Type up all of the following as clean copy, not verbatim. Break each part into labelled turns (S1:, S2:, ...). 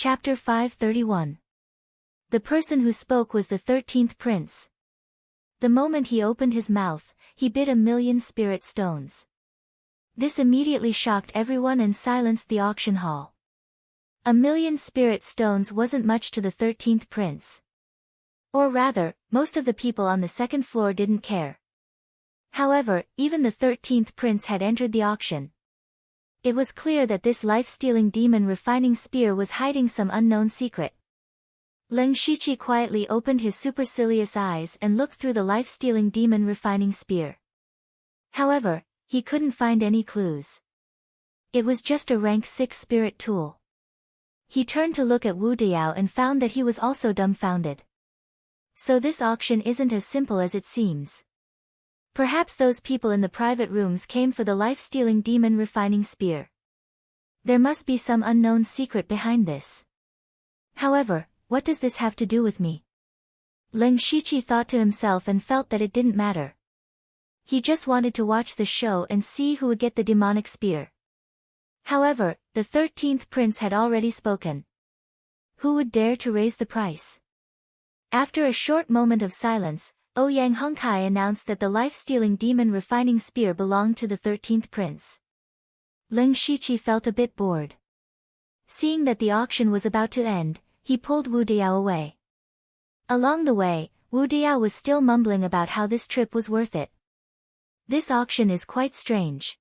S1: Chapter 531. The person who spoke was the 13th prince. The moment he opened his mouth, he bid 1,000,000 spirit stones. This immediately shocked everyone and silenced the auction hall. 1,000,000 spirit stones wasn't much to the 13th prince. Or rather, most of the people on the second floor didn't care. However, even the 13th prince had entered the auction. It was clear that this life-stealing demon refining spear was hiding some unknown secret. Leng Shiqi quietly opened his supercilious eyes and looked through the life-stealing demon refining spear. However, he couldn't find any clues. It was just a rank 6 spirit tool. He turned to look at Wu Diao and found that he was also dumbfounded. So this auction isn't as simple as it seems. Perhaps those people in the private rooms came for the life-stealing demon refining spear. There must be some unknown secret behind this. However, what does this have to do with me? Leng Shiqi thought to himself and felt that it didn't matter. He just wanted to watch the show and see who would get the demonic spear. However, the 13th prince had already spoken. Who would dare to raise the price? After a short moment of silence, Ouyang Hongkai announced that the life-stealing demon refining spear belonged to the 13th prince. Leng Shiqi felt a bit bored. Seeing that the auction was about to end, he pulled Wu Diao away. Along the way, Wu Diao was still mumbling about how this trip was worth it. This auction is quite strange.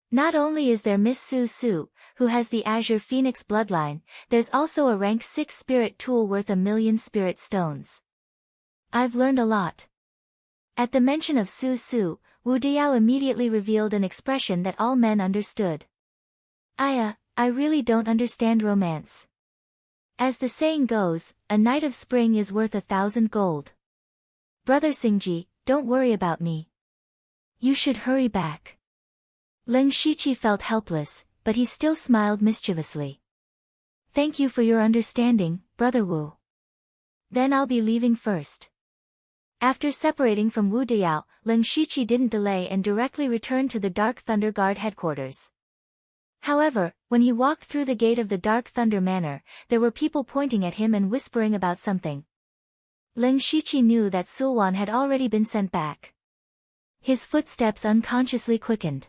S1: Not only is there Miss Su Su, who has the Azure Phoenix bloodline, there's also a rank 6 spirit tool worth 1,000,000 spirit stones. I've learned a lot. At the mention of Su Su, Wu Diao immediately revealed an expression that all men understood. I really don't understand romance. As the saying goes, a night of spring is worth 1,000 gold. Brother Xingji, don't worry about me. You should hurry back. Leng Shiqi felt helpless, but he still smiled mischievously. Thank you for your understanding, Brother Wu. Then I'll be leaving first. After separating from Wu Diao, Leng Shiqi didn't delay and directly returned to the Dark Thunder Guard headquarters. However, when he walked through the gate of the Dark Thunder Manor, there were people pointing at him and whispering about something. Leng Shiqi knew that Sulwan had already been sent back. His footsteps unconsciously quickened.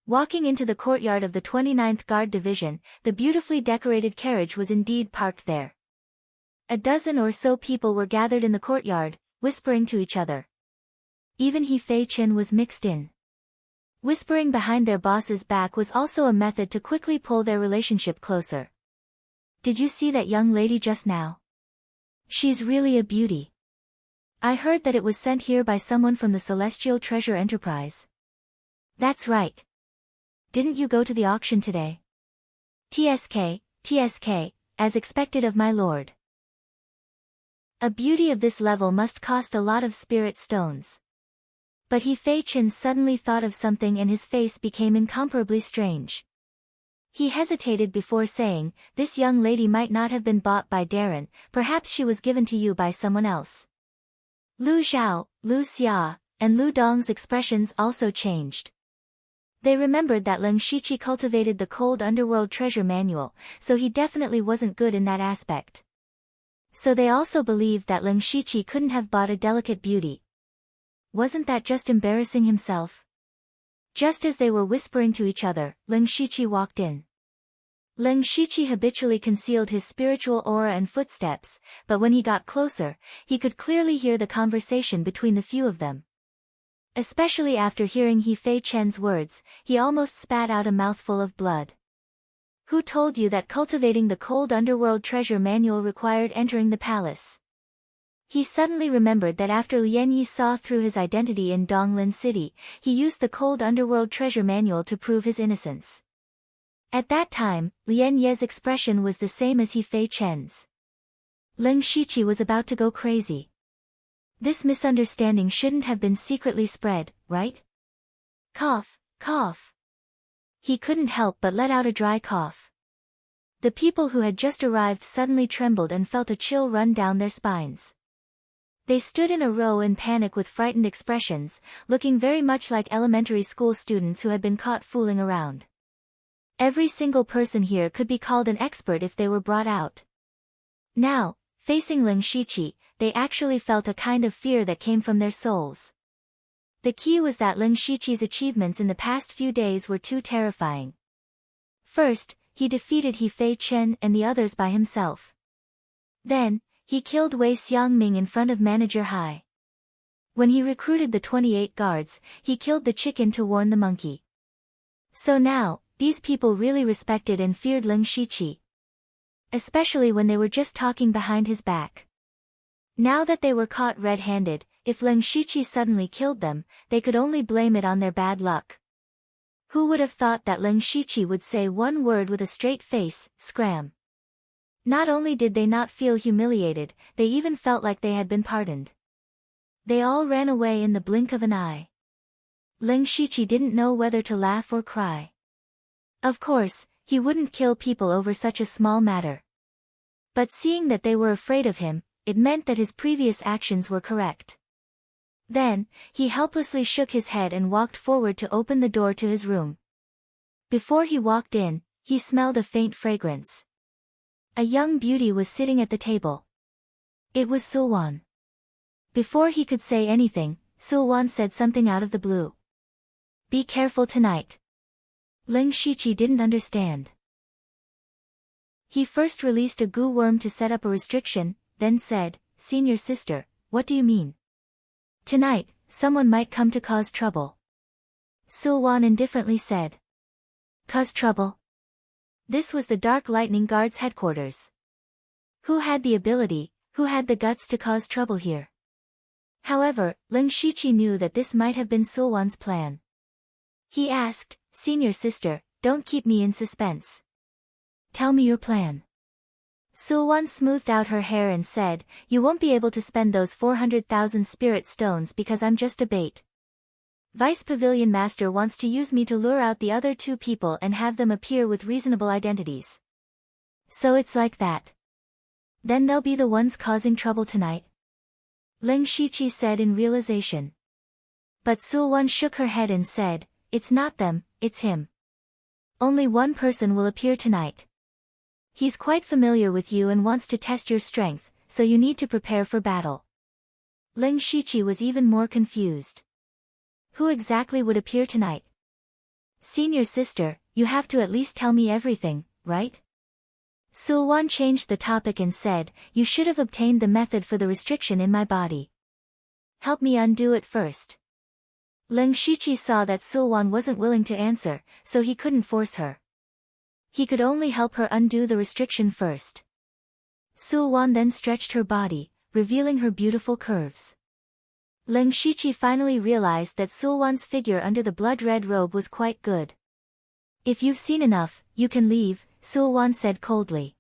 S1: Walking into the courtyard of the 29th Guard Division, the beautifully decorated carriage was indeed parked there. A dozen or so people were gathered in the courtyard, whispering to each other. Even He Fei Chen was mixed in. Whispering behind their boss's back was also a method to quickly pull their relationship closer. Did you see that young lady just now? She's really a beauty. I heard that it was sent here by someone from the Celestial Treasure Enterprise. That's right. Didn't you go to the auction today? TSK, as expected of my lord. A beauty of this level must cost a lot of spirit stones. But He Fei Chen suddenly thought of something and his face became incomparably strange. He hesitated before saying, this young lady might not have been bought by Darren, perhaps she was given to you by someone else. Lu Zhao, Lu Xia, and Lu Dong's expressions also changed. They remembered that Leng Shiqi cultivated the Cold Underworld Treasure Manual, so he definitely wasn't good in that aspect. So they also believed that Leng Shiqi couldn't have bought a delicate beauty. Wasn't that just embarrassing himself? Just as they were whispering to each other, Leng Shiqi walked in. Leng Shiqi habitually concealed his spiritual aura and footsteps, but when he got closer, he could clearly hear the conversation between the few of them. Especially after hearing He Fei Chen's words, he almost spat out a mouthful of blood. Who told you that cultivating the Cold Underworld Treasure Manual required entering the palace? He suddenly remembered that after Lien Yi saw through his identity in Donglin City, he used the Cold Underworld Treasure Manual to prove his innocence. At that time, Lien Ye's expression was the same as He Fei Chen's. Leng Shiqi was about to go crazy. This misunderstanding shouldn't have been secretly spread, right? Cough, cough. He couldn't help but let out a dry cough. The people who had just arrived suddenly trembled and felt a chill run down their spines. They stood in a row in panic with frightened expressions, looking very much like elementary school students who had been caught fooling around. Every single person here could be called an expert if they were brought out. Now, facing Ling Shiqi, they actually felt a kind of fear that came from their souls. The key was that Ling Shiqi's achievements in the past few days were too terrifying. First, he defeated He Fei Chen and the others by himself. Then, he killed Wei Xiangming in front of Manager Hai. When he recruited the 28 guards, he killed the chicken to warn the monkey. So now, these people really respected and feared Ling Shiqi. Especially when they were just talking behind his back. Now that they were caught red-handed, if Ling Shiqi suddenly killed them, they could only blame it on their bad luck. Who would have thought that Ling Shiqi would say one word with a straight face, scram? Not only did they not feel humiliated, they even felt like they had been pardoned. They all ran away in the blink of an eye. Ling Shiqi didn't know whether to laugh or cry. Of course, he wouldn't kill people over such a small matter. But seeing that they were afraid of him, it meant that his previous actions were correct. Then, he helplessly shook his head and walked forward to open the door to his room. Before he walked in, he smelled a faint fragrance. A young beauty was sitting at the table. It was Sulwan. Before he could say anything, Sulwan said something out of the blue. "Be careful tonight." Ling Shiqi didn't understand. He first released a goo worm to set up a restriction, then said, "Senior sister, what do you mean? Tonight, someone might come to cause trouble." Sulwan indifferently said. "Cause trouble?" This was the Dark Lightning Guard's headquarters. Who had the ability, who had the guts to cause trouble here? However, Ling Shiqi knew that this might have been Sulwan's plan. He asked, "Senior sister, don't keep me in suspense. Tell me your plan." Sulwan smoothed out her hair and said, "You won't be able to spend those 400,000 spirit stones because I'm just a bait. Vice Pavilion Master wants to use me to lure out the other two people and have them appear with reasonable identities. So it's like that. Then they'll be the ones causing trouble tonight?" Ling Shiqi said in realization. But Sulwan shook her head and said, "It's not them, it's him. Only one person will appear tonight. He's quite familiar with you and wants to test your strength, so you need to prepare for battle." Ling Shiqi was even more confused. Who exactly would appear tonight? "Senior sister, you have to at least tell me everything, right?" Sulwan changed the topic and said, "You should have obtained the method for the restriction in my body. Help me undo it first." Ling Shiqi saw that Sulwan wasn't willing to answer, so he couldn't force her. He could only help her undo the restriction first. Sulwan then stretched her body, revealing her beautiful curves. Ling Shiqi finally realized that Sulwan's figure under the blood-red robe was quite good. "If you've seen enough, you can leave," Sulwan said coldly.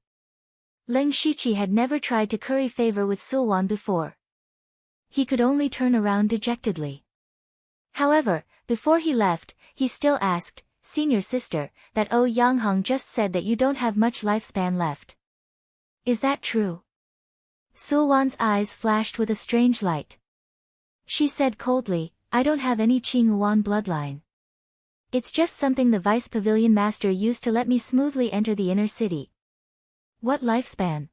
S1: Ling Shiqi had never tried to curry favor with Sulwan before. He could only turn around dejectedly. However, before he left, he still asked, "Senior sister, that Yanghong just said that you don't have much lifespan left. Is that true?" Sulwan's eyes flashed with a strange light. She said coldly, "I don't have any Qingyuan bloodline. It's just something the Vice Pavilion Master used to let me smoothly enter the inner city. What lifespan?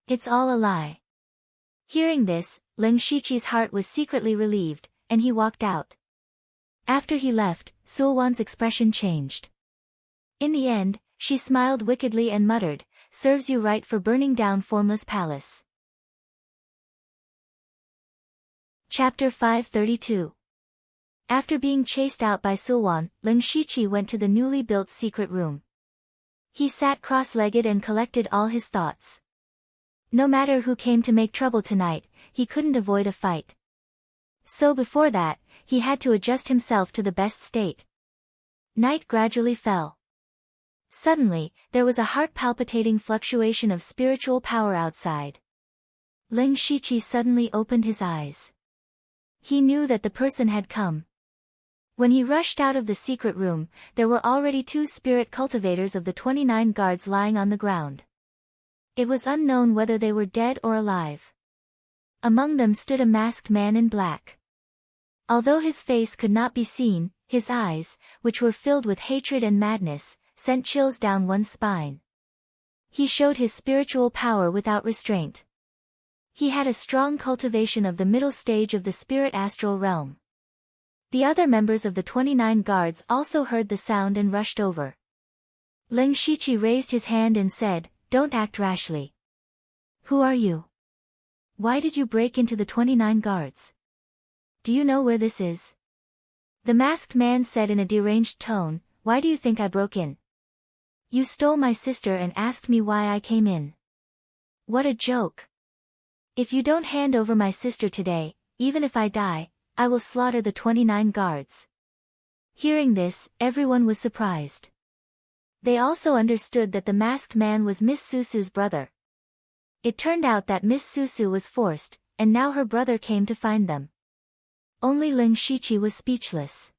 S1: It's all a lie." Hearing this, Ling Shiqi's heart was secretly relieved, and he walked out. After he left, Sulwan's expression changed. In the end, she smiled wickedly and muttered, "Serves you right for burning down Formless Palace." Chapter 532. After being chased out by Sulwan, Ling Shiqi went to the newly built secret room. He sat cross-legged and collected all his thoughts. No matter who came to make trouble tonight, he couldn't avoid a fight. So before that, he had to adjust himself to the best state. Night gradually fell. Suddenly, there was a heart-palpitating fluctuation of spiritual power outside. Ling Shiqi suddenly opened his eyes. He knew that the person had come. When he rushed out of the secret room, there were already 2 spirit cultivators of the 29 guards lying on the ground. It was unknown whether they were dead or alive. Among them stood a masked man in black. Although his face could not be seen, his eyes, which were filled with hatred and madness, sent chills down one's spine. He showed his spiritual power without restraint. He had a strong cultivation of the middle stage of the spirit astral realm. The other members of the 29 guards also heard the sound and rushed over. Ling Shiqi raised his hand and said, "Don't act rashly. Who are you? Why did you break into the 29 guards? Do you know where this is?" The masked man said in a deranged tone, "Why do you think I broke in? You stole my sister and asked me why I came in. What a joke. If you don't hand over my sister today, even if I die, I will slaughter the 29 guards." Hearing this, everyone was surprised. They also understood that the masked man was Miss Susu's brother. It turned out that Miss Susu was forced, and now her brother came to find them. Only Ling Shiqi was speechless.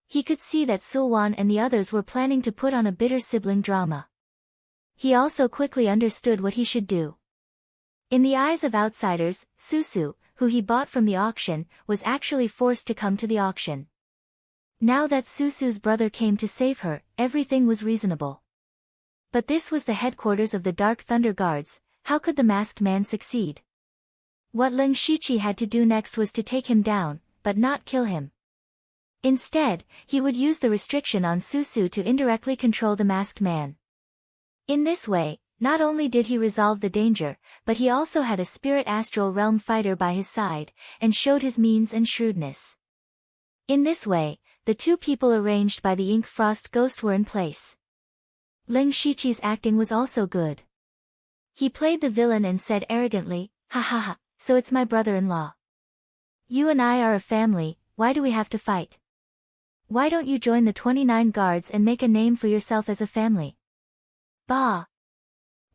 S1: He could see that Sulwan and the others were planning to put on a bitter sibling drama. He also quickly understood what he should do. In the eyes of outsiders, Susu, who he bought from the auction, was actually forced to come to the auction. Now that Susu's brother came to save her, everything was reasonable. But this was the headquarters of the Dark Thunder Guards. How could the masked man succeed? What Ling Shiqi had to do next was to take him down, but not kill him. Instead, he would use the restriction on Susu to indirectly control the masked man. In this way, not only did he resolve the danger, but he also had a spirit astral realm fighter by his side, and showed his means and shrewdness. In this way, the two people arranged by the Ink Frost Ghost were in place. Ling Shiqi's acting was also good. He played the villain and said arrogantly, "Ha ha ha, so it's my brother-in-law. You and I are a family, why do we have to fight? Why don't you join the 29 guards and make a name for yourself as a family?" "Bah!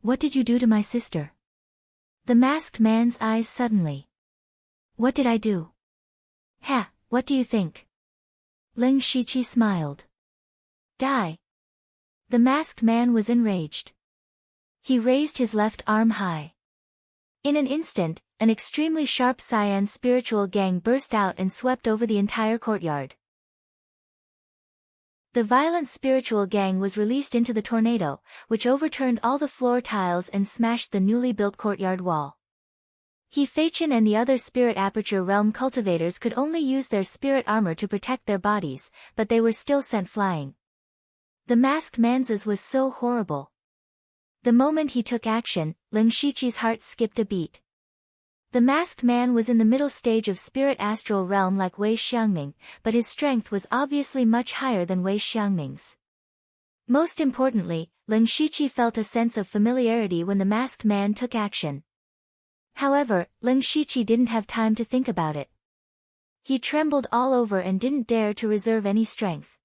S1: What did you do to my sister?" The masked man's eyes suddenly. "What did I do? Ha, what do you think?" Ling Shiqi smiled. "Die." The masked man was enraged. He raised his left arm high. In an instant, an extremely sharp cyan spiritual gang burst out and swept over the entire courtyard. The violent spiritual gang was released into the tornado, which overturned all the floor tiles and smashed the newly built courtyard wall. He Feichin and the other spirit aperture realm cultivators could only use their spirit armor to protect their bodies, but they were still sent flying. The masked man's was so horrible. The moment he took action, Ling Shiqi's heart skipped a beat. The masked man was in the middle stage of spirit astral realm like Wei Xiangming, but his strength was obviously much higher than Wei Xiangming's. Most importantly, Ling Shiqi felt a sense of familiarity when the masked man took action. However, Ling Shiqi didn't have time to think about it. He trembled all over and didn't dare to reserve any strength.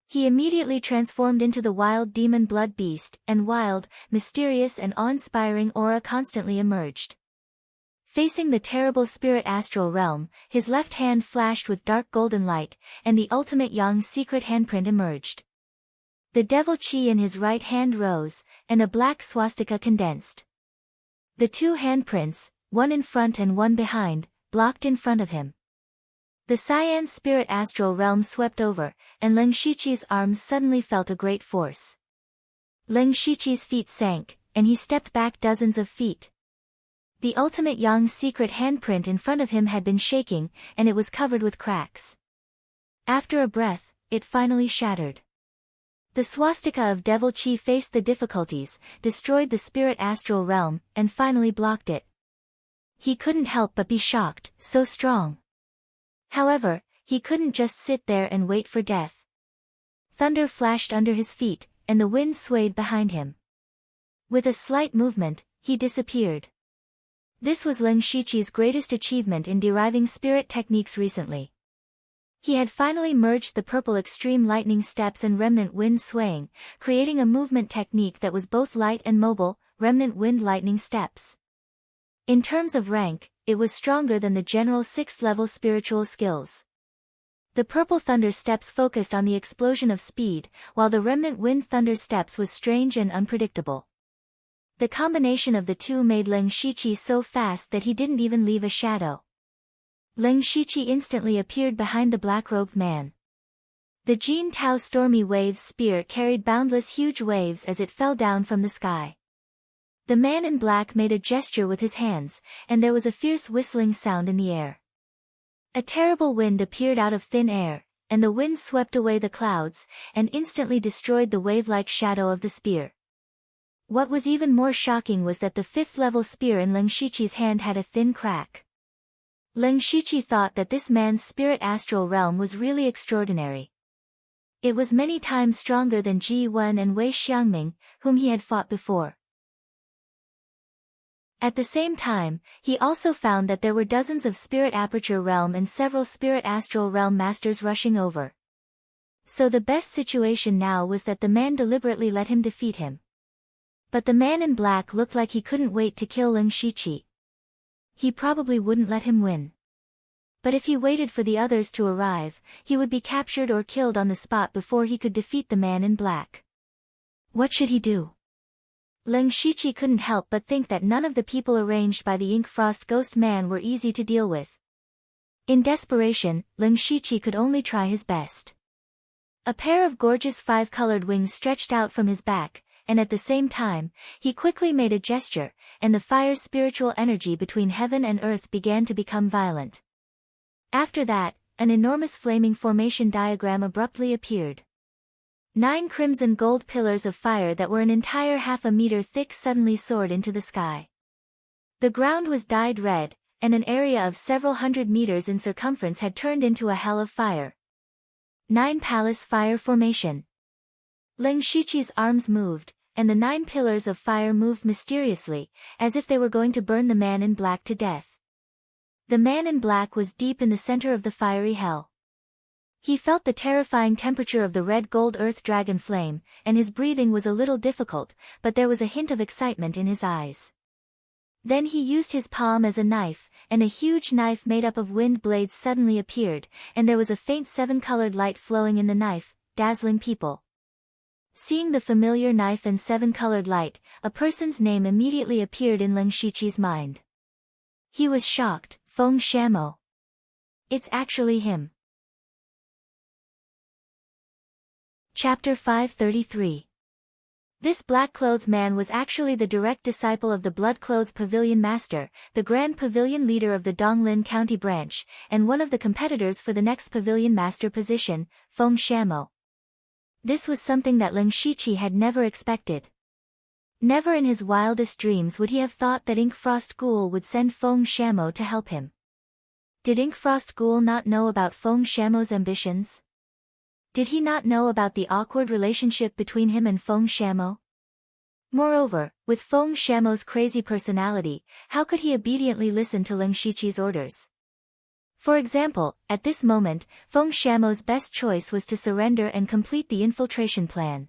S1: He immediately transformed into the wild demon blood beast, and wild, mysterious and awe-inspiring aura constantly emerged. Facing the terrible spirit astral realm, his left hand flashed with dark golden light, and the ultimate Yang secret handprint emerged. The devil chi in his right hand rose, and a black swastika condensed. The two handprints, one in front and one behind, blocked in front of him. The cyan spirit astral realm swept over, and Ling Shiqi's arms suddenly felt a great force. Ling Shiqi's feet sank, and he stepped back dozens of feet. The ultimate Yang secret handprint in front of him had been shaking, and it was covered with cracks. After a breath, it finally shattered. The swastika of Devil Chi faced the difficulties, destroyed the spirit astral realm, and finally blocked it. He couldn't help but be shocked, so strong. However, he couldn't just sit there and wait for death. Thunder flashed under his feet, and the wind swayed behind him. With a slight movement, he disappeared. This was Ling Shiqi's greatest achievement in deriving spirit techniques recently. He had finally merged the purple extreme lightning steps and remnant wind swaying, creating a movement technique that was both light and mobile, remnant wind lightning steps. In terms of rank, it was stronger than the general 6th level spiritual skills. The purple thunder steps focused on the explosion of speed, while the remnant wind thunder steps was strange and unpredictable. The combination of the two made Ling Shiqi so fast that he didn't even leave a shadow. Ling Shiqi instantly appeared behind the black-robed man. The Jin Tao Stormy Waves spear carried boundless huge waves as it fell down from the sky. The man in black made a gesture with his hands, and there was a fierce whistling sound in the air. A terrible wind appeared out of thin air, and the wind swept away the clouds, and instantly destroyed the wave-like shadow of the spear. What was even more shocking was that the fifth-level spear in Leng Shiqi's hand had a thin crack. Leng Shiqi thought that this man's spirit astral realm was really extraordinary. It was many times stronger than Ji Wen and Wei Xiangming, whom he had fought before. At the same time, he also found that there were dozens of spirit aperture realm and several spirit astral realm masters rushing over. So the best situation now was that the man deliberately let him defeat him. But the man in black looked like he couldn't wait to kill Leng Shiqi. He probably wouldn't let him win. But if he waited for the others to arrive, he would be captured or killed on the spot before he could defeat the man in black. What should he do? Leng Shiqi couldn't help but think that none of the people arranged by the Ink Frost Ghost Man were easy to deal with. In desperation, Leng Shiqi could only try his best. A pair of gorgeous five-colored wings stretched out from his back, and at the same time, he quickly made a gesture, and the fire's spiritual energy between heaven and earth began to become violent. After that, an enormous flaming formation diagram abruptly appeared. 9 crimson gold pillars of fire that were an entire half a meter thick suddenly soared into the sky. The ground was dyed red, and an area of several hundred meters in circumference had turned into a hell of fire. 9 Palace Fire Formation. Leng Shiqi's arms moved, and the 9 pillars of fire moved mysteriously, as if they were going to burn the man in black to death. The man in black was deep in the center of the fiery hell. He felt the terrifying temperature of the red gold earth dragon flame, and his breathing was a little difficult, but there was a hint of excitement in his eyes. Then he used his palm as a knife, and a huge knife made up of wind blades suddenly appeared, and there was a faint 7-colored light flowing in the knife, dazzling people. Seeing the familiar knife and 7-colored light, a person's name immediately appeared in Leng Shiqi's mind. He was shocked. Feng Shamo. It's actually him. Chapter 533. This black-clothed man was actually the direct disciple of the blood-clothed pavilion master, the grand pavilion leader of the Donglin County branch, and one of the competitors for the next pavilion master position, Feng Shamo. This was something that Leng Shiqi had never expected. Never in his wildest dreams would he have thought that Ink Frost Ghoul would send Feng Shamo to help him. Did Ink Frost Ghoul not know about Feng Shamo's ambitions? Did he not know about the awkward relationship between him and Feng Shamo? Moreover, with Feng Shamo's crazy personality, how could he obediently listen to Leng Shiqi's orders? For example, at this moment, Feng Shamo's best choice was to surrender and complete the infiltration plan.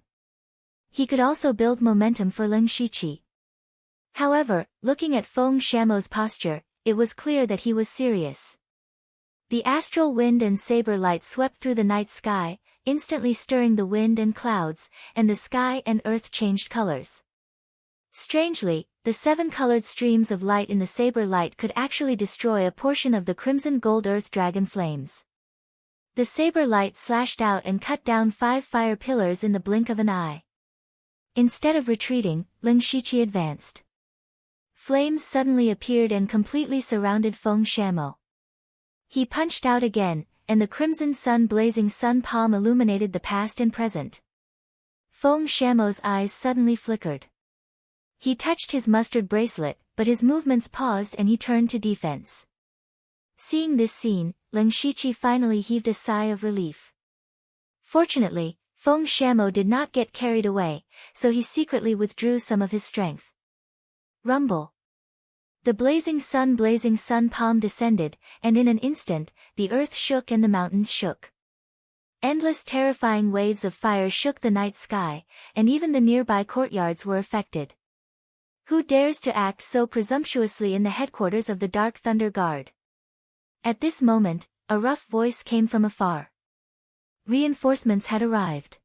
S1: He could also build momentum for Leng Shiqi. However, looking at Feng Shamo's posture, it was clear that he was serious. The astral wind and saber light swept through the night sky, instantly stirring the wind and clouds, and the sky and earth changed colors. Strangely, the 7-colored streams of light in the saber light could actually destroy a portion of the crimson gold earth dragon flames. The saber light slashed out and cut down 5 fire pillars in the blink of an eye. Instead of retreating, Leng Shiqi advanced. Flames suddenly appeared and completely surrounded Feng Shamo. He punched out again, and the crimson sun blazing sun palm illuminated the past and present. Feng Shamo's eyes suddenly flickered. He touched his mustard bracelet, but his movements paused and he turned to defense. Seeing this scene, Leng Shiqi finally heaved a sigh of relief. Fortunately, Feng Shamo did not get carried away, so he secretly withdrew some of his strength. Rumble. The blazing sun palm descended, and in an instant, the earth shook and the mountains shook. Endless terrifying waves of fire shook the night sky, and even the nearby courtyards were affected. Who dares to act so presumptuously in the headquarters of the Dark Thunder Guard? At this moment, a rough voice came from afar. Reinforcements had arrived.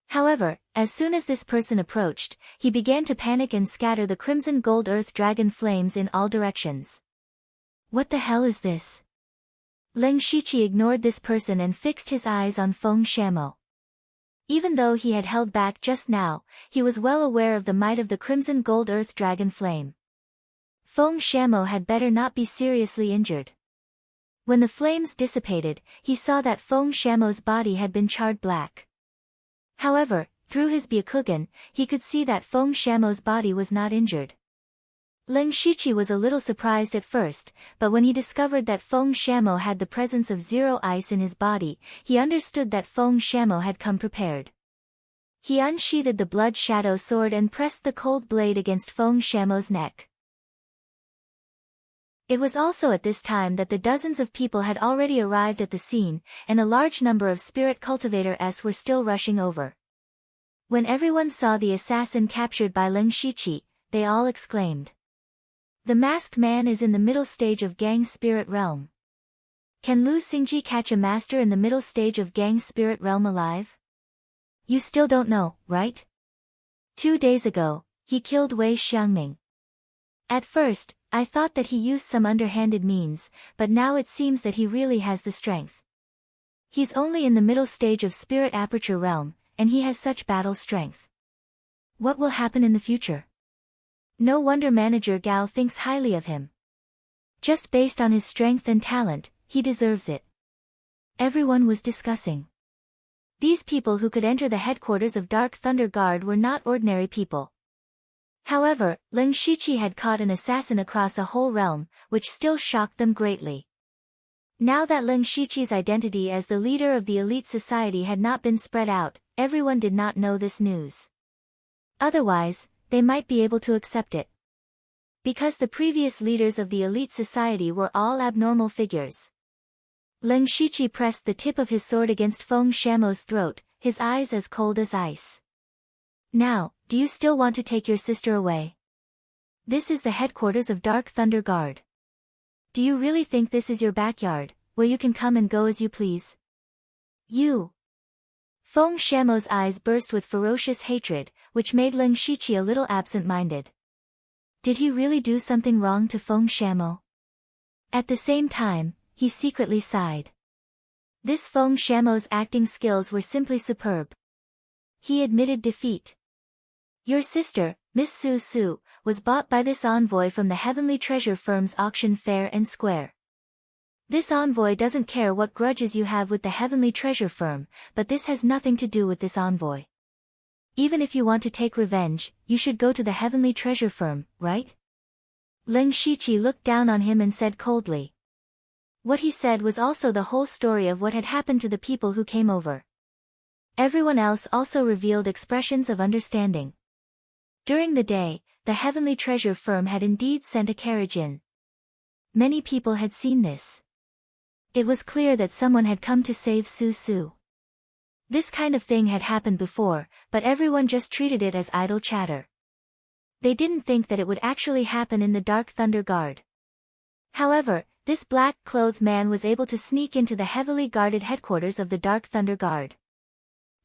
S1: However, as soon as this person approached, he began to panic and scatter the crimson gold earth dragon flames in all directions. What the hell is this? Leng Shiqi ignored this person and fixed his eyes on Feng Shamo. Even though he had held back just now, he was well aware of the might of the crimson gold earth dragon flame. Feng Shamo had better not be seriously injured. When the flames dissipated, he saw that Feng Shamo's body had been charred black. However, through his Byakugan, he could see that Feng Shamo's body was not injured. Leng Shiqi was a little surprised at first, but when he discovered that Feng Shamo had the presence of 0 ice in his body, he understood that Feng Shamo had come prepared. He unsheathed the blood shadow sword and pressed the cold blade against Feng Shamo's neck. It was also at this time that the dozens of people had already arrived at the scene, and a large number of spirit cultivators were still rushing over. When everyone saw the assassin captured by Leng Shiqi, they all exclaimed. The masked man is in the middle stage of Gang Spirit Realm. Can Lu Xingji catch a master in the middle stage of Gang Spirit Realm alive? You still don't know, right? 2 days ago, he killed Wei Xiangming. At first, I thought that he used some underhanded means, but now it seems that he really has the strength. He's only in the middle stage of Spirit Aperture Realm, and he has such battle strength. What will happen in the future? No wonder Manager Gao thinks highly of him. Just based on his strength and talent, he deserves it. Everyone was discussing. These people who could enter the headquarters of Dark Thunder Guard were not ordinary people. However, Leng Shiqi had caught an assassin across a whole realm, which still shocked them greatly. Now that Leng Shiqi's identity as the leader of the elite society had not been spread out, everyone did not know this news. Otherwise, they might be able to accept it. Because the previous leaders of the elite society were all abnormal figures. Leng Shiqi pressed the tip of his sword against Feng Shamo's throat, his eyes as cold as ice. Now, do you still want to take your sister away? This is the headquarters of Dark Thunder Guard. Do you really think this is your backyard, where you can come and go as you please? You! Feng Shamo's eyes burst with ferocious hatred, which made Leng Shiqi a little absent-minded. Did he really do something wrong to Feng Shamo? At the same time, he secretly sighed. This Feng Shamo's acting skills were simply superb. He admitted defeat. Your sister, Miss Su Su, was bought by this envoy from the Heavenly Treasure Firm's auction fair and square. This envoy doesn't care what grudges you have with the Heavenly Treasure Firm, but this has nothing to do with this envoy. Even if you want to take revenge, you should go to the Heavenly Treasure Firm, right? Leng Shiqi looked down on him and said coldly. What he said was also the whole story of what had happened to the people who came over. Everyone else also revealed expressions of understanding. During the day, the Heavenly Treasure Firm had indeed sent a carriage in. Many people had seen this. It was clear that someone had come to save Su Su. This kind of thing had happened before, but everyone just treated it as idle chatter. They didn't think that it would actually happen in the Dark Thunder Guard. However, this black-clothed man was able to sneak into the heavily guarded headquarters of the Dark Thunder Guard.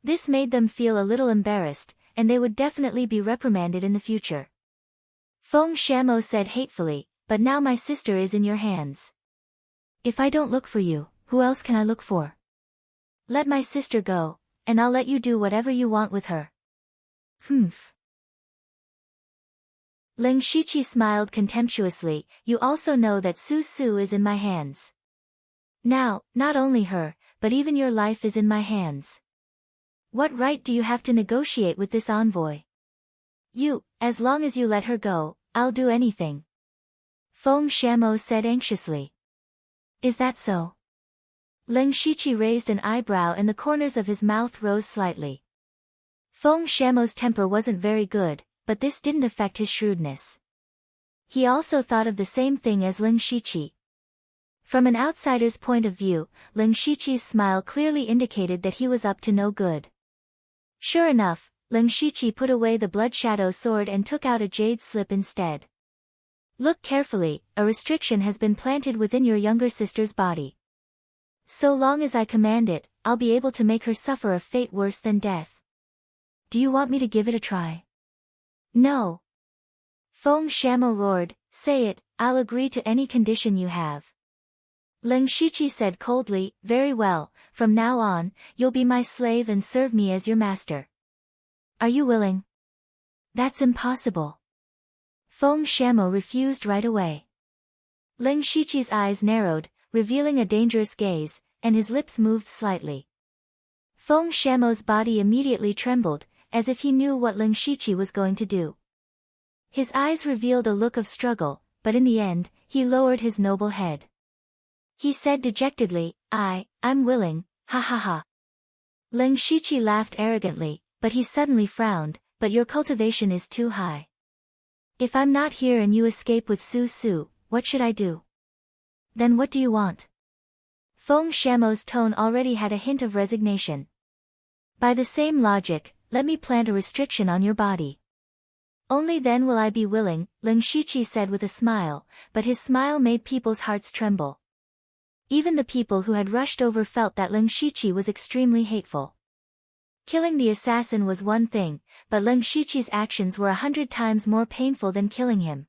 S1: This made them feel a little embarrassed, and they would definitely be reprimanded in the future. Feng Shamo said hatefully, but now my sister is in your hands. If I don't look for you, who else can I look for? Let my sister go, and I'll let you do whatever you want with her. Humph. Leng Shiqi smiled contemptuously. You also know that Su Su is in my hands. Now, not only her, but even your life is in my hands. What right do you have to negotiate with this envoy? You, as long as you let her go, I'll do anything. Feng Shamo said anxiously. Is that so? Leng Shiqi raised an eyebrow and the corners of his mouth rose slightly. Feng Shamo's temper wasn't very good, but this didn't affect his shrewdness. He also thought of the same thing as Leng Shiqi. From an outsider's point of view, Leng Shiqi's smile clearly indicated that he was up to no good. Sure enough, Leng Shiqi put away the blood shadow sword and took out a jade slip instead. Look carefully, a restriction has been planted within your younger sister's body. So long as I command it, I'll be able to make her suffer a fate worse than death. Do you want me to give it a try? No. Feng Shamo roared, say it, I'll agree to any condition you have. Ling Shiqi said coldly, very well, from now on, you'll be my slave and serve me as your master. Are you willing? That's impossible. Feng Shamo refused right away. Ling Shiqi's eyes narrowed, revealing a dangerous gaze, and his lips moved slightly. Feng Shamo's body immediately trembled, as if he knew what Ling Shiqi was going to do. His eyes revealed a look of struggle, but in the end, he lowered his noble head. He said dejectedly, I'm willing, ha ha ha. Ling Shiqi laughed arrogantly, but he suddenly frowned, but your cultivation is too high. If I'm not here and you escape with Su Su, what should I do? Then what do you want? Feng Shamo's tone already had a hint of resignation. By the same logic, let me plant a restriction on your body. Only then will I be willing, Ling Shiqi said with a smile, but his smile made people's hearts tremble. Even the people who had rushed over felt that Ling Shiqi was extremely hateful. Killing the assassin was one thing, but Ling Shiqi's actions were 100 times more painful than killing him.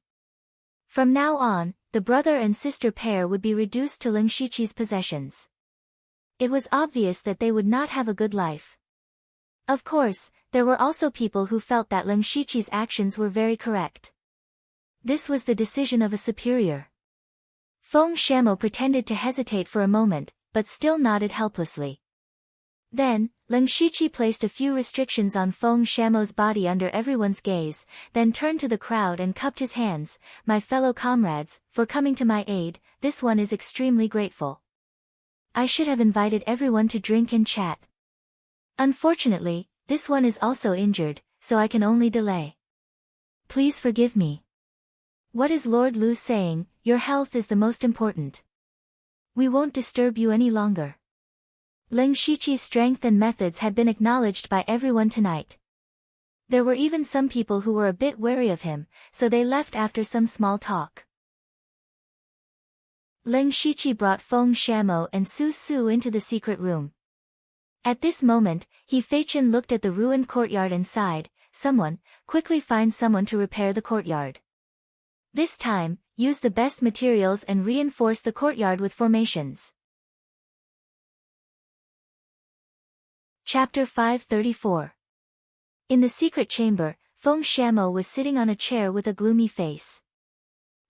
S1: From now on, the brother and sister pair would be reduced to Ling Shiqi's possessions. It was obvious that they would not have a good life. Of course, there were also people who felt that Ling Shiqi's actions were very correct. This was the decision of a superior. Feng Shamo pretended to hesitate for a moment, but still nodded helplessly. Then, Ling Shiqi placed a few restrictions on Feng Shamo's body under everyone's gaze, then turned to the crowd and cupped his hands, my fellow comrades, for coming to my aid, this one is extremely grateful. I should have invited everyone to drink and chat. Unfortunately, this one is also injured, so I can only delay. Please forgive me. What is Lord Lu saying? Your health is the most important. We won't disturb you any longer. Ling Shiqi's strength and methods had been acknowledged by everyone tonight. There were even some people who were a bit wary of him, so they left after some small talk. Ling Shiqi brought Feng Shamo and Su Su into the secret room. At this moment, He Feichen looked at the ruined courtyard and sighed, someone, quickly find someone to repair the courtyard. This time, use the best materials and reinforce the courtyard with formations. Chapter 534. In the secret chamber, Feng Shamo was sitting on a chair with a gloomy face.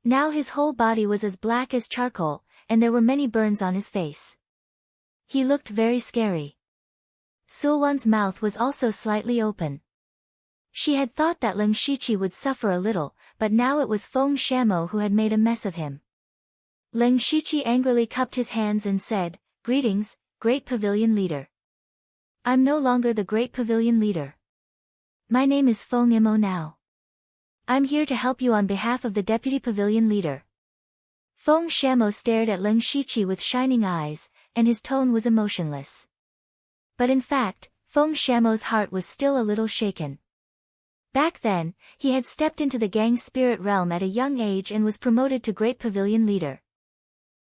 S1: Now his whole body was as black as charcoal, and there were many burns on his face. He looked very scary. Sulwan's mouth was also slightly open. She had thought that Ling Shiqi would suffer a little, but now it was Feng Shamo who had made a mess of him. Ling Shiqi angrily cupped his hands and said, "Greetings, Great Pavilion Leader. I'm no longer the Great Pavilion Leader. My name is Feng Imo now. I'm here to help you on behalf of the Deputy Pavilion Leader." Feng Shamo stared at Ling Shiqi with shining eyes, and his tone was emotionless. But in fact, Feng Shamo's heart was still a little shaken. Back then, he had stepped into the gang spirit realm at a young age and was promoted to Great Pavilion Leader.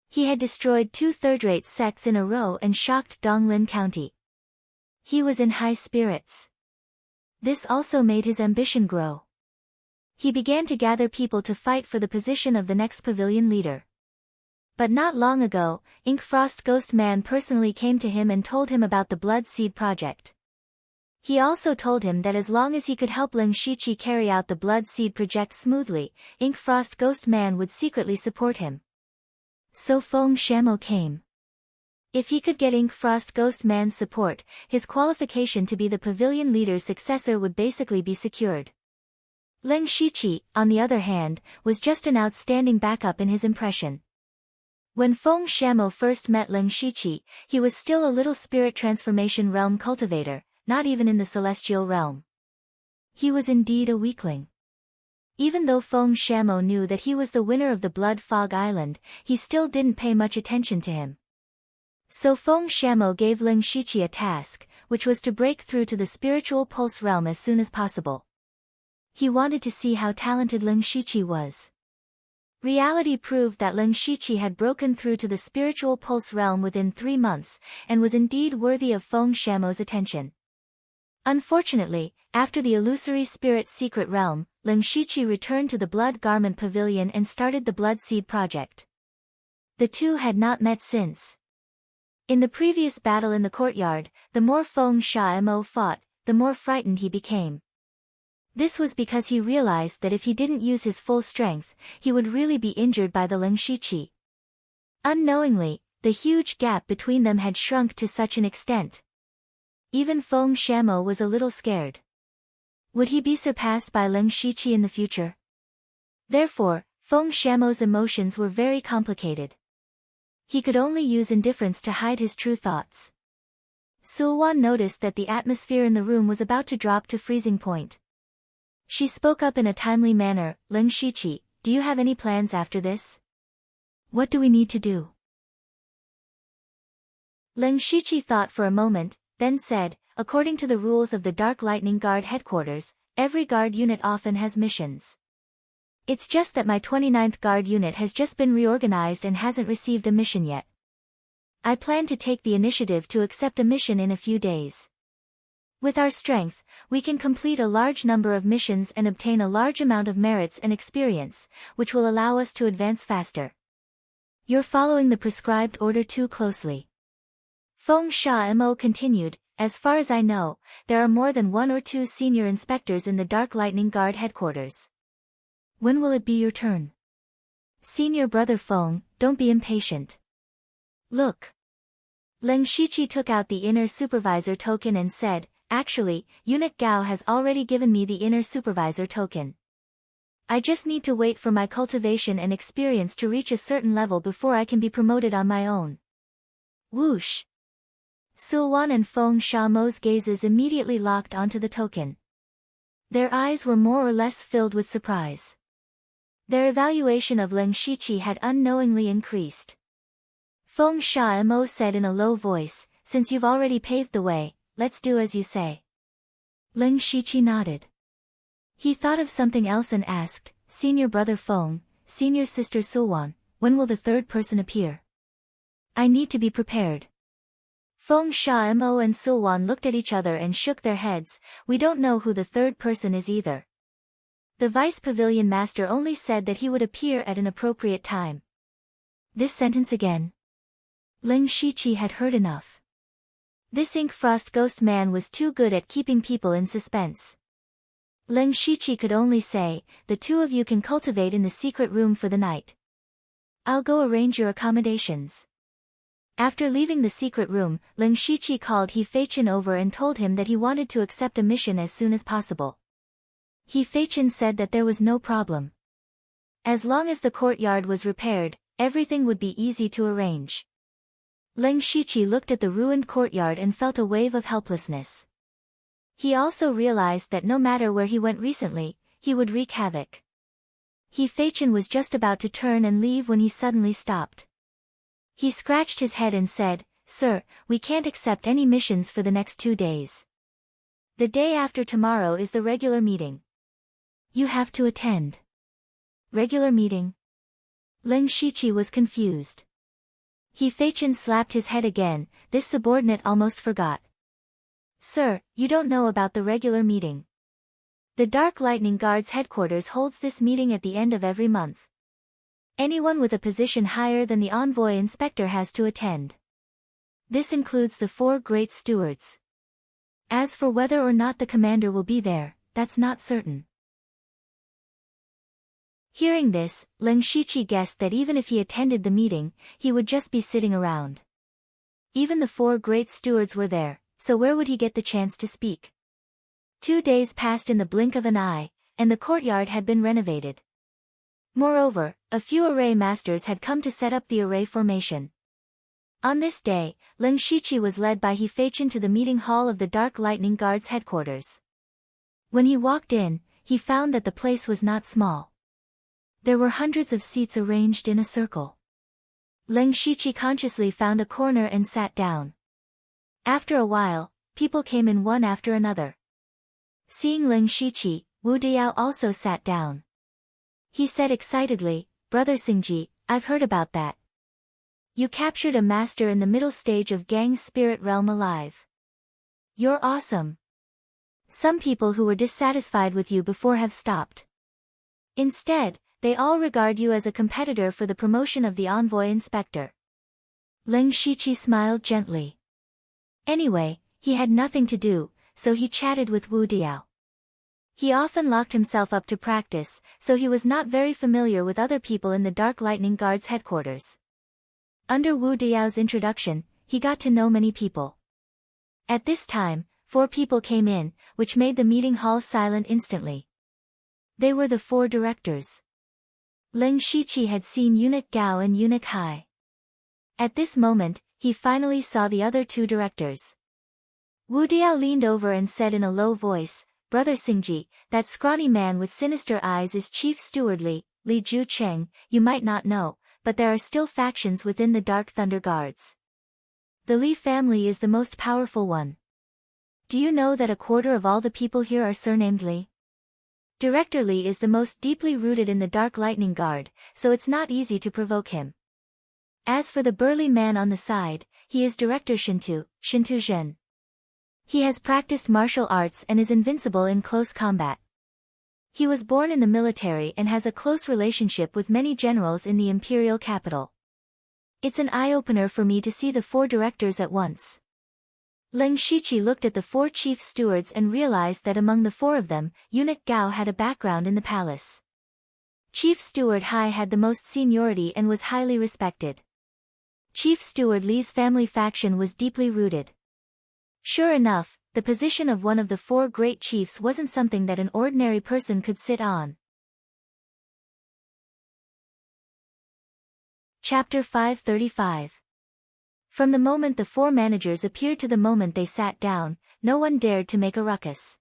S1: He had destroyed 2 third-rate sects in a row and shocked Donglin County. He was in high spirits. This also made his ambition grow. He began to gather people to fight for the position of the next pavilion leader. But not long ago, Inkfrost Ghost Man personally came to him and told him about the Blood Seed project. He also told him that as long as he could help Ling Shiqi carry out the Blood Seed project smoothly, Inkfrost Ghost Man would secretly support him. So Feng Shamo came. If he could get Inkfrost Ghost Man's support, his qualification to be the pavilion leader's successor would basically be secured. Ling Shiqi, on the other hand, was just an outstanding backup in his impression. When Feng Shamo first met Ling Shiqi, he was still a little spirit transformation realm cultivator, not even in the celestial realm. He was indeed a weakling. Even though Feng Shamo knew that he was the winner of the Blood Fog Island, he still didn't pay much attention to him. So Feng Shamo gave Ling Shiqi a task, which was to break through to the spiritual pulse realm as soon as possible. He wanted to see how talented Ling Shiqi was. Reality proved that Ling Shiqi had broken through to the spiritual pulse realm within 3 months, and was indeed worthy of Feng Shamo's attention. Unfortunately, after the illusory spirit secret realm, Ling Shiqi returned to the Blood Garment Pavilion and started the Blood Seed project. The two had not met since. In the previous battle in the courtyard, the more Feng Shamo fought, the more frightened he became. This was because he realized that if he didn't use his full strength, he would really be injured by the Ling Shiqi. Unknowingly, the huge gap between them had shrunk to such an extent. Even Feng Shamo was a little scared. Would he be surpassed by Ling Shiqi in the future? Therefore, Feng Shamo's emotions were very complicated. He could only use indifference to hide his true thoughts. Sulwan noticed that the atmosphere in the room was about to drop to freezing point. She spoke up in a timely manner, Ling Shiqi, do you have any plans after this? What do we need to do? Ling Shiqi thought for a moment, then said, according to the rules of the Dark Lightning Guard headquarters, every guard unit often has missions. It's just that my 29th Guard unit has just been reorganized and hasn't received a mission yet. I plan to take the initiative to accept a mission in a few days. With our strength, we can complete a large number of missions and obtain a large amount of merits and experience, which will allow us to advance faster. You're following the prescribed order too closely. Feng Shamo continued, as far as I know, there are more than 1 or 2 senior inspectors in the Dark Lightning Guard headquarters. When will it be your turn? Senior brother Feng, don't be impatient. Look. Ling Shiqi took out the inner supervisor token and said, actually, Unit Gao has already given me the inner supervisor token. I just need to wait for my cultivation and experience to reach a certain level before I can be promoted on my own. Whoosh! Sulwan and Feng Shamo's gazes immediately locked onto the token. Their eyes were more or less filled with surprise. Their evaluation of Ling Shiqi had unknowingly increased. Feng Shamo said in a low voice, since you've already paved the way, let's do as you say. Ling Shiqi nodded. He thought of something else and asked, Senior brother Feng, Senior sister Sulwan, when will the third person appear? I need to be prepared. Feng Shamo and Sulwan looked at each other and shook their heads, we don't know who the third person is either. The Vice Pavilion Master only said that he would appear at an appropriate time. This sentence again. Ling Shiqi had heard enough. This Ink Frost Ghost man was too good at keeping people in suspense. Ling Shiqi could only say, the two of you can cultivate in the secret room for the night. I'll go arrange your accommodations. After leaving the secret room, Ling Shiqi called He Feichen over and told him that he wanted to accept a mission as soon as possible. He Feichen said that there was no problem. As long as the courtyard was repaired, everything would be easy to arrange. Ling Shiqi looked at the ruined courtyard and felt a wave of helplessness. He also realized that no matter where he went recently, he would wreak havoc. He Feichen was just about to turn and leave when he suddenly stopped. He scratched his head and said, Sir, we can't accept any missions for the next 2 days. The day after tomorrow is the regular meeting. You have to attend. Regular meeting? Ling Shiqi was confused. He Feichen slapped his head again, this subordinate almost forgot. Sir, you don't know about the regular meeting. The Dark Lightning Guard's headquarters holds this meeting at the end of every month. Anyone with a position higher than the envoy inspector has to attend. This includes the 4 great stewards. As for whether or not the commander will be there, that's not certain. Hearing this, Ling Shiqi guessed that even if he attended the meeting, he would just be sitting around. Even the 4 great stewards were there, so where would he get the chance to speak? 2 days passed in the blink of an eye, and the courtyard had been renovated. Moreover, a few array masters had come to set up the array formation. On this day, Ling Shiqi was led by He Feichen to the meeting hall of the Dark Lightning Guard's headquarters. When he walked in, he found that the place was not small. There were hundreds of seats arranged in a circle. Ling Shiqi consciously found a corner and sat down. After a while, people came in one after another. Seeing Ling Shiqi, Wu Diao also sat down. He said excitedly, Brother Xingji, I've heard about that. You captured a master in the middle stage of Gang's spirit realm alive. You're awesome. Some people who were dissatisfied with you before have stopped. Instead, They all regard you as a competitor for the promotion of the envoy inspector. Leng Shiqi smiled gently. Anyway, he had nothing to do, so he chatted with Wu Diao. He often locked himself up to practice, so he was not very familiar with other people in the Dark Lightning Guard's headquarters. Under Wu Diao's introduction, he got to know many people. At this time, 4 people came in, which made the meeting hall silent instantly. They were the 4 directors. Leng Shiqi had seen Eunuch Gao and Eunuch Hai. At this moment, he finally saw the other 2 directors. Wu Diao leaned over and said in a low voice, "Brother Xingji, that scrawny man with sinister eyes is Chief Steward Li Jucheng. You might not know, but there are still factions within the Dark Thunder Guards. The Li family is the most powerful one. Do you know that a quarter of all the people here are surnamed Li? Director Li is the most deeply rooted in the Dark Lightning Guard, so it's not easy to provoke him. As for the burly man on the side, he is Director Shintu Zhen. He has practiced martial arts and is invincible in close combat. He was born in the military and has a close relationship with many generals in the imperial capital. It's an eye-opener for me to see the 4 directors at once." Leng Shiqi looked at the 4 chief stewards and realized that among the 4 of them, Eunuch Gao had a background in the palace. Chief Steward Hai had the most seniority and was highly respected. Chief Steward Li's family faction was deeply rooted. Sure enough, the position of one of the 4 great chiefs wasn't something that an ordinary person could sit on. Chapter 535. From the moment the 4 managers appeared to the moment they sat down, no one dared to make a ruckus.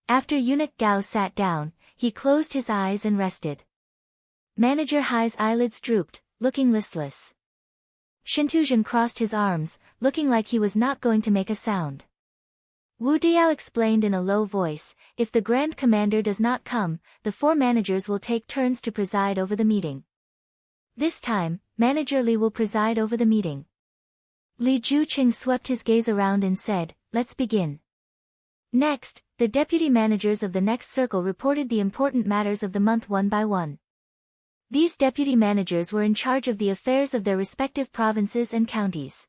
S1: After Eunuch Gao sat down, he closed his eyes and rested. Manager Hai's eyelids drooped, looking listless. Shintuzhen crossed his arms, looking like he was not going to make a sound. Wu Diao explained in a low voice, "If the Grand Commander does not come, the 4 managers will take turns to preside over the meeting. This time, Manager Li will preside over the meeting." Li Juqing swept his gaze around and said, "Let's begin." Next, the deputy managers of the next circle reported the important matters of the month one by one. These deputy managers were in charge of the affairs of their respective provinces and counties.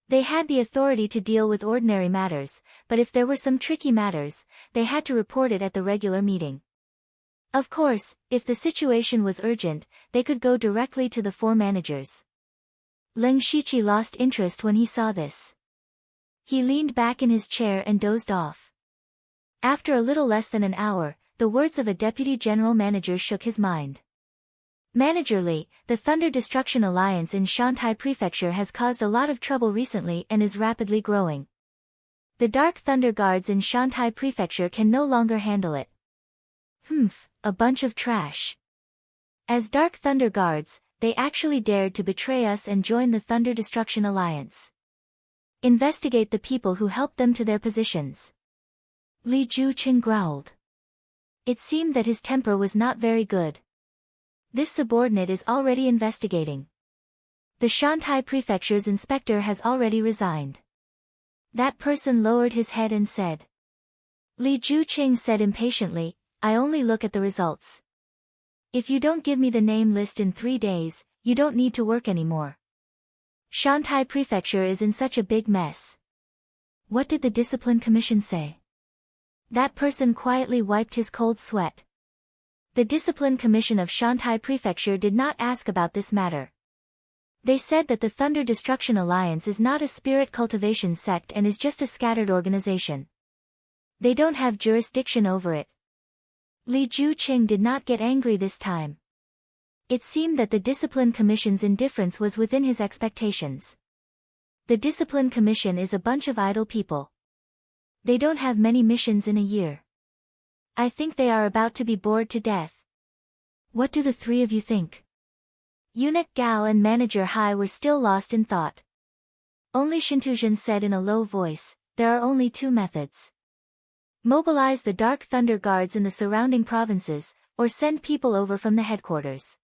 S1: They had the authority to deal with ordinary matters, but if there were some tricky matters, they had to report it at the regular meeting. Of course, if the situation was urgent, they could go directly to the 4 managers. Leng Shiqi lost interest when he saw this. He leaned back in his chair and dozed off. After a little less than an hour, the words of a deputy general manager shook his mind. "Manager Li, the Thunder Destruction Alliance in Shantai Prefecture has caused a lot of trouble recently and is rapidly growing. The Dark Thunder Guards in Shantai Prefecture can no longer handle it. A bunch of trash. As Dark Thunder Guards, they actually dared to betray us and join the Thunder Destruction Alliance. Investigate the people who helped them to their positions." Li Juqing growled. It seemed that his temper was not very good. This subordinate is already investigating. The Shantai Prefecture's inspector has already resigned. That person lowered his head and said. Li Juqing said impatiently, "I only look at the results. If you don't give me the name list in 3 days, you don't need to work anymore. Shantai Prefecture is in such a big mess." "What did the Discipline Commission say?" That person quietly wiped his cold sweat. The Discipline Commission of Shantai Prefecture did not ask about this matter. They said that the Thunder Destruction Alliance is not a spirit cultivation sect and is just a scattered organization. They don't have jurisdiction over it. Li Juqing did not get angry this time. It seemed that the Discipline Commission's indifference was within his expectations. The Discipline Commission is a bunch of idle people. They don't have many missions in a year. I think they are about to be bored to death. What do the 3 of you think?" Eunuch Gao and Manager Hai were still lost in thought. Only Shintuzhen said in a low voice, "There are only 2 methods. Mobilize the Dark Thunder Guards in the surrounding provinces, or send people over from the headquarters."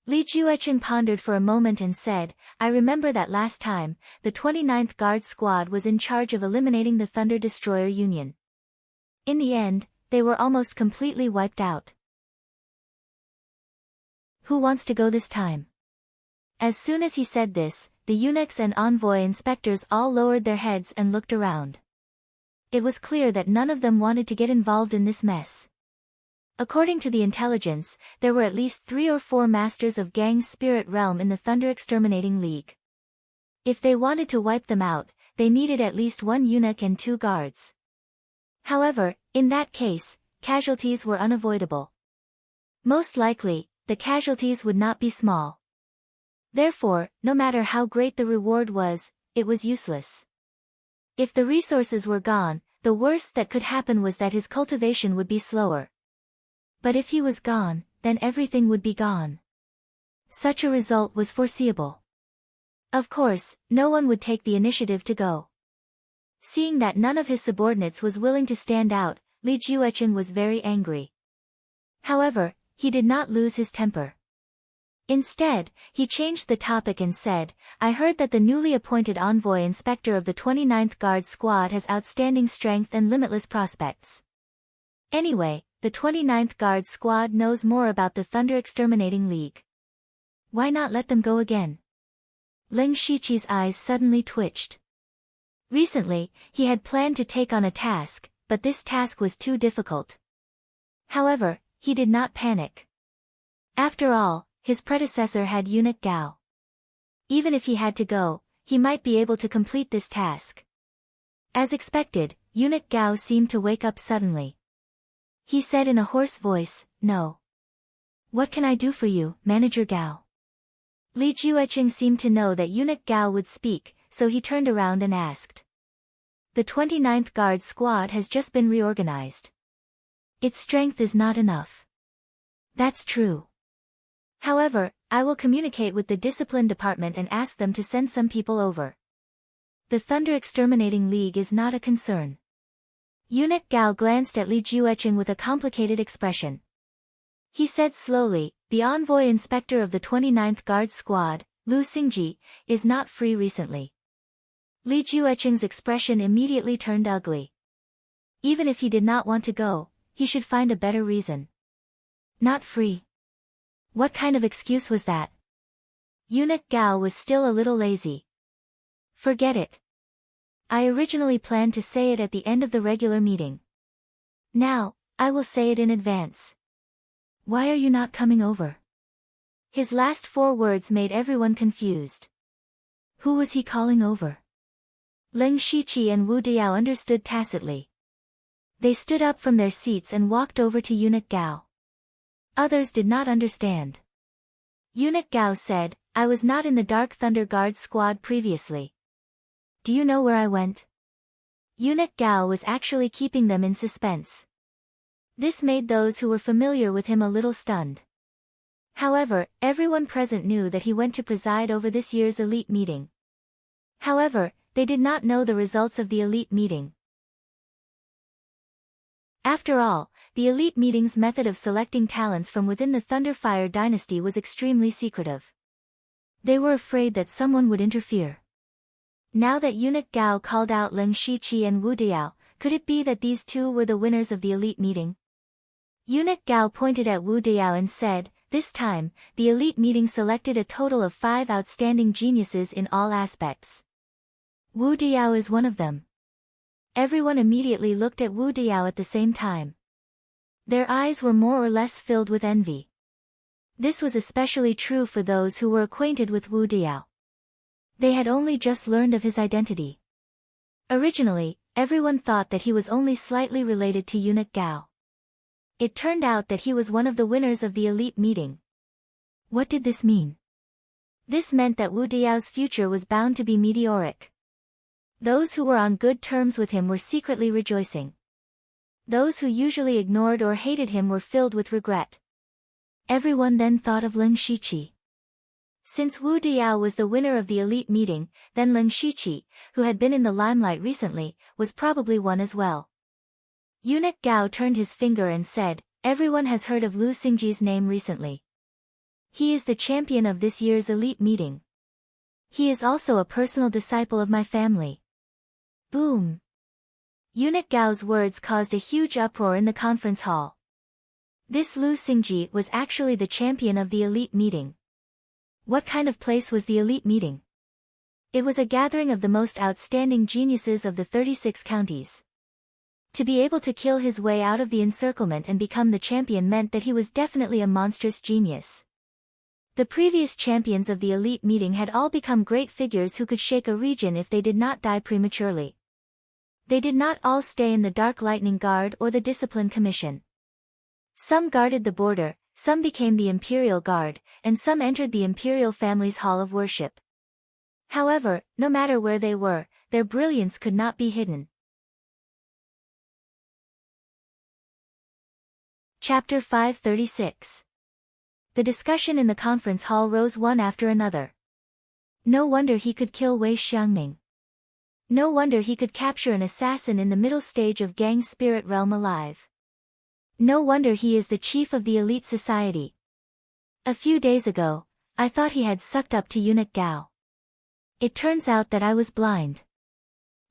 S1: Li Juqing pondered for a moment and said, "I remember that last time, the 29th Guard Squad was in charge of eliminating the Thunder Destroyer Union. In the end, they were almost completely wiped out. Who wants to go this time? As soon as he said this, the eunuchs and envoy inspectors all lowered their heads and looked around. It was clear that none of them wanted to get involved in this mess. According to the intelligence, there were at least 3 or 4 masters of Gang's spirit realm in the Thunder Exterminating League. If they wanted to wipe them out, they needed at least 1 eunuch and 2 guards. However, in that case, casualties were unavoidable. Most likely, the casualties would not be small. Therefore, no matter how great the reward was, it was useless. If the resources were gone, the worst that could happen was that his cultivation would be slower. But if he was gone, then everything would be gone. Such a result was foreseeable. Of course, no one would take the initiative to go. Seeing that none of his subordinates was willing to stand out, Li Juechen was very angry. However, he did not lose his temper. Instead, he changed the topic and said, I heard that the newly appointed envoy inspector of the 29th Guard Squad has outstanding strength and limitless prospects. Anyway, the 29th Guard Squad knows more about the Thunder Exterminating League. Why not let them go again? Ling Shiqi's eyes suddenly twitched. Recently, he had planned to take on a task, but this task was too difficult. However, he did not panic. After all, his predecessor had Eunuch Gao. Even if he had to go, he might be able to complete this task. As expected, Eunuch Gao seemed to wake up suddenly. He said in a hoarse voice, No. What can I do for you, Manager Gao? Li Jueqing seemed to know that Eunuch Gao would speak, so he turned around and asked. The 29th Guard Squad has just been reorganized. Its strength is not enough. That's true. However, I will communicate with the Discipline Department and ask them to send some people over. The Thunder Exterminating League is not a concern. Eunuch Gao glanced at Li Jueqing with a complicated expression. He said slowly, the envoy inspector of the 29th Guard Squad, Lu Xingji, is not free recently. Li Jueqing's expression immediately turned ugly. Even if he did not want to go, he should find a better reason. Not free. What kind of excuse was that? Eunuch Gao was still a little lazy. Forget it. I originally planned to say it at the end of the regular meeting. Now, I will say it in advance. Why are you not coming over? His last 4 words made everyone confused. Who was he calling over? Ling Shiqi and Wu Diao understood tacitly. They stood up from their seats and walked over to Eunuch Gao. Others did not understand. Eunuch Gao said, I was not in the Dark Thunder Guard Squad previously. Do you know where I went? Eunuch Gao was actually keeping them in suspense. This made those who were familiar with him a little stunned. However, everyone present knew that he went to preside over this year's elite meeting. However, they did not know the results of the elite meeting. After all, the elite meeting's method of selecting talents from within the Thunderfire dynasty was extremely secretive. They were afraid that someone would interfere. Now that Eunuch Gao called out Ling Shiqi and Wu Diao, could it be that these two were the winners of the elite meeting? Eunuch Gao pointed at Wu Diao and said, this time, the elite meeting selected a total of 5 outstanding geniuses in all aspects. Wu Diao is one of them. Everyone immediately looked at Wu Diao at the same time. Their eyes were more or less filled with envy. This was especially true for those who were acquainted with Wu Diao. They had only just learned of his identity. Originally, everyone thought that he was only slightly related to Eunuch Gao. It turned out that he was one of the winners of the elite meeting. What did this mean? This meant that Wu Diao's future was bound to be meteoric. Those who were on good terms with him were secretly rejoicing. Those who usually ignored or hated him were filled with regret. Everyone then thought of Ling Shiqi. Since Wu Diao was the winner of the elite meeting, then Ling Shiqi, who had been in the limelight recently, was probably one as well. Eunuch Gao turned his finger and said, everyone has heard of Lu Xingji's name recently. He is the champion of this year's elite meeting. He is also a personal disciple of my family. Boom! Eunuch Gao's words caused a huge uproar in the conference hall. This Lu Xingji was actually the champion of the elite meeting. What kind of place was the elite meeting? It was a gathering of the most outstanding geniuses of the 36 counties. To be able to kill his way out of the encirclement and become the champion meant that he was definitely a monstrous genius. The previous champions of the elite meeting had all become great figures who could shake a region if they did not die prematurely. They did not all stay in the Dark Lightning Guard or the Discipline Commission. Some guarded the border, some became the Imperial Guard, and some entered the Imperial family's Hall of Worship. However, no matter where they were, their brilliance could not be hidden. Chapter 536. The discussion in the conference hall rose one after another. No wonder he could kill Wei Xiangming. No wonder he could capture an assassin in the middle stage of Gang's spirit realm alive. No wonder he is the chief of the elite society. A few days ago, I thought he had sucked up to eunuch Gao. It turns out that I was blind.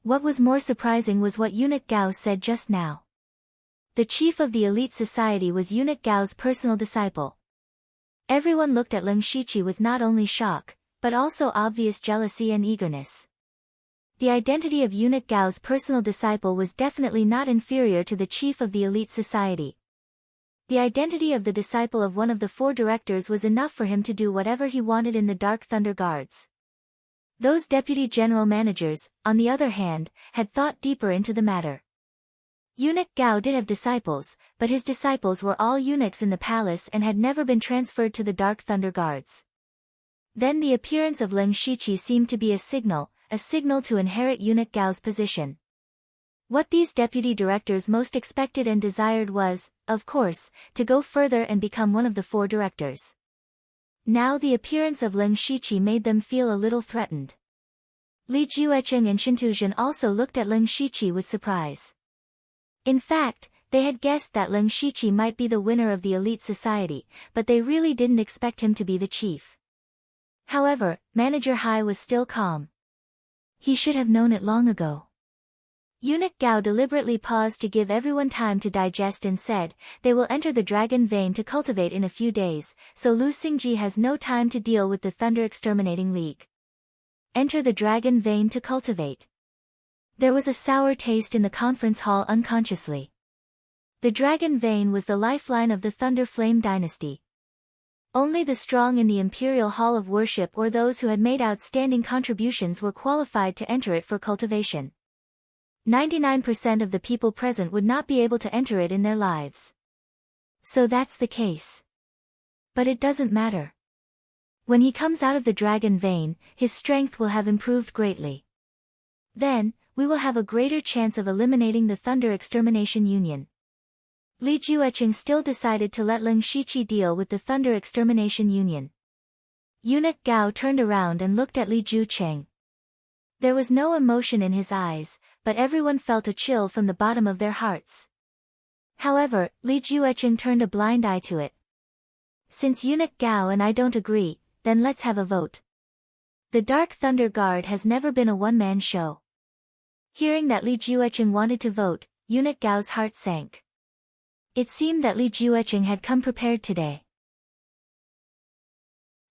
S1: What was more surprising was what eunuch Gao said just now. The chief of the elite society was eunuch Gao's personal disciple. Everyone looked at Leng Shiqi with not only shock, but also obvious jealousy and eagerness. The identity of eunuch Gao's personal disciple was definitely not inferior to the chief of the elite society. The identity of the disciple of one of the 4 directors was enough for him to do whatever he wanted in the Dark Thunder Guards. Those deputy general managers, on the other hand, had thought deeper into the matter. Eunuch Gao did have disciples, but his disciples were all eunuchs in the palace and had never been transferred to the Dark Thunder Guards. Then the appearance of Leng Shiqi seemed to be a signal to inherit eunuch Gao's position. What these deputy directors most expected and desired was, of course, to go further and become one of the 4 directors. Now the appearance of Leng Shiqi made them feel a little threatened. Li Juecheng and Shen Tuzhen also looked at Leng Shiqi with surprise. In fact, they had guessed that Leng Shiqi might be the winner of the elite society, but they really didn't expect him to be the chief. However, Manager Hai was still calm. He should have known it long ago. Eunuch Gao deliberately paused to give everyone time to digest and said, they will enter the Dragon Vein to cultivate in a few days, so Lu Xingji has no time to deal with the Thunder Exterminating League. Enter the Dragon Vein to cultivate. There was a sour taste in the conference hall unconsciously. The Dragon Vein was the lifeline of the Thunder Flame dynasty. Only the strong in the Imperial Hall of Worship or those who had made outstanding contributions were qualified to enter it for cultivation. 99% of the people present would not be able to enter it in their lives. So that's the case. But it doesn't matter. When he comes out of the Dragon Vein, his strength will have improved greatly. Then, we will have a greater chance of eliminating the Thunder Extermination Union. Li Juecheng still decided to let Leng Shiqi deal with the Thunder Extermination Union. Eunuch Gao turned around and looked at Li Juecheng. There was no emotion in his eyes, but everyone felt a chill from the bottom of their hearts. However, Li Juecheng turned a blind eye to it. Since Eunuch Gao and I don't agree, then let's have a vote. The Dark Thunder Guard has never been a one-man show. Hearing that Li Juecheng wanted to vote, Eunuch Gao's heart sank. It seemed that Li Juecheng had come prepared today.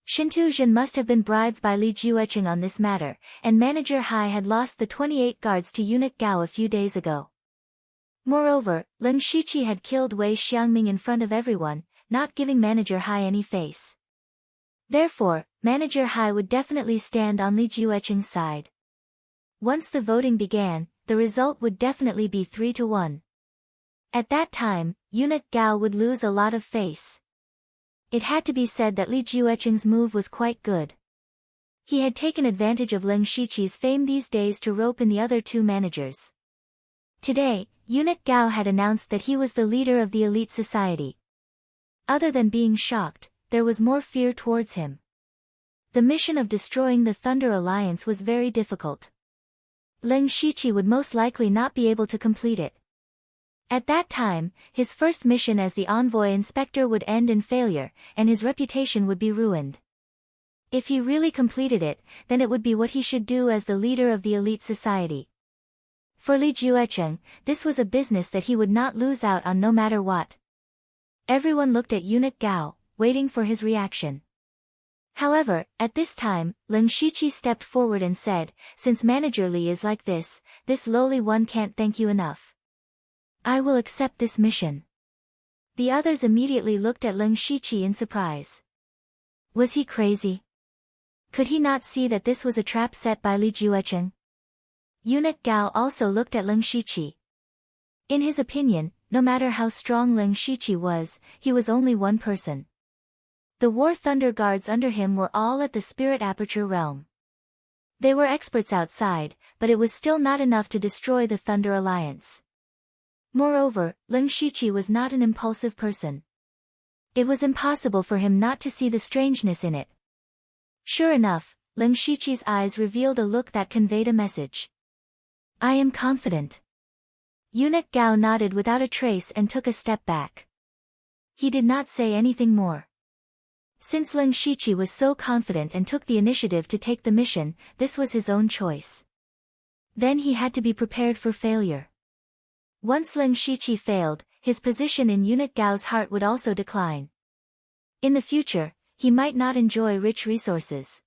S1: Shen Tuzhen must have been bribed by Li Juecheng on this matter, and Manager Hai had lost the 28 guards to Eunuch Gao a few days ago. Moreover, Leng Shiqi had killed Wei Xiangming in front of everyone, not giving Manager Hai any face. Therefore, Manager Hai would definitely stand on Li Juecheng's side. Once the voting began, the result would definitely be 3-1. At that time, Eunuch Gao would lose a lot of face. It had to be said that Li Juecheng's move was quite good. He had taken advantage of Leng Shiqi's fame these days to rope in the other 2 managers. Today, Eunuch Gao had announced that he was the leader of the elite society. Other than being shocked, there was more fear towards him. The mission of destroying the Thunder Alliance was very difficult. Leng Shiqi would most likely not be able to complete it. At that time, his first mission as the envoy inspector would end in failure, and his reputation would be ruined. If he really completed it, then it would be what he should do as the leader of the elite society. For Li Juecheng, this was a business that he would not lose out on no matter what. Everyone looked at eunuch Gao, waiting for his reaction. However, at this time, Lin Shiqi stepped forward and said, "Since Manager Li is like this lowly one can't thank you enough. I will accept this mission." The others immediately looked at Lin Shiqi in surprise. Was he crazy? Could he not see that this was a trap set by Li Juechen? Eunuch Gao also looked at Lin Shiqi. In his opinion, no matter how strong Lin Shiqi was, he was only one person. The War Thunder Guards under him were all at the Spirit Aperture realm. They were experts outside, but it was still not enough to destroy the Thunder Alliance. Moreover, Lin Shiqi was not an impulsive person. It was impossible for him not to see the strangeness in it. Sure enough, Lin Shiqi's eyes revealed a look that conveyed a message. "I am confident." Eunuch Gao nodded without a trace and took a step back. He did not say anything more. Since Lin Shiqi was so confident and took the initiative to take the mission, this was his own choice. Then he had to be prepared for failure. Once Lin Shiqi failed, his position in Eunuch Gao's heart would also decline. In the future, he might not enjoy rich resources.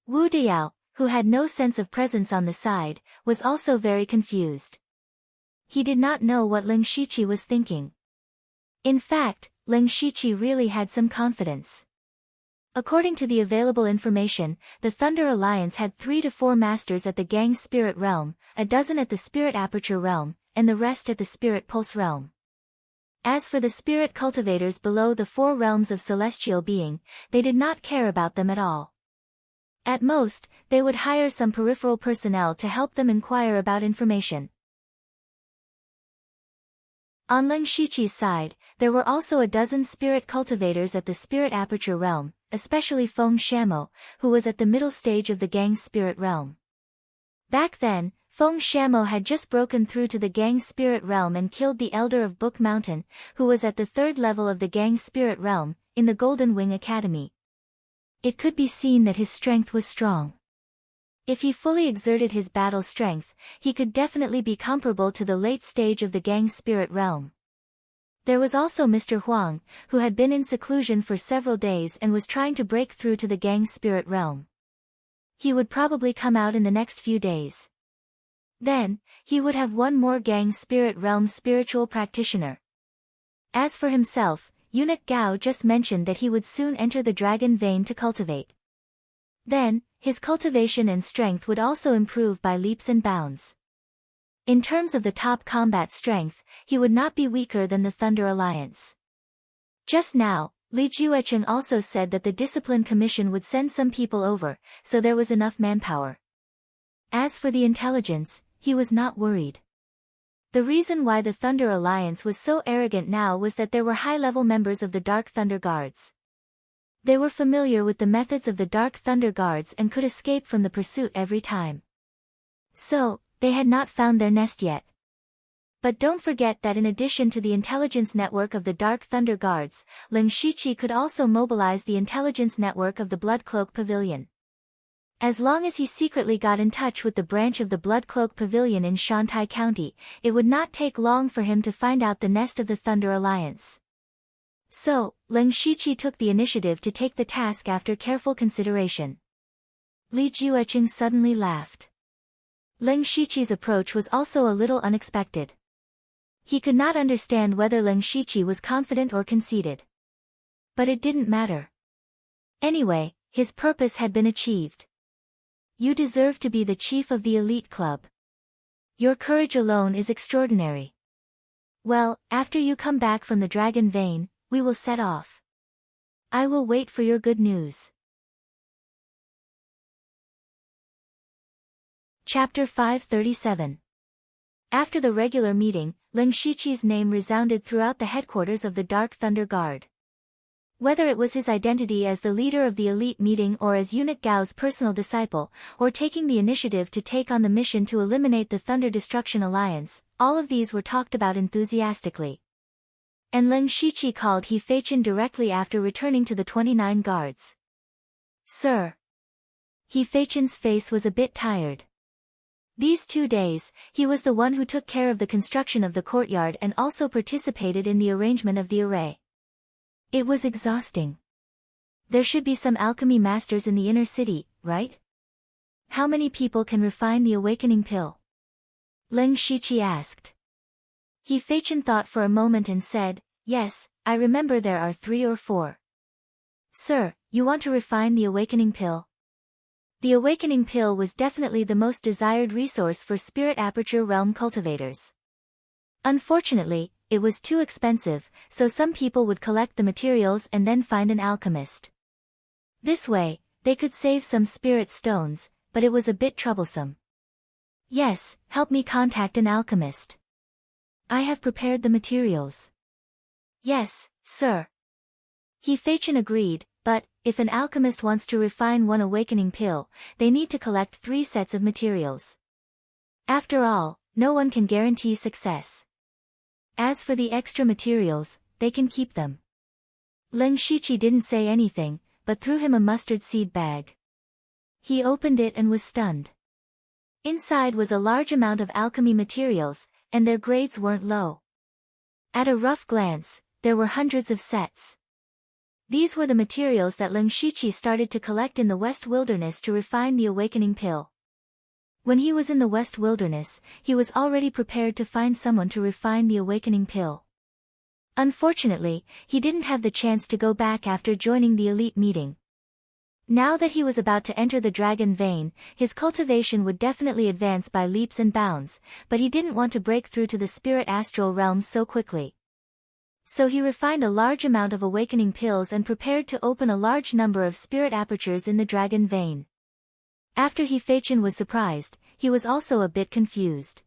S1: Wu Diyao, who had no sense of presence on the side, was also very confused. He did not know what Lin Shiqi was thinking. In fact, Lin Shiqi really had some confidence. According to the available information, the Thunder Alliance had 3 to 4 masters at the Gang Spirit Realm, a dozen at the Spirit Aperture Realm, and the rest at the Spirit Pulse Realm. As for the spirit cultivators below the 4 realms of celestial being, they did not care about them at all. At most, they would hire some peripheral personnel to help them inquire about information. On Lin Shiqi's side, there were also a dozen spirit cultivators at the Spirit Aperture Realm, especially Feng Shamo, who was at the middle stage of the Gang Spirit Realm. Back then, Feng Shamo had just broken through to the Gang Spirit Realm and killed the Elder of Book Mountain, who was at the 3rd level of the Gang Spirit Realm, in the Golden Wing Academy. It could be seen that his strength was strong. If he fully exerted his battle strength, he could definitely be comparable to the late stage of the Gang Spirit Realm. There was also Mr. Huang, who had been in seclusion for several days and was trying to break through to the Gang Spirit Realm. He would probably come out in the next few days. Then, he would have one more Gang Spirit Realm spiritual practitioner. As for himself, Eunuch Gao just mentioned that he would soon enter the Dragon Vein to cultivate. Then, his cultivation and strength would also improve by leaps and bounds. In terms of the top combat strength, he would not be weaker than the Thunder Alliance. Just now, Li Juechen also said that the Discipline Commission would send some people over, so there was enough manpower. As for the intelligence, he was not worried. The reason why the Thunder Alliance was so arrogant now was that there were high-level members of the Dark Thunder Guards. They were familiar with the methods of the Dark Thunder Guards and could escape from the pursuit every time. So, they had not found their nest yet. But don't forget that in addition to the intelligence network of the Dark Thunder Guards, Lin Shiqi could also mobilize the intelligence network of the Blood Cloak Pavilion. As long as he secretly got in touch with the branch of the Blood Cloak Pavilion in Shantai County, it would not take long for him to find out the nest of the Thunder Alliance. So, Lin Shiqi took the initiative to take the task after careful consideration. Li Juechen suddenly laughed. Lin Shiqi's approach was also a little unexpected. He could not understand whether Lin Shiqi was confident or conceited. But it didn't matter. Anyway, his purpose had been achieved. You deserve to be the chief of the elite club. Your courage alone is extraordinary. Well, after you come back from the Dragon Vein, we will set off. I will wait for your good news. Chapter 537. After the regular meeting, Lin Shiqi's name resounded throughout the headquarters of the Dark Thunder Guard. Whether it was his identity as the leader of the elite meeting or as Eunuch Gao's personal disciple, or taking the initiative to take on the mission to eliminate the Thunder Destruction Alliance, all of these were talked about enthusiastically. And Lin Shiqi called He Feichen directly after returning to the 29 guards. Sir. He Feichen's face was a bit tired. These 2 days, he was the one who took care of the construction of the courtyard and also participated in the arrangement of the array. It was exhausting. There should be some alchemy masters in the inner city, right? How many people can refine the awakening pill? Leng Shiqi asked. He Feichen thought for a moment and said, yes, I remember there are 3 or 4. Sir, you want to refine the awakening pill? The awakening pill was definitely the most desired resource for spirit aperture realm cultivators. Unfortunately, it was too expensive, so some people would collect the materials and then find an alchemist. This way, they could save some spirit stones, but it was a bit troublesome. Yes, help me contact an alchemist. I have prepared the materials. Yes, sir. He Feichen agreed, but, if an alchemist wants to refine one awakening pill, they need to collect 3 sets of materials. After all, no one can guarantee success. As for the extra materials, they can keep them. Leng Shiqi didn't say anything, but threw him a mustard seed bag. He opened it and was stunned. Inside was a large amount of alchemy materials, and their grades weren't low. At a rough glance, there were hundreds of sets. These were the materials that Leng Shiqi started to collect in the West Wilderness to refine the awakening pill. When he was in the West Wilderness, he was already prepared to find someone to refine the awakening pill. Unfortunately, he didn't have the chance to go back after joining the elite meeting. Now that he was about to enter the dragon vein, his cultivation would definitely advance by leaps and bounds, but he didn't want to break through to the spirit astral realms so quickly. So he refined a large amount of awakening pills and prepared to open a large number of spirit apertures in the dragon vein. After He Feichen was surprised, he was also a bit confused.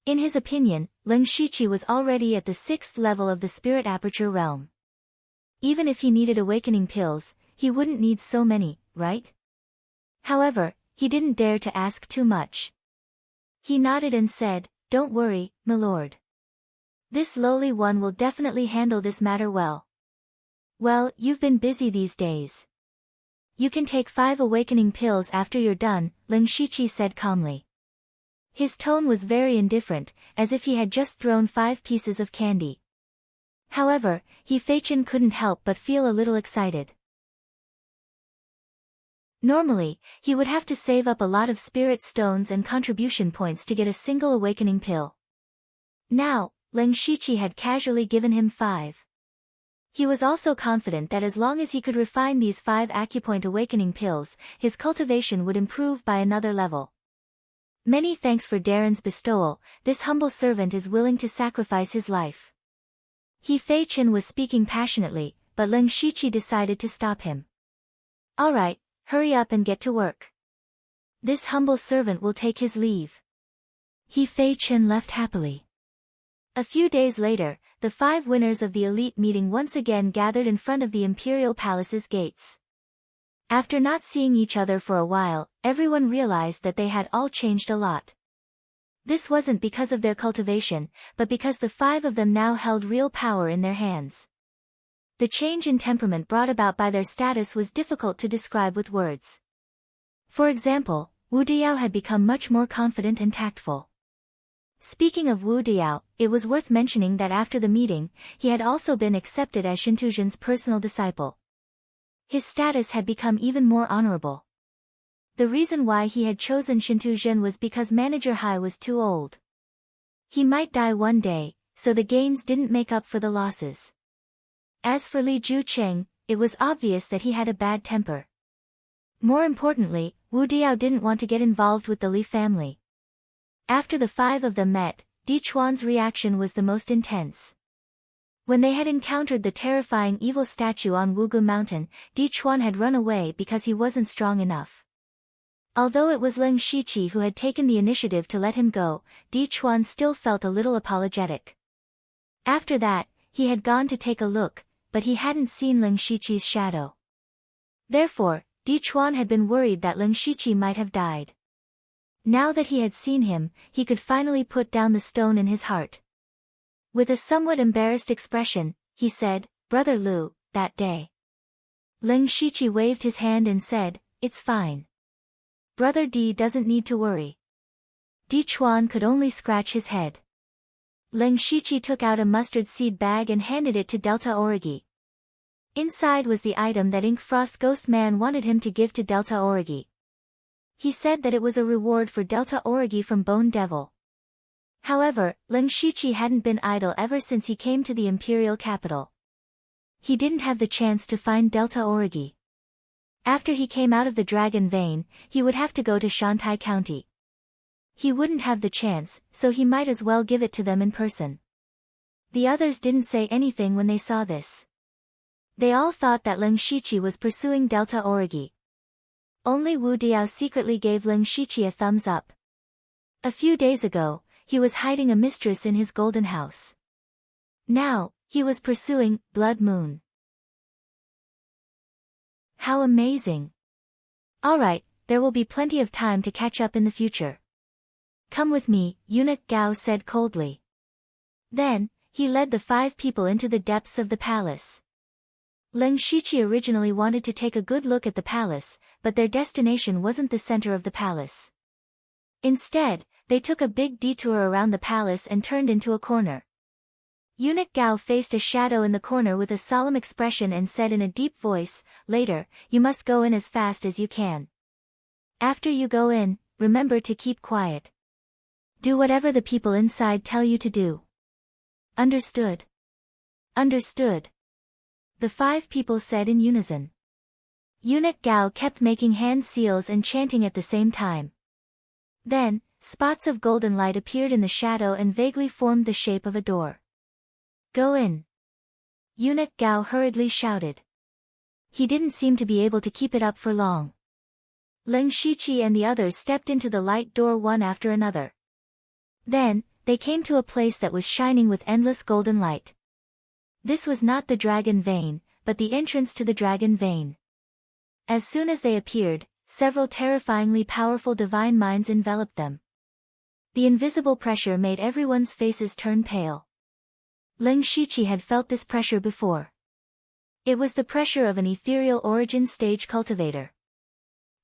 S1: In his opinion, Leng Shiqi was already at the 6th level of the spirit aperture realm. Even if he needed awakening pills, he wouldn't need so many, right? However, he didn't dare to ask too much. He nodded and said, "Don't worry, my lord. This lowly one will definitely handle this matter well." "Well, you've been busy these days. You can take 5 awakening pills after you're done," Leng Shiqi said calmly. His tone was very indifferent, as if he had just thrown 5 pieces of candy. However, He Feichen couldn't help but feel a little excited. Normally, he would have to save up a lot of spirit stones and contribution points to get a single awakening pill. Now, Leng Shiqi had casually given him 5. He was also confident that as long as he could refine these 5 acupoint awakening pills, his cultivation would improve by another level. "Many thanks for Darren's bestowal, this humble servant is willing to sacrifice his life." He Feichen was speaking passionately, but Leng Shiqi decided to stop him. "Alright, hurry up and get to work. This humble servant will take his leave." He Feichen left happily. A few days later, the 5 winners of the elite meeting once again gathered in front of the Imperial Palace's gates. After not seeing each other for a while, everyone realized that they had all changed a lot. This wasn't because of their cultivation, but because the 5 of them now held real power in their hands. The change in temperament brought about by their status was difficult to describe with words. For example, Wu Diao had become much more confident and tactful. Speaking of Wu Diao, it was worth mentioning that after the meeting, he had also been accepted as Shintuzhen's personal disciple. His status had become even more honorable. The reason why he had chosen Shintuzhen was because Manager Hai was too old. He might die one day, so the gains didn't make up for the losses. As for Li Jucheng, it was obvious that he had a bad temper. More importantly, Wu Diao didn't want to get involved with the Li family. After the 5 of them met, Di Chuan's reaction was the most intense. When they had encountered the terrifying evil statue on Wugu Mountain, Di Chuan had run away because he wasn't strong enough. Although it was Leng Shiqi who had taken the initiative to let him go, Di Chuan still felt a little apologetic. After that, he had gone to take a look, but he hadn't seen Leng Shiqi's shadow. Therefore, Di Chuan had been worried that Leng Shiqi might have died. Now that he had seen him, he could finally put down the stone in his heart. With a somewhat embarrassed expression, he said, "Brother Lu, that day." Leng Shiqi waved his hand and said, "It's fine. Brother Di doesn't need to worry." Di Chuan could only scratch his head. Leng Shiqi took out a mustard seed bag and handed it to Delta Origi. Inside was the item that Ink Frost Ghost Man wanted him to give to Delta Origi. He said that it was a reward for Delta Origi from Bone Devil. However, Lin Shiqi hadn't been idle ever since he came to the imperial capital. He didn't have the chance to find Delta Origi. After he came out of the Dragon Vein, he would have to go to Shantai County. He wouldn't have the chance, so he might as well give it to them in person. The others didn't say anything when they saw this. They all thought that Lin Shiqi was pursuing Delta Origi. Only Wu Diao secretly gave Lin Shiqi a thumbs up. A few days ago, he was hiding a mistress in his golden house. Now, he was pursuing Blood Moon. How amazing! Alright, there will be plenty of time to catch up in the future. Come with me, Eunuch Gao said coldly. Then, he led the 5 people into the depths of the palace. Lin Shiqi originally wanted to take a good look at the palace, but their destination wasn't the center of the palace. Instead, they took a big detour around the palace and turned into a corner. Eunuch Gao faced a shadow in the corner with a solemn expression and said in a deep voice, "Later, you must go in as fast as you can. After you go in, remember to keep quiet. Do whatever the people inside tell you to do." Understood. Understood. The 5 people said in unison. Eunuch Gao kept making hand seals and chanting at the same time. Then, spots of golden light appeared in the shadow and vaguely formed the shape of a door. "Go in." Eunuch Gao hurriedly shouted. He didn't seem to be able to keep it up for long. Lin Shiqi and the others stepped into the light door one after another. Then, they came to a place that was shining with endless golden light. This was not the Dragon Vein, but the entrance to the Dragon Vein. As soon as they appeared, several terrifyingly powerful divine minds enveloped them. The invisible pressure made everyone's faces turn pale. Lin Shiqi had felt this pressure before. It was the pressure of an ethereal origin stage cultivator.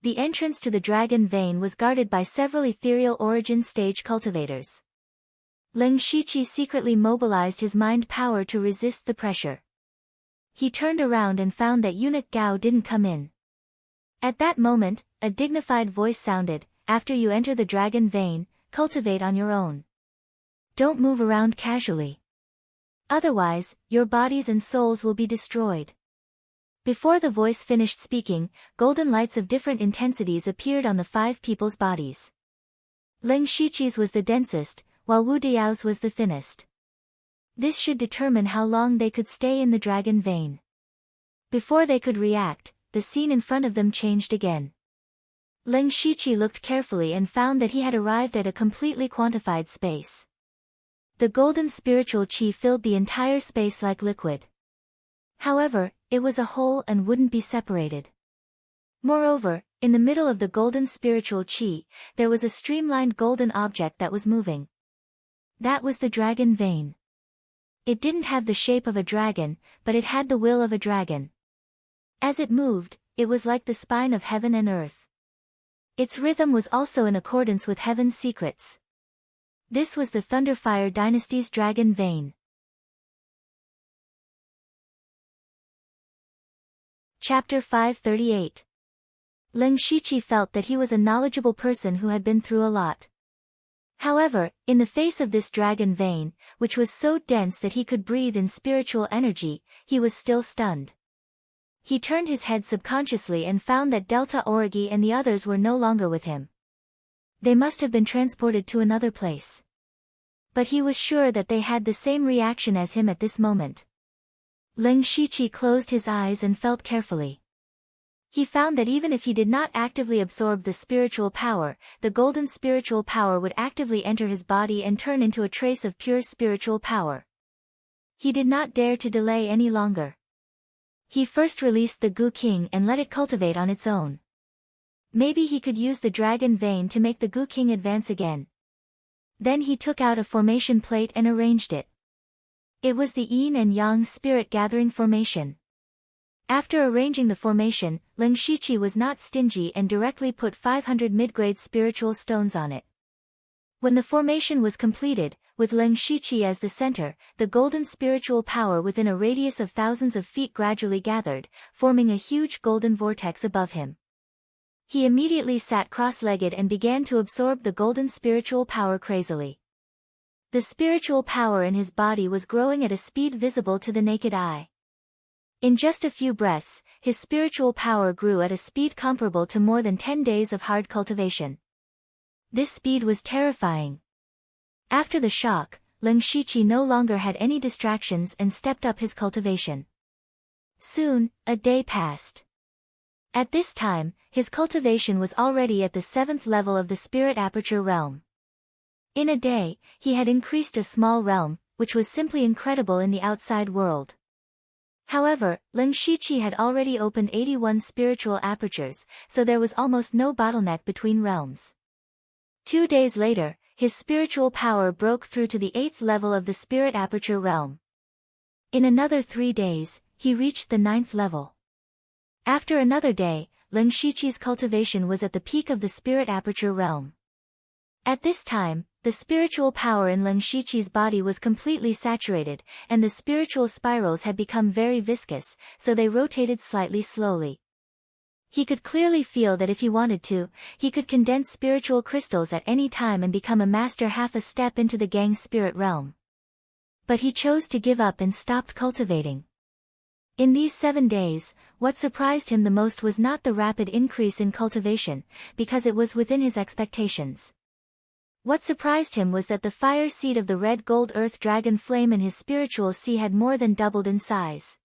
S1: The entrance to the Dragon Vein was guarded by several ethereal origin stage cultivators. Lin Shiqi secretly mobilized his mind power to resist the pressure. He turned around and found that Eunuch Gao didn't come in. At that moment, a dignified voice sounded, "After you enter the Dragon Vein, cultivate on your own. Don't move around casually. Otherwise, your bodies and souls will be destroyed." Before the voice finished speaking, golden lights of different intensities appeared on the 5 people's bodies. Lin Shiqi's was the densest, while Wu Diao's was the thinnest. This should determine how long they could stay in the Dragon Vein. Before they could react, the scene in front of them changed again. Lin Shiqi looked carefully and found that he had arrived at a completely quantified space. The golden spiritual qi filled the entire space like liquid. However, it was a whole and wouldn't be separated. Moreover, in the middle of the golden spiritual qi, there was a streamlined golden object that was moving. That was the Dragon Vein. It didn't have the shape of a dragon, but it had the will of a dragon. As it moved, it was like the spine of heaven and earth. Its rhythm was also in accordance with heaven's secrets. This was the Thunderfire Dynasty's Dragon Vein. Chapter 538. Lin Shiqi felt that he was a knowledgeable person who had been through a lot. However, in the face of this Dragon Vein, which was so dense that he could breathe in spiritual energy, he was still stunned. He turned his head subconsciously and found that Delta Origi and the others were no longer with him. They must have been transported to another place. But he was sure that they had the same reaction as him at this moment. Lin Shiqi closed his eyes and felt carefully. He found that even if he did not actively absorb the spiritual power, the golden spiritual power would actively enter his body and turn into a trace of pure spiritual power. He did not dare to delay any longer. He first released the Gu King and let it cultivate on its own. Maybe he could use the Dragon Vein to make the Gu King advance again. Then he took out a formation plate and arranged it. It was the Yin and Yang spirit gathering formation. After arranging the formation, Lin Shiqi was not stingy and directly put 500 mid-grade spiritual stones on it. When the formation was completed, with Leng Shiqi as the center, the golden spiritual power within a radius of thousands of feet gradually gathered, forming a huge golden vortex above him. He immediately sat cross-legged and began to absorb the golden spiritual power crazily. The spiritual power in his body was growing at a speed visible to the naked eye. In just a few breaths, his spiritual power grew at a speed comparable to more than 10 days of hard cultivation. This speed was terrifying. After the shock, Leng Shiqi no longer had any distractions and stepped up his cultivation. Soon, a day passed. At this time, his cultivation was already at the 7th level of the spirit aperture realm. In a day, he had increased a small realm, which was simply incredible in the outside world. However, Leng Shiqi had already opened 81 spiritual apertures, so there was almost no bottleneck between realms. 2 days later, his spiritual power broke through to the 8th level of the spirit aperture realm. In another 3 days, he reached the 9th level. After another day, Leng Shiqi's cultivation was at the peak of the spirit aperture realm. At this time, the spiritual power in Leng Shiqi's body was completely saturated, and the spiritual spirals had become very viscous, so they rotated slightly slowly. He could clearly feel that if he wanted to, he could condense spiritual crystals at any time and become a master half a step into the Gang spirit realm. But he chose to give up and stopped cultivating. In these 7 days, what surprised him the most was not the rapid increase in cultivation, because it was within his expectations. What surprised him was that the fire seed of the red gold earth dragon flame in his spiritual sea had more than doubled in size.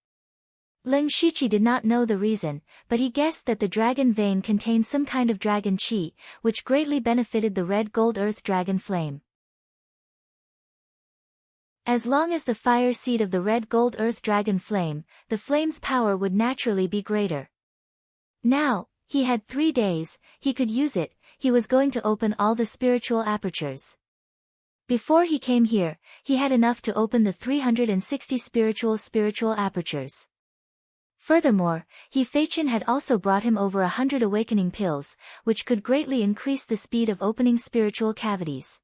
S1: Leng Shiqi did not know the reason, but he guessed that the dragon vein contained some kind of dragon qi, which greatly benefited the red gold earth dragon flame. As long as the fire seed of the red gold earth dragon flame, the flame's power would naturally be greater. Now, he had 3 days, he could use it. He was going to open all the spiritual apertures. Before he came here, he had enough to open the 360 spiritual apertures. Furthermore, Feichin had also brought him over 100 awakening pills, which could greatly increase the speed of opening spiritual cavities.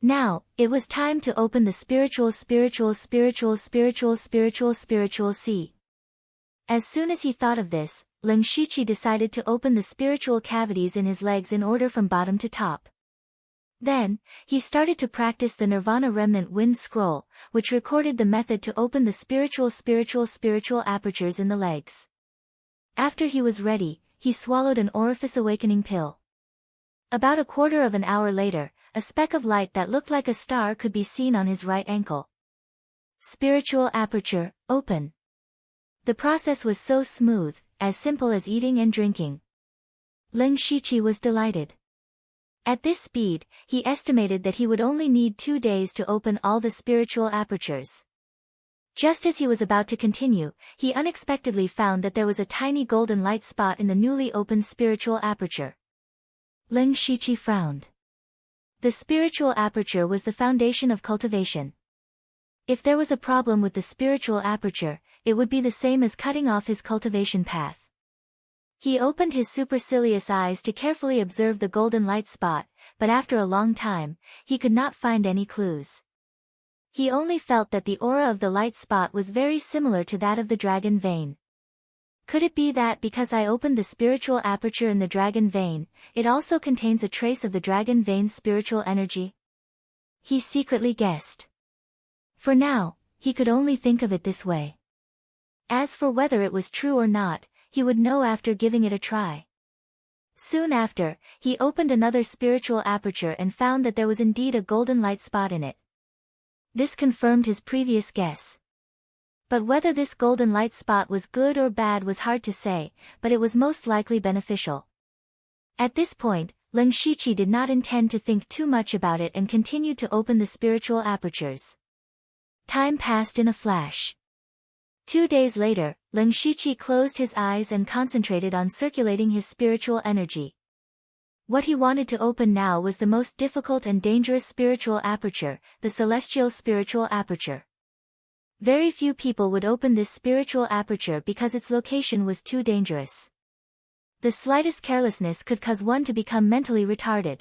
S1: Now, it was time to open the spiritual sea. As soon as he thought of this, Leng Shiqi decided to open the spiritual cavities in his legs in order from bottom to top. Then, he started to practice the Nirvana Remnant Wind Scroll, which recorded the method to open the spiritual apertures in the legs. After he was ready, he swallowed an orifice awakening pill. About a quarter of an hour later, a speck of light that looked like a star could be seen on his right ankle. Spiritual aperture, open. The process was so smooth, as simple as eating and drinking. Leng Shiqi was delighted. At this speed, he estimated that he would only need 2 days to open all the spiritual apertures. Just as he was about to continue, he unexpectedly found that there was a tiny golden light spot in the newly opened spiritual aperture. Leng Shiqi frowned. The spiritual aperture was the foundation of cultivation. If there was a problem with the spiritual aperture, it would be the same as cutting off his cultivation path. He opened his supercilious eyes to carefully observe the golden light spot, but after a long time, he could not find any clues. He only felt that the aura of the light spot was very similar to that of the dragon vein. Could it be that because I opened the spiritual aperture in the dragon vein, it also contains a trace of the dragon vein's spiritual energy? He secretly guessed. For now, he could only think of it this way. As for whether it was true or not, he would know after giving it a try. Soon after, he opened another spiritual aperture and found that there was indeed a golden light spot in it. This confirmed his previous guess. But whether this golden light spot was good or bad was hard to say, but it was most likely beneficial. At this point, Leng Shiqi did not intend to think too much about it and continued to open the spiritual apertures. Time passed in a flash. 2 days later, Leng Shiqi closed his eyes and concentrated on circulating his spiritual energy. What he wanted to open now was the most difficult and dangerous spiritual aperture, the celestial spiritual aperture. Very few people would open this spiritual aperture because its location was too dangerous. The slightest carelessness could cause one to become mentally retarded.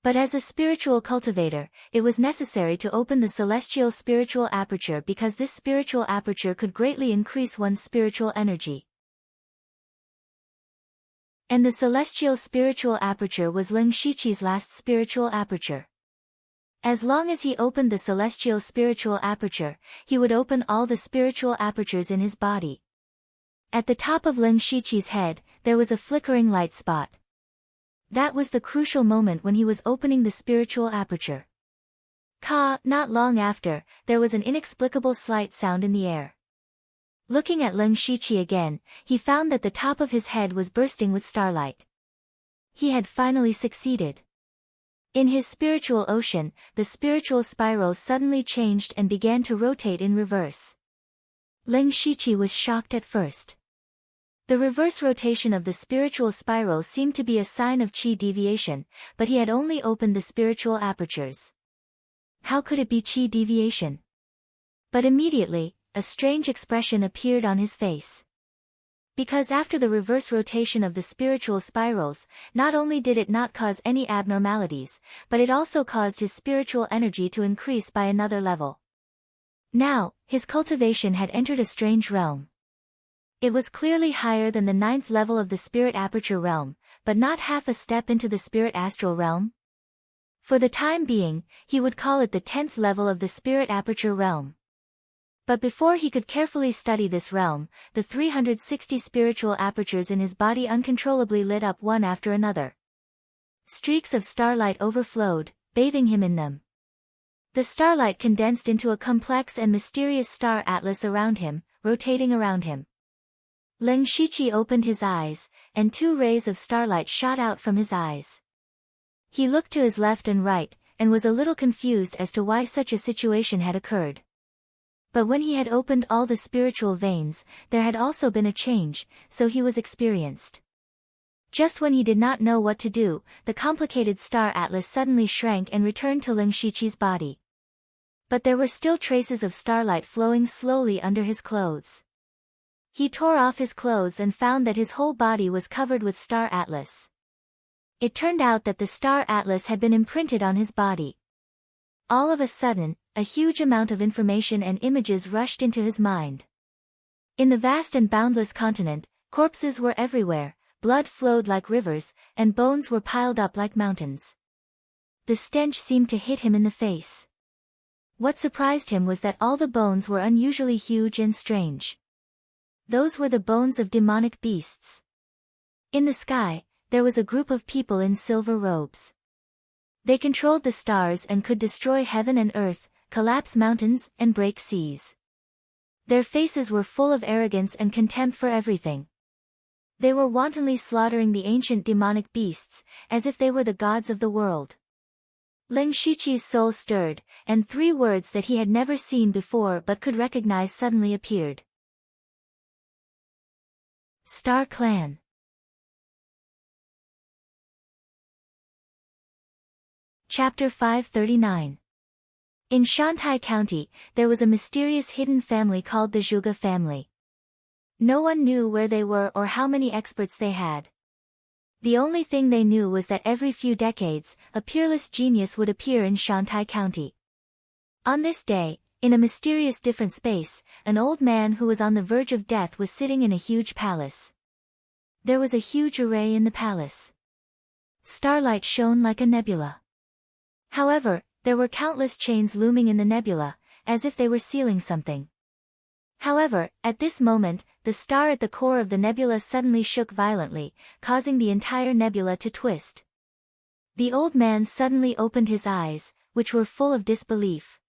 S1: But as a spiritual cultivator, it was necessary to open the celestial spiritual aperture because this spiritual aperture could greatly increase one's spiritual energy. And the celestial spiritual aperture was Ling Shiqi's last spiritual aperture. As long as he opened the celestial spiritual aperture, he would open all the spiritual apertures in his body. At the top of Ling Shiqi's head, there was a flickering light spot. That was the crucial moment when he was opening the spiritual aperture. Not long after, there was an inexplicable slight sound in the air. Looking at Ling Shiqi again, he found that the top of his head was bursting with starlight. He had finally succeeded. In his spiritual ocean, the spiritual spirals suddenly changed and began to rotate in reverse. Ling Shiqi was shocked at first. The reverse rotation of the spiritual spirals seemed to be a sign of qi deviation, but he had only opened the spiritual apertures. How could it be qi deviation? But immediately, a strange expression appeared on his face. Because after the reverse rotation of the spiritual spirals, not only did it not cause any abnormalities, but it also caused his spiritual energy to increase by another level. Now, his cultivation had entered a strange realm. It was clearly higher than the 9th level of the spirit aperture realm, but not half a step into the spirit astral realm. For the time being, he would call it the 10th level of the spirit aperture realm. But before he could carefully study this realm, the 360 spiritual apertures in his body uncontrollably lit up one after another. Streaks of starlight overflowed, bathing him in them. The starlight condensed into a complex and mysterious star atlas around him, rotating around him. Ling Shiqi opened his eyes, and 2 rays of starlight shot out from his eyes. He looked to his left and right, and was a little confused as to why such a situation had occurred. But when he had opened all the spiritual veins, there had also been a change, so he was experienced. Just when he did not know what to do, the complicated star atlas suddenly shrank and returned to Ling Shiqi's body. But there were still traces of starlight flowing slowly under his clothes. He tore off his clothes and found that his whole body was covered with star atlas. It turned out that the star atlas had been imprinted on his body. All of a sudden, a huge amount of information and images rushed into his mind. In the vast and boundless continent, corpses were everywhere, blood flowed like rivers, and bones were piled up like mountains. The stench seemed to hit him in the face. What surprised him was that all the bones were unusually huge and strange. Those were the bones of demonic beasts. In the sky, there was a group of people in silver robes. They controlled the stars and could destroy heaven and earth, collapse mountains, and break seas. Their faces were full of arrogance and contempt for everything. They were wantonly slaughtering the ancient demonic beasts, as if they were the gods of the world. Ling Shiqi's soul stirred, and 3 words that he had never seen before but could recognize suddenly appeared. Star Clan. Chapter 539. In Shantai County, there was a mysterious hidden family called the Zhuge family. No one knew where they were or how many experts they had. The only thing they knew was that every few decades, a peerless genius would appear in Shantai County. On this day, in a mysterious different space, an old man who was on the verge of death was sitting in a huge palace. There was a huge array in the palace. Starlight shone like a nebula. However, there were countless chains looming in the nebula, as if they were sealing something. However, at this moment, the star at the core of the nebula suddenly shook violently, causing the entire nebula to twist. The old man suddenly opened his eyes, which were full of disbelief.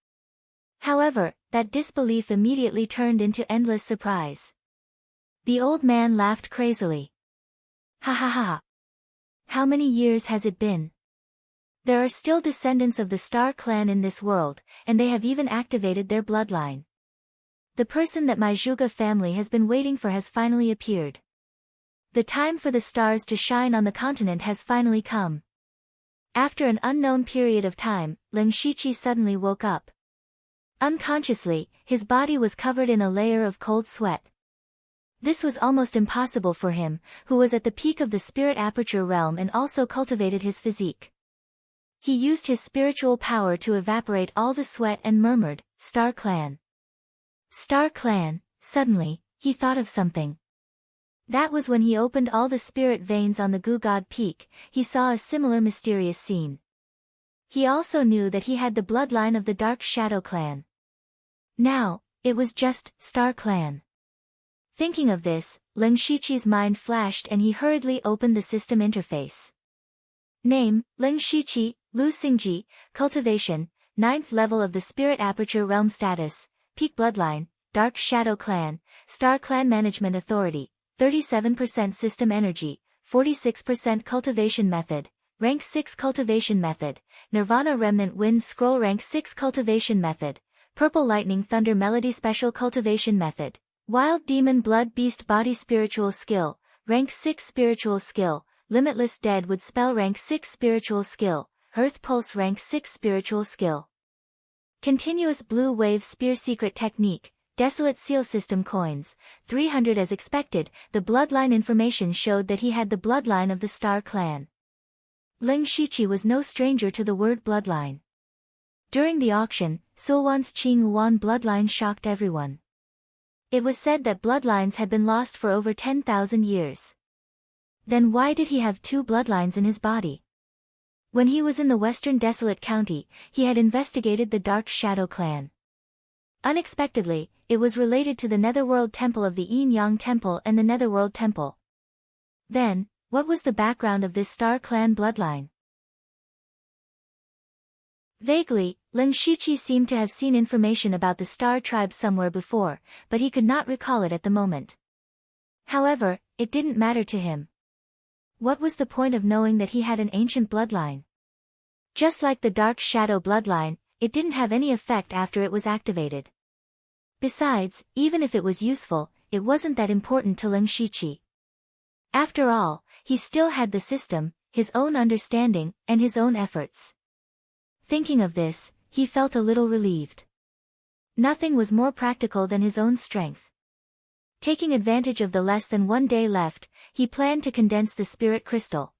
S1: However, that disbelief immediately turned into endless surprise. The old man laughed crazily. Ha ha ha! How many years has it been? There are still descendants of the Star clan in this world, and they have even activated their bloodline. The person that my Zhuge family has been waiting for has finally appeared. The time for the stars to shine on the continent has finally come. After an unknown period of time, Ling Shiqi suddenly woke up. Unconsciously, his body was covered in a layer of cold sweat. This was almost impossible for him, who was at the peak of the spirit aperture realm and also cultivated his physique. He used his spiritual power to evaporate all the sweat and murmured, "Star Clan. Star Clan." Suddenly, he thought of something. That was when he opened all the spirit veins on the Gugod Peak. He saw a similar mysterious scene. He also knew that he had the bloodline of the Dark Shadow Clan. Now, it was just Star Clan. Thinking of this, Lin Shiqi's mind flashed and he hurriedly opened the system interface. Name, Lin Shiqi, Lu Xingji, Cultivation, 9th level of the Spirit Aperture Realm. Status, Peak Bloodline, Dark Shadow Clan, Star Clan Management Authority, 37% System Energy, 46% Cultivation Method, Rank 6 Cultivation Method, Nirvana Remnant Wind Scroll. Rank 6 Cultivation Method, Purple Lightning Thunder Melody Special Cultivation Method, Wild Demon Blood Beast Body Spiritual Skill, Rank 6 Spiritual Skill, Limitless Deadwood Spell. Rank 6 Spiritual Skill, Earth Pulse. Rank 6 Spiritual Skill, Continuous Blue Wave Spear. Secret Technique, Desolate Seal System Coins, 300. As expected, the bloodline information showed that he had the bloodline of the Star Clan. Lin Shiqi was no stranger to the word bloodline. During the auction, Sulwan's Qing Yuan bloodline shocked everyone. It was said that bloodlines had been lost for over 10,000 years. Then why did he have two bloodlines in his body? When he was in the Western Desolate County, he had investigated the Dark Shadow Clan. Unexpectedly, it was related to the Netherworld Temple of the Yin Yang Temple and the Netherworld Temple. Then, what was the background of this Star Clan bloodline? Vaguely, Lin Shiqi seemed to have seen information about the Star Tribe somewhere before, but he could not recall it at the moment. However, it didn't matter to him. What was the point of knowing that he had an ancient bloodline? Just like the Dark Shadow bloodline, it didn't have any effect after it was activated. Besides, even if it was useful, it wasn't that important to Lin Shiqi. After all, he still had the system, his own understanding, and his own efforts. Thinking of this, he felt a little relieved. Nothing was more practical than his own strength. Taking advantage of the less than 1 day left, he planned to condense the spirit crystal.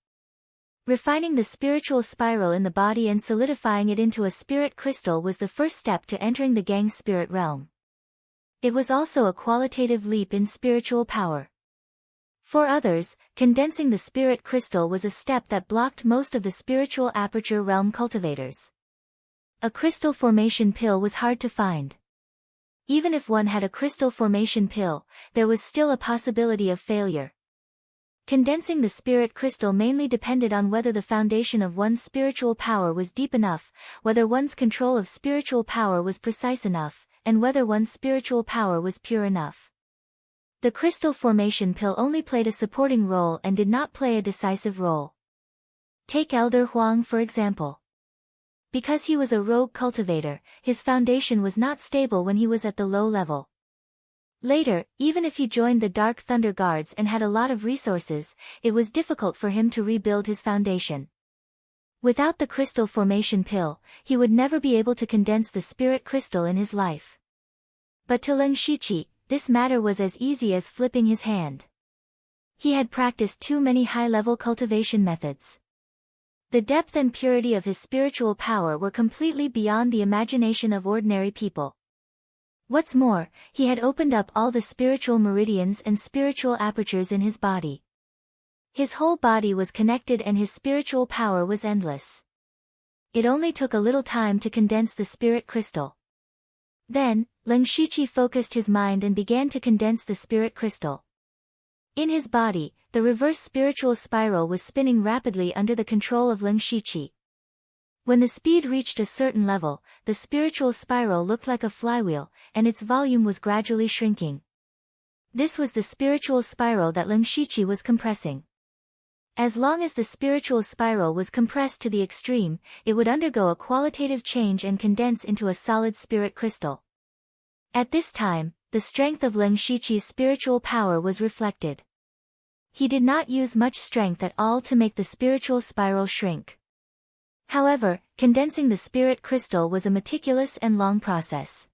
S1: Refining the spiritual spiral in the body and solidifying it into a spirit crystal was the first step to entering the Gang's spirit realm. It was also a qualitative leap in spiritual power. For others, condensing the spirit crystal was a step that blocked most of the spiritual aperture realm cultivators. A crystal formation pill was hard to find. Even if one had a crystal formation pill, there was still a possibility of failure. Condensing the spirit crystal mainly depended on whether the foundation of one's spiritual power was deep enough, whether one's control of spiritual power was precise enough, and whether one's spiritual power was pure enough. The crystal formation pill only played a supporting role and did not play a decisive role. Take Elder Huang for example. Because he was a rogue cultivator, his foundation was not stable when he was at the low level. Later, even if he joined the Dark Thunder Guards and had a lot of resources, it was difficult for him to rebuild his foundation. Without the crystal formation pill, he would never be able to condense the spirit crystal in his life. But to Lin Shiqi, this matter was as easy as flipping his hand. He had practiced too many high-level cultivation methods. The depth and purity of his spiritual power were completely beyond the imagination of ordinary people. What's more, he had opened up all the spiritual meridians and spiritual apertures in his body. His whole body was connected and his spiritual power was endless. It only took a little time to condense the spirit crystal. Then, Lin Shiqi focused his mind and began to condense the spirit crystal. In his body, the reverse spiritual spiral was spinning rapidly under the control of Lin Shiqi. When the speed reached a certain level, the spiritual spiral looked like a flywheel, and its volume was gradually shrinking. This was the spiritual spiral that Lin Shiqi was compressing. As long as the spiritual spiral was compressed to the extreme, it would undergo a qualitative change and condense into a solid spirit crystal. At this time, the strength of Lin Shiqi's spiritual power was reflected. He did not use much strength at all to make the spiritual spiral shrink. However, condensing the spirit crystal was a meticulous and long process.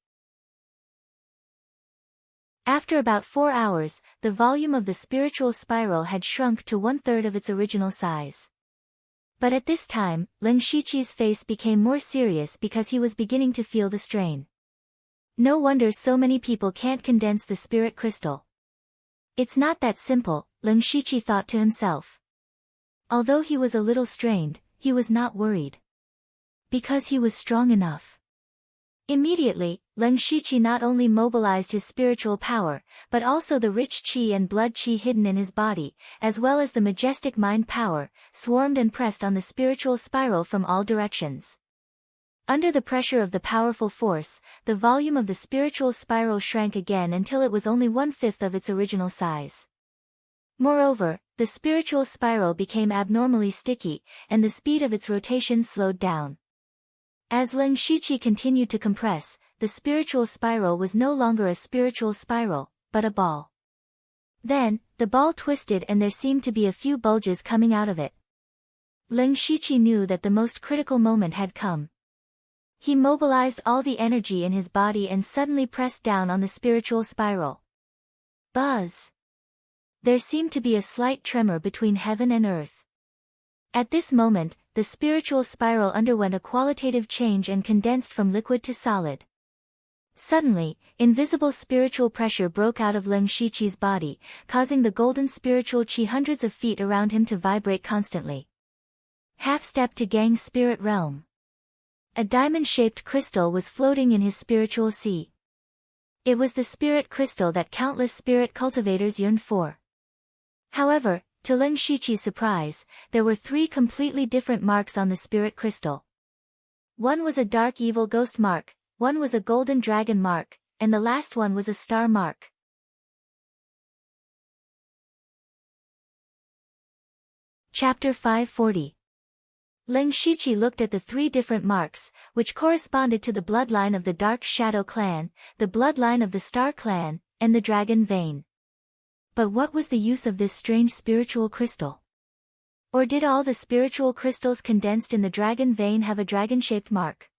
S1: After about 4 hours, the volume of the spiritual spiral had shrunk to 1/3 of its original size. But at this time, Lin Shiqi's face became more serious because he was beginning to feel the strain. No wonder so many people can't condense the spirit crystal. It's not that simple, Lin Shiqi thought to himself. Although he was a little strained, he was not worried. Because he was strong enough. Immediately, Lin Shiqi not only mobilized his spiritual power, but also the rich qi and blood qi hidden in his body, as well as the majestic mind power, swarmed and pressed on the spiritual spiral from all directions. Under the pressure of the powerful force, the volume of the spiritual spiral shrank again until it was only 1/5 of its original size. Moreover, the spiritual spiral became abnormally sticky, and the speed of its rotation slowed down. As Lin Shiqi continued to compress, the spiritual spiral was no longer a spiritual spiral, but a ball. Then, the ball twisted and there seemed to be a few bulges coming out of it. Lin Shiqi knew that the most critical moment had come. He mobilized all the energy in his body and suddenly pressed down on the spiritual spiral. Buzz! There seemed to be a slight tremor between heaven and earth. At this moment, the spiritual spiral underwent a qualitative change and condensed from liquid to solid. Suddenly, invisible spiritual pressure broke out of Lin Shiqi's body, causing the golden spiritual qi hundreds of feet around him to vibrate constantly. Half-step to Gang's spirit realm. A diamond-shaped crystal was floating in his spiritual sea. It was the spirit crystal that countless spirit cultivators yearned for. However, to Lin Shiqi's surprise, there were 3 completely different marks on the spirit crystal. One was a dark evil ghost mark, one was a golden dragon mark, and the last one was a star mark. Chapter 540. Lin Shiqi looked at the 3 different marks, which corresponded to the bloodline of the Dark Shadow clan, the bloodline of the Star clan, and the Dragon vein. But what was the use of this strange spiritual crystal? Or did all the spiritual crystals condensed in the Dragon vein have a dragon-shaped mark?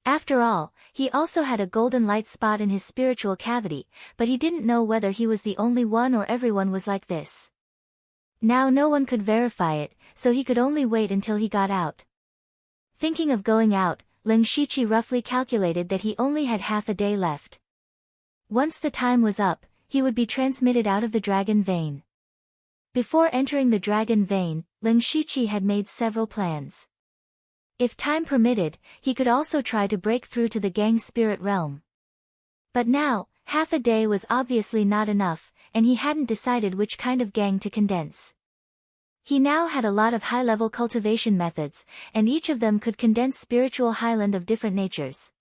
S1: After all, he also had a golden light spot in his spiritual cavity, but he didn't know whether he was the only one or everyone was like this. Now no one could verify it, so he could only wait until he got out. Thinking of going out, Lin Shiqi roughly calculated that he only had half a day left. Once the time was up, he would be transmitted out of the Dragon vein. Before entering the Dragon vein, Lin Shiqi had made several plans. If time permitted, he could also try to break through to the Gang spirit realm. But now, half a day was obviously not enough, and he hadn't decided which kind of gang to condense. He now had a lot of high-level cultivation methods, and each of them could condense spiritual highland of different natures.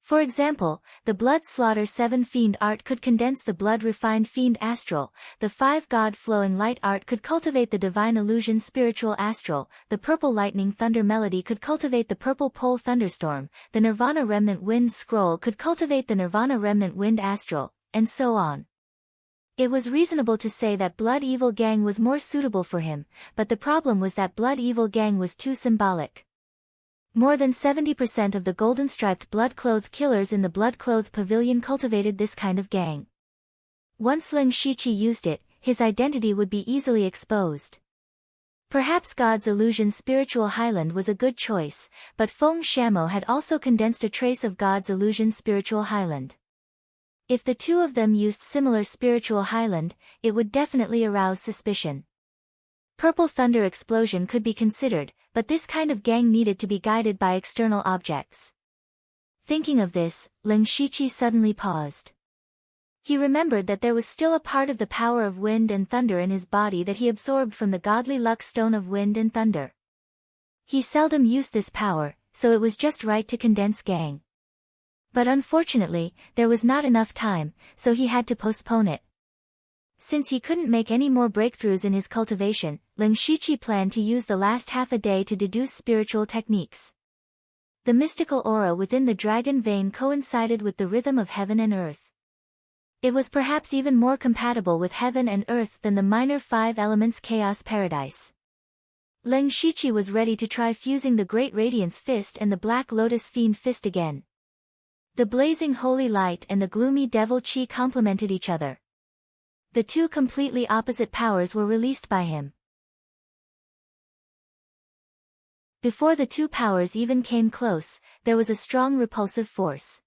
S1: For example, the Blood Slaughter 7 Fiend art could condense the Blood Refined Fiend astral, the 5 God Flowing Light art could cultivate the Divine Illusion spiritual astral, the Purple Lightning Thunder melody could cultivate the Purple Pole Thunderstorm, the Nirvana Remnant Wind scroll could cultivate the Nirvana Remnant Wind astral, and so on. It was reasonable to say that Blood Evil Gang was more suitable for him, but the problem was that Blood Evil Gang was too symbolic. More than 70% of the golden-striped blood-clothed killers in the blood-clothed pavilion cultivated this kind of gang. Once Lin Shiqi used it, his identity would be easily exposed. Perhaps God's Illusion Spiritual Highland was a good choice, but Feng Shamo had also condensed a trace of God's Illusion Spiritual Highland. If the two of them used similar spiritual highland, it would definitely arouse suspicion. Purple Thunder Explosion could be considered, but this kind of gang needed to be guided by external objects. Thinking of this, Lin Shiqi suddenly paused. He remembered that there was still a part of the power of wind and thunder in his body that he absorbed from the godly luck stone of wind and thunder. He seldom used this power, so it was just right to condense gang. But unfortunately, there was not enough time, so he had to postpone it. Since he couldn't make any more breakthroughs in his cultivation, Lin Shiqi planned to use the last half a day to deduce spiritual techniques. The mystical aura within the dragon vein coincided with the rhythm of heaven and earth. It was perhaps even more compatible with heaven and earth than the minor 5 elements chaos paradise. Lin Shiqi was ready to try fusing the Great Radiance Fist and the Black Lotus Fiend Fist again. The blazing holy light and the gloomy devil chi complemented each other. The two completely opposite powers were released by him. Before the two powers even came close, there was a strong repulsive force.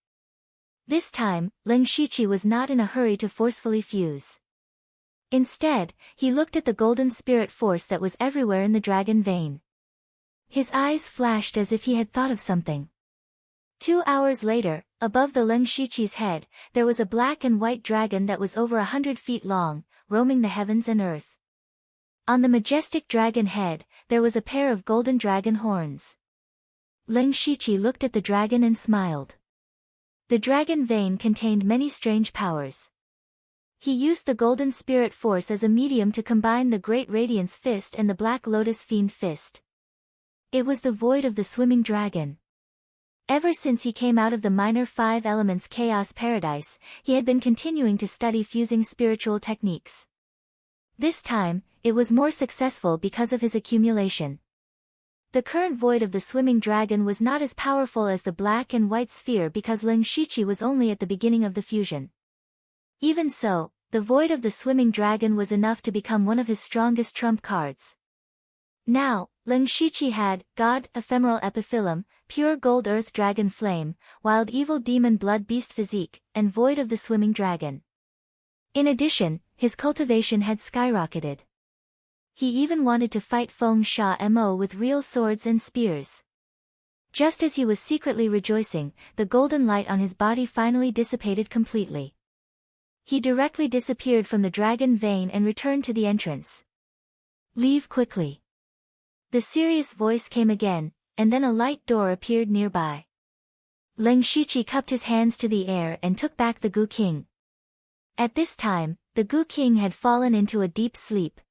S1: This time, Lin Shiqi was not in a hurry to forcefully fuse. Instead, he looked at the golden spirit force that was everywhere in the dragon vein. His eyes flashed as if he had thought of something. 2 hours later, above the Lin Shiqi's head, there was a black and white dragon that was over 100 feet long, roaming the heavens and earth. On the majestic dragon head, there was a pair of golden dragon horns. Lin Shiqi looked at the dragon and smiled. The dragon vein contained many strange powers. He used the golden spirit force as a medium to combine the Great Radiance Fist and the Black Lotus Fiend Fist. It was the void of the swimming dragon. Ever since he came out of the minor 5 elements chaos paradise, he had been continuing to study fusing spiritual techniques. This time, it was more successful because of his accumulation. The current void of the swimming dragon was not as powerful as the black and white sphere because Lin Shiqi was only at the beginning of the fusion. Even so, the void of the swimming dragon was enough to become one of his strongest trump cards. Now, Lin Shiqi had God, Ephemeral Epiphyllum, Pure Gold Earth Dragon Flame, Wild Evil Demon Blood Beast Physique, and Void of the Swimming Dragon. In addition, his cultivation had skyrocketed. He even wanted to fight Feng Sha Mo with real swords and spears. Just as he was secretly rejoicing, the golden light on his body finally dissipated completely. He directly disappeared from the dragon vein and returned to the entrance. Leave quickly. The serious voice came again, and then a light door appeared nearby. Lin Shiqi cupped his hands to the air and took back the Gu King. At this time, the Gu King had fallen into a deep sleep.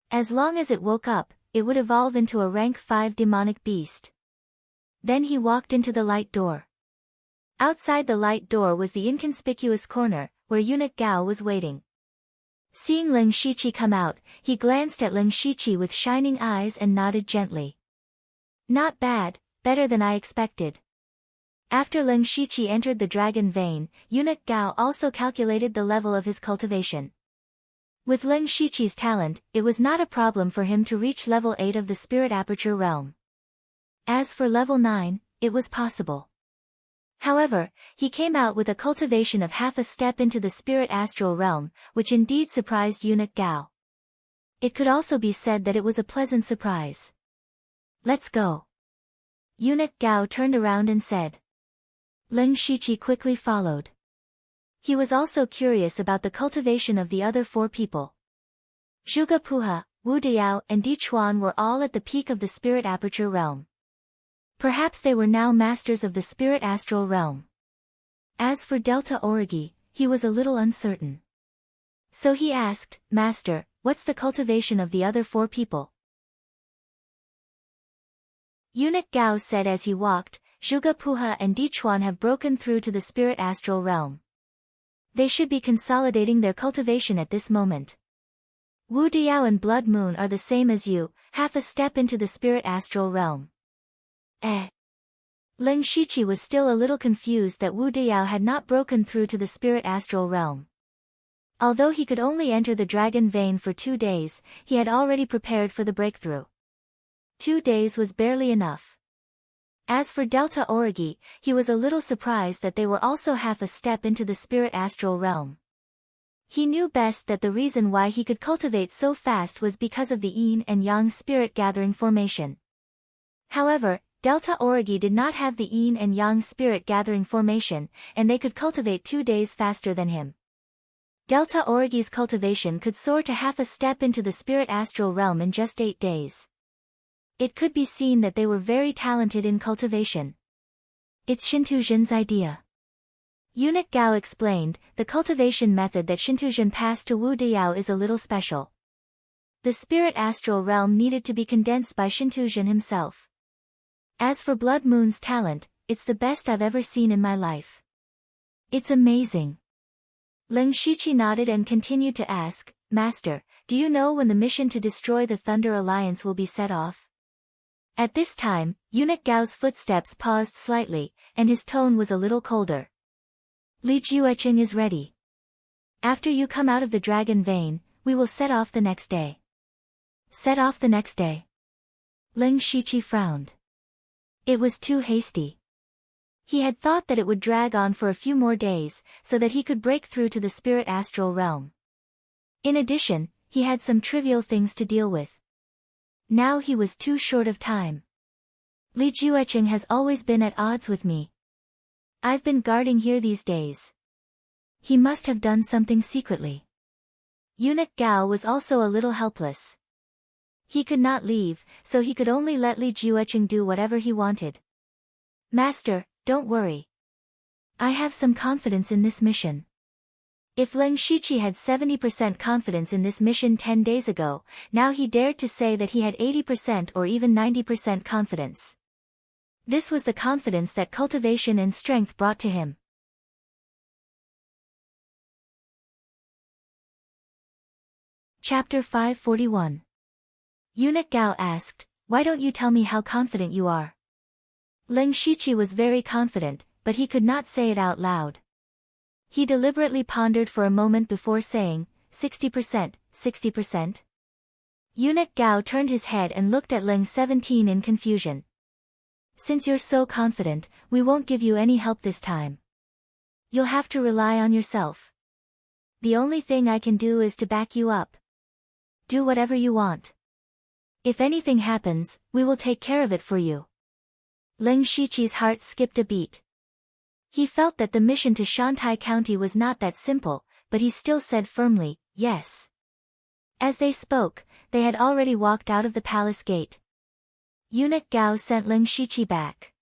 S1: As long as it woke up, it would evolve into a rank 5 demonic beast. Then he walked into the light door. Outside the light door was the inconspicuous corner, where eunuch Gao was waiting. Seeing Lin Shiqi come out, he glanced at Lin Shiqi with shining eyes and nodded gently. Not bad, better than I expected. After Lin Shiqi entered the dragon vein, eunuch Gao also calculated the level of his cultivation. With Lin Shiqi's talent, it was not a problem for him to reach level 8 of the Spirit Aperture realm. As for level 9, it was possible. However, he came out with a cultivation of half a step into the Spirit Astral realm, which indeed surprised eunuch Gao. It could also be said that it was a pleasant surprise. Let's go. Eunuch Gao turned around and said. Lin Shiqi quickly followed. He was also curious about the cultivation of the other 4 people. Zhuge Puha, Wu Diao and Di Chuan were all at the peak of the Spirit Aperture realm. Perhaps they were now masters of the Spirit Astral realm. As for Delta Origi, he was a little uncertain. So he asked, Master, what's the cultivation of the other 4 people? Eunuch Gao said as he walked, Zhuge Puha and Di Chuan have broken through to the Spirit Astral realm. They should be consolidating their cultivation at this moment. Wu Diao and Blood Moon are the same as you, half a step into the Spirit Astral realm. Lin Shiqi was still a little confused that Wu Diao had not broken through to the Spirit Astral realm. Although he could only enter the dragon vein for 2 days, he had already prepared for the breakthrough. 2 days was barely enough. As for Delta Origi, he was a little surprised that they were also half a step into the Spirit Astral realm. He knew best that the reason why he could cultivate so fast was because of the Yin and Yang spirit gathering formation. However, Delta Origi did not have the Yin and Yang spirit gathering formation, and they could cultivate 2 days faster than him. Delta Origi's cultivation could soar to half a step into the Spirit Astral realm in just 8 days. It could be seen that they were very talented in cultivation. It's Shintuzhen's idea. Eunuch Gao explained, the cultivation method that Shintuzhen passed to Wu Diao is a little special. The Spirit Astral realm needed to be condensed by Shintuzhen himself. As for Blood Moon's talent, it's the best I've ever seen in my life. It's amazing. Lin Shiqi nodded and continued to ask, Master, do you know when the mission to destroy the Thunder Alliance will be set off? At this time, eunuch Gao's footsteps paused slightly, and his tone was a little colder. Li Jueqing is ready. After you come out of the dragon vein, we will set off the next day. Set off the next day. Leng Shiqi frowned. It was too hasty. He had thought that it would drag on for a few more days, so that he could break through to the spirit astral realm. In addition, he had some trivial things to deal with. Now he was too short of time. Li Jueqing has always been at odds with me. I've been guarding here these days. He must have done something secretly. Eunuch Gao was also a little helpless. He could not leave, so he could only let Li Jueqing do whatever he wanted. Master, don't worry. I have some confidence in this mission. If Leng Shiqi had 70% confidence in this mission 10 days ago, now he dared to say that he had 80% or even 90% confidence. This was the confidence that cultivation and strength brought to him. Chapter 541. Eunuch Gao asked, "Why don't you tell me how confident you are?" Leng Shiqi was very confident, but he could not say it out loud. He deliberately pondered for a moment before saying, 60%, 60%. Eunuch Gao turned his head and looked at Leng 17 in confusion. Since you're so confident, we won't give you any help this time. You'll have to rely on yourself. The only thing I can do is to back you up. Do whatever you want. If anything happens, we will take care of it for you. Leng Shiqi's heart skipped a beat. He felt that the mission to Shantai County was not that simple, but he still said firmly, yes. As they spoke, they had already walked out of the palace gate. Eunuch Gao sent Leng Shiqi back.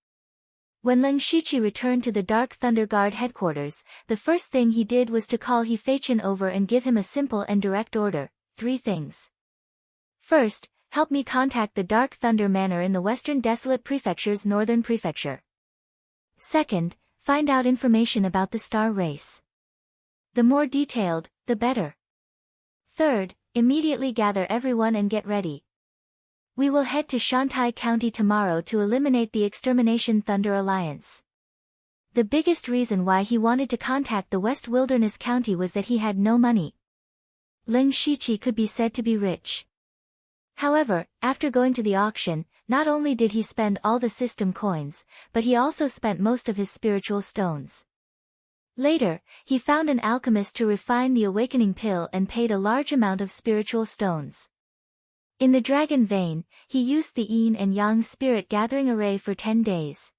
S1: When Leng Shiqi returned to the Dark Thunder Guard headquarters, the first thing he did was to call He Feiqian over and give him a simple and direct order: 3 things. First, help me contact the Dark Thunder Manor in the Western Desolate Prefecture's Northern Prefecture. Second, find out information about the star race. The more detailed, the better. Third, immediately gather everyone and get ready. We will head to Shantai County tomorrow to eliminate the Extermination Thunder Alliance. The biggest reason why he wanted to contact the West Wilderness County was that he had no money. Leng Shiqi could be said to be rich. However, after going to the auction, not only did he spend all the system coins, but he also spent most of his spiritual stones. Later, he found an alchemist to refine the awakening pill and paid a large amount of spiritual stones. In the dragon vein, he used the yin and yang spirit gathering array for 10 days.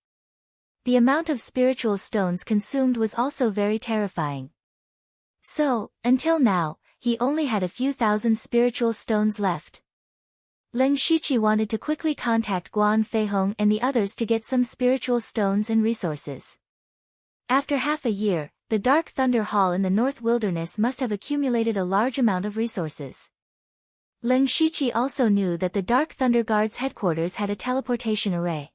S1: The amount of spiritual stones consumed was also very terrifying. So, until now, he only had a few thousand spiritual stones left. Leng Shiqi wanted to quickly contact Guan Feihong and the others to get some spiritual stones and resources. After half a year, the Dark Thunder Hall in the North Wilderness must have accumulated a large amount of resources. Leng Shiqi also knew that the Dark Thunder Guard's headquarters had a teleportation array.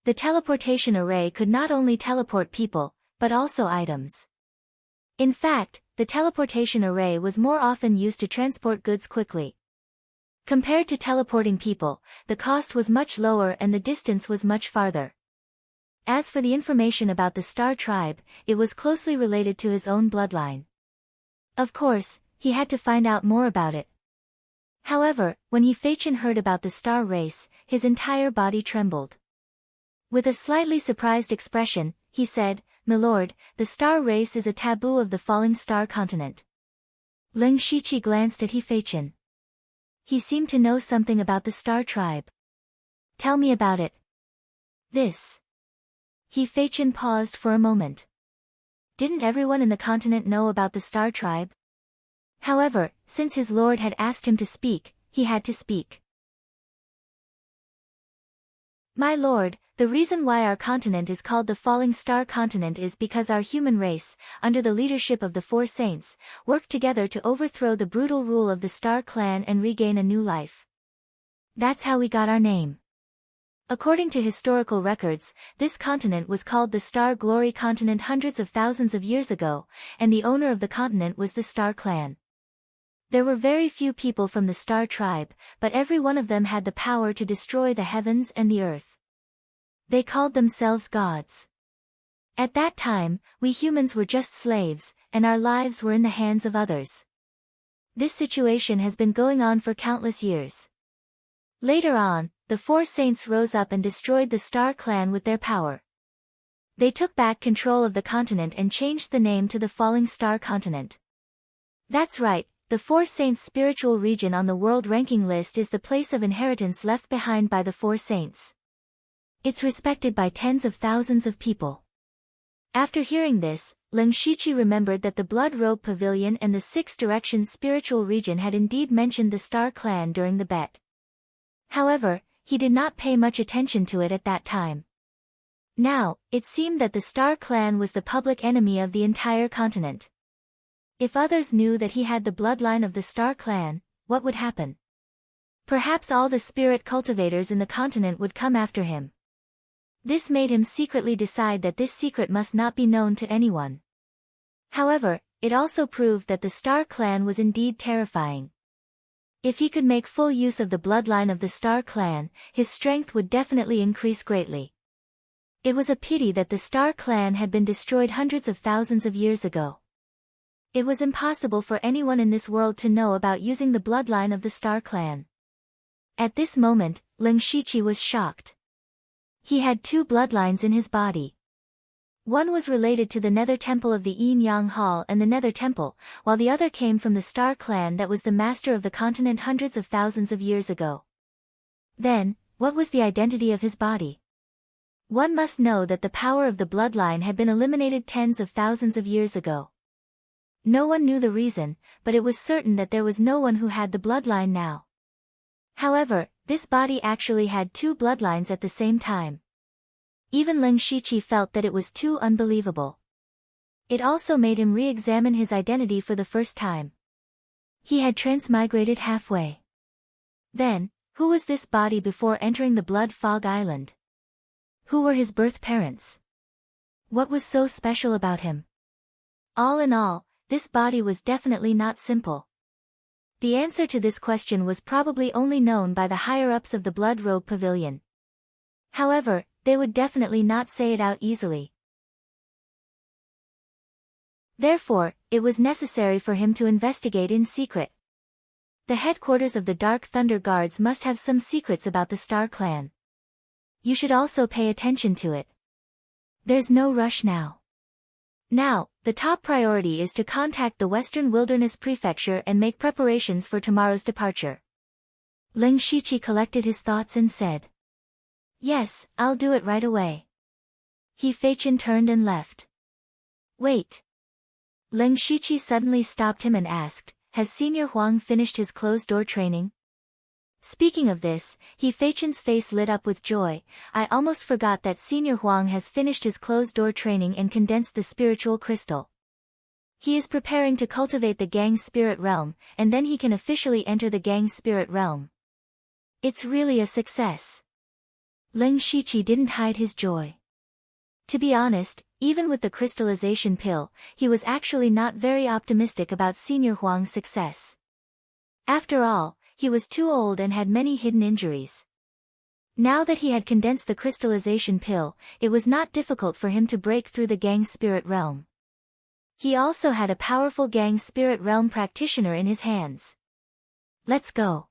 S1: The teleportation array could not only teleport people, but also items. In fact, the teleportation array was more often used to transport goods quickly. Compared to teleporting people, the cost was much lower and the distance was much farther. As for the information about the Star Tribe, it was closely related to his own bloodline. Of course, he had to find out more about it. However, when He Feiqian heard about the star race, his entire body trembled. With a slightly surprised expression, he said, "Milord, the star race is a taboo of the falling star continent." Leng Shiqi glanced at He Feiqian. He seemed to know something about the star tribe. "Tell me about it." "This." He Feiqian paused for a moment. Didn't everyone in the continent know about the star tribe? However, since his lord had asked him to speak, he had to speak. "My lord, the reason why our continent is called the Falling Star Continent is because our human race, under the leadership of the 4 saints, worked together to overthrow the brutal rule of the Star Clan and regain a new life. That's how we got our name. According to historical records, this continent was called the Star Glory Continent hundreds of thousands of years ago, and the owner of the continent was the Star Clan. There were very few people from the Star Tribe, but every one of them had the power to destroy the heavens and the earth. They called themselves gods. At that time, we humans were just slaves, and our lives were in the hands of others. This situation has been going on for countless years. Later on, the four saints rose up and destroyed the Star Clan with their power. They took back control of the continent and changed the name to the Falling Star Continent. That's right, the four saints' spiritual region on the world ranking list is the place of inheritance left behind by the four saints. It's respected by tens of thousands of people. After hearing this, Leng Shiqi remembered that the Blood Robe Pavilion and the Six Directions spiritual region had indeed mentioned the Star Clan during the bet. However, he did not pay much attention to it at that time. Now, it seemed that the Star Clan was the public enemy of the entire continent. If others knew that he had the bloodline of the Star Clan, what would happen? Perhaps all the spirit cultivators in the continent would come after him. This made him secretly decide that this secret must not be known to anyone. However, it also proved that the Star Clan was indeed terrifying. If he could make full use of the bloodline of the Star Clan, his strength would definitely increase greatly. It was a pity that the Star Clan had been destroyed hundreds of thousands of years ago. It was impossible for anyone in this world to know about using the bloodline of the Star Clan. At this moment, Leng Shiqi was shocked. He had two bloodlines in his body. One was related to the Nether Temple of the Yin Yang Hall and the Nether Temple, while the other came from the Star Clan that was the master of the continent hundreds of thousands of years ago. Then, what was the identity of his body? One must know that the power of the bloodline had been eliminated tens of thousands of years ago. No one knew the reason, but it was certain that there was no one who had the bloodline now. However, this body actually had two bloodlines at the same time. Even Leng Shiqi felt that it was too unbelievable. It also made him re-examine his identity for the first time. He had transmigrated halfway. Then, who was this body before entering the Blood Fog Island? Who were his birth parents? What was so special about him? All in all, this body was definitely not simple. The answer to this question was probably only known by the higher-ups of the Blood Robe Pavilion. However, they would definitely not say it out easily. Therefore, it was necessary for him to investigate in secret. The headquarters of the Dark Thunder Guards must have some secrets about the Star Clan. You should also pay attention to it. There's no rush now. Now, the top priority is to contact the Western Wilderness Prefecture and make preparations for tomorrow's departure. Leng Shiqi collected his thoughts and said, "Yes, I'll do it right away." He Feichen turned and left. "Wait." Leng Shiqi suddenly stopped him and asked, "Has Senior Huang finished his closed-door training?" Speaking of this, He Feichen's face lit up with joy. "I almost forgot that Senior Huang has finished his closed-door training and condensed the spiritual crystal. He is preparing to cultivate the Gang Spirit Realm, and then he can officially enter the Gang Spirit Realm. It's really a success." Leng Shiqi didn't hide his joy. To be honest, even with the crystallization pill, he was actually not very optimistic about Senior Huang's success. After all, he was too old and had many hidden injuries. Now that he had condensed the crystallization pill, it was not difficult for him to break through the Gang Spirit Realm. He also had a powerful Gang Spirit Realm practitioner in his hands. "Let's go.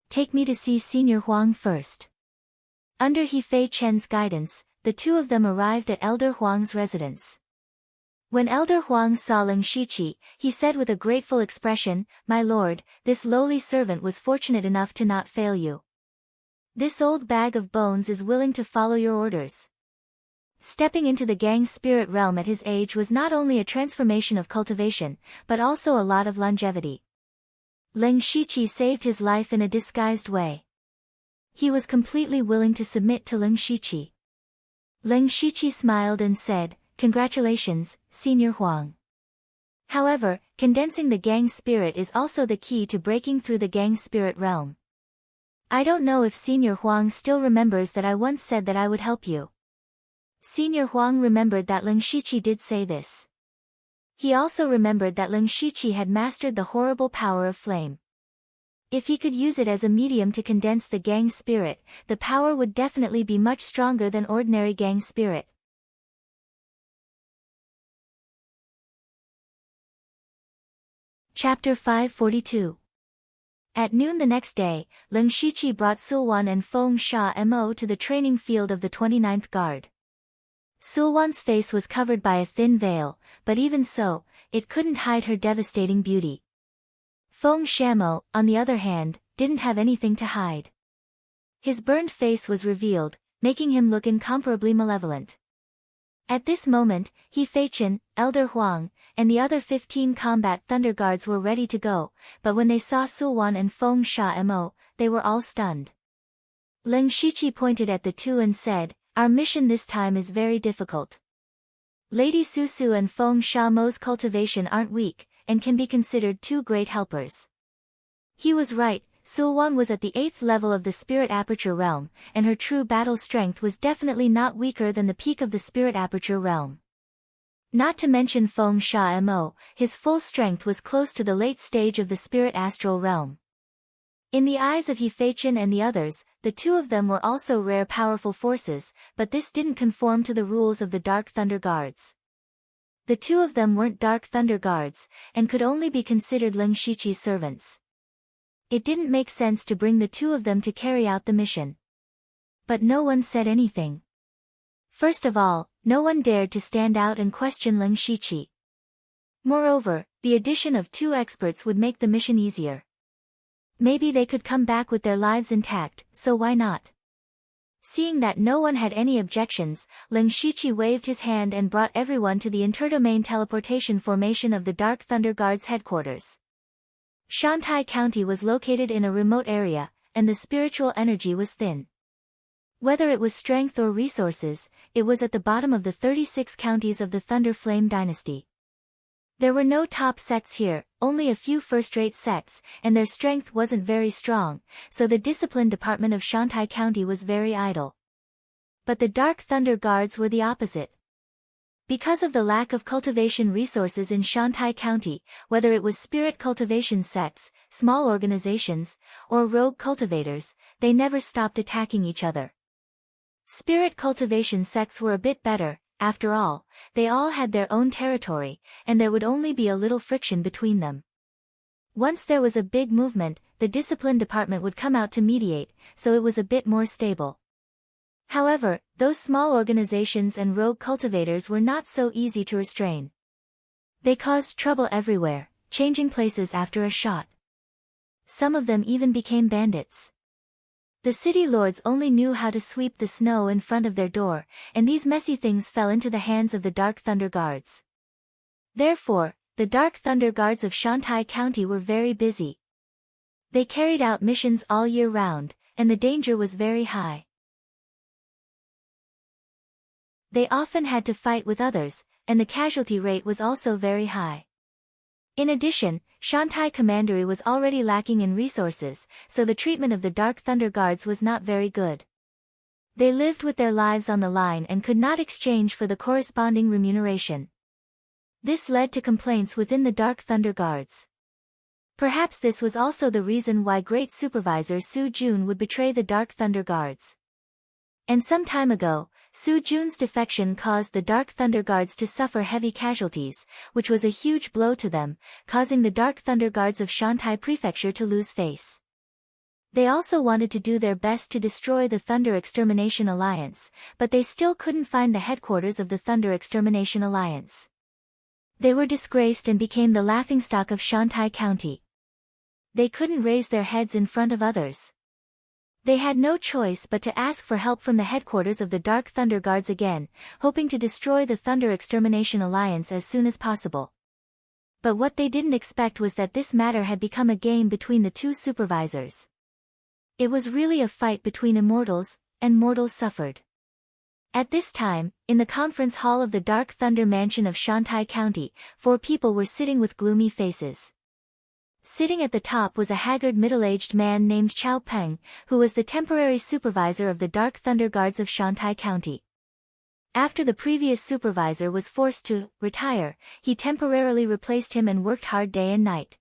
S1: Take me to see Senior Huang first." Under He Feichen's guidance, the two of them arrived at Elder Huang's residence. When Elder Huang saw Leng Shiqi, he said with a grateful expression, "My lord, this lowly servant was fortunate enough to not fail you. This old bag of bones is willing to follow your orders." Stepping into the Gang Spirit Realm at his age was not only a transformation of cultivation, but also a lot of longevity. Leng Shiqi saved his life in a disguised way. He was completely willing to submit to Leng Shiqi. Leng Shiqi smiled and said, "Congratulations, Senior Huang. However, condensing the Gang Spirit is also the key to breaking through the Gang Spirit Realm. I don't know if Senior Huang still remembers that I once said that I would help you." Senior Huang remembered that Leng Shiqi did say this. He also remembered that Leng Shiqi had mastered the horrible power of flame. If he could use it as a medium to condense the Gang Spirit, the power would definitely be much stronger than ordinary Gang Spirit. Chapter 542. At noon the next day, Leng Shiqi brought Sulwan and Feng Sha Mo to the training field of the 29th Guard. Sulwan's face was covered by a thin veil, but even so, it couldn't hide her devastating beauty. Feng Shamo, on the other hand, didn't have anything to hide. His burned face was revealed, making him look incomparably malevolent. At this moment, He Feichen, Elder Huang, and the other 15 combat Thunder Guards were ready to go, but when they saw Sulwan and Feng Sha Mo, they were all stunned. Leng Shiqi pointed at the two and said, "Our mission this time is very difficult. Lady Susu and Feng Sha Mo's cultivation aren't weak, and can be considered two great helpers." He was right. Sulwan was at the 8th level of the Spirit Aperture Realm, and her true battle strength was definitely not weaker than the peak of the Spirit Aperture Realm. Not to mention Feng Sha Mo, his full strength was close to the late stage of the Spirit Astral Realm. In the eyes of He Feichen and the others, the two of them were also rare powerful forces, but this didn't conform to the rules of the Dark Thunder Guards. The two of them weren't Dark Thunder Guards, and could only be considered Leng Shiqi's servants. It didn't make sense to bring the two of them to carry out the mission. But no one said anything. First of all, no one dared to stand out and question Leng Shiqi. Moreover, the addition of two experts would make the mission easier. Maybe they could come back with their lives intact, so why not? Seeing that no one had any objections, Leng Shiqi waved his hand and brought everyone to the interdomain teleportation formation of the Dark Thunder Guards headquarters. Shantai County was located in a remote area, and the spiritual energy was thin. Whether it was strength or resources, it was at the bottom of the 36 counties of the Thunder Flame dynasty. There were no top sects here, only a few first-rate sects, and their strength wasn't very strong, so the discipline department of Shantai County was very idle. But the Dark Thunder Guards were the opposite. Because of the lack of cultivation resources in Shantai County, whether it was spirit cultivation sects, small organizations, or rogue cultivators, they never stopped attacking each other. Spirit cultivation sects were a bit better. After all, they all had their own territory, and there would only be a little friction between them. Once there was a big movement, the discipline department would come out to mediate, so it was a bit more stable. However, those small organizations and rogue cultivators were not so easy to restrain. They caused trouble everywhere, changing places after a shot. Some of them even became bandits. The city lords only knew how to sweep the snow in front of their door, and these messy things fell into the hands of the Dark Thunder Guards. Therefore, the Dark Thunder Guards of Shantai County were very busy. They carried out missions all year round, and the danger was very high. They often had to fight with others, and the casualty rate was also very high. In addition, Shantai Commandery was already lacking in resources, so the treatment of the Dark Thunder Guards was not very good. They lived with their lives on the line and could not exchange for the corresponding remuneration. This led to complaints within the Dark Thunder Guards. Perhaps this was also the reason why Great Supervisor Su Jun would betray the Dark Thunder Guards. And some time ago, Su Jun's defection caused the Dark Thunder Guards to suffer heavy casualties, which was a huge blow to them, causing the Dark Thunder Guards of Shantai Prefecture to lose face. They also wanted to do their best to destroy the Thunder Extermination Alliance, but they still couldn't find the headquarters of the Thunder Extermination Alliance. They were disgraced and became the laughingstock of Shantai County. They couldn't raise their heads in front of others. They had no choice but to ask for help from the headquarters of the Dark Thunder Guards again, hoping to destroy the Thunder Extermination Alliance as soon as possible. But what they didn't expect was that this matter had become a game between the two supervisors. It was really a fight between immortals, and mortals suffered. At this time, in the conference hall of the Dark Thunder Mansion of Shantai County, 4 people were sitting with gloomy faces. Sitting at the top was a haggard middle-aged man named Chao Peng, who was the temporary supervisor of the Dark Thunder Guards of Shantai County. After the previous supervisor was forced to retire, he temporarily replaced him and worked hard day and night.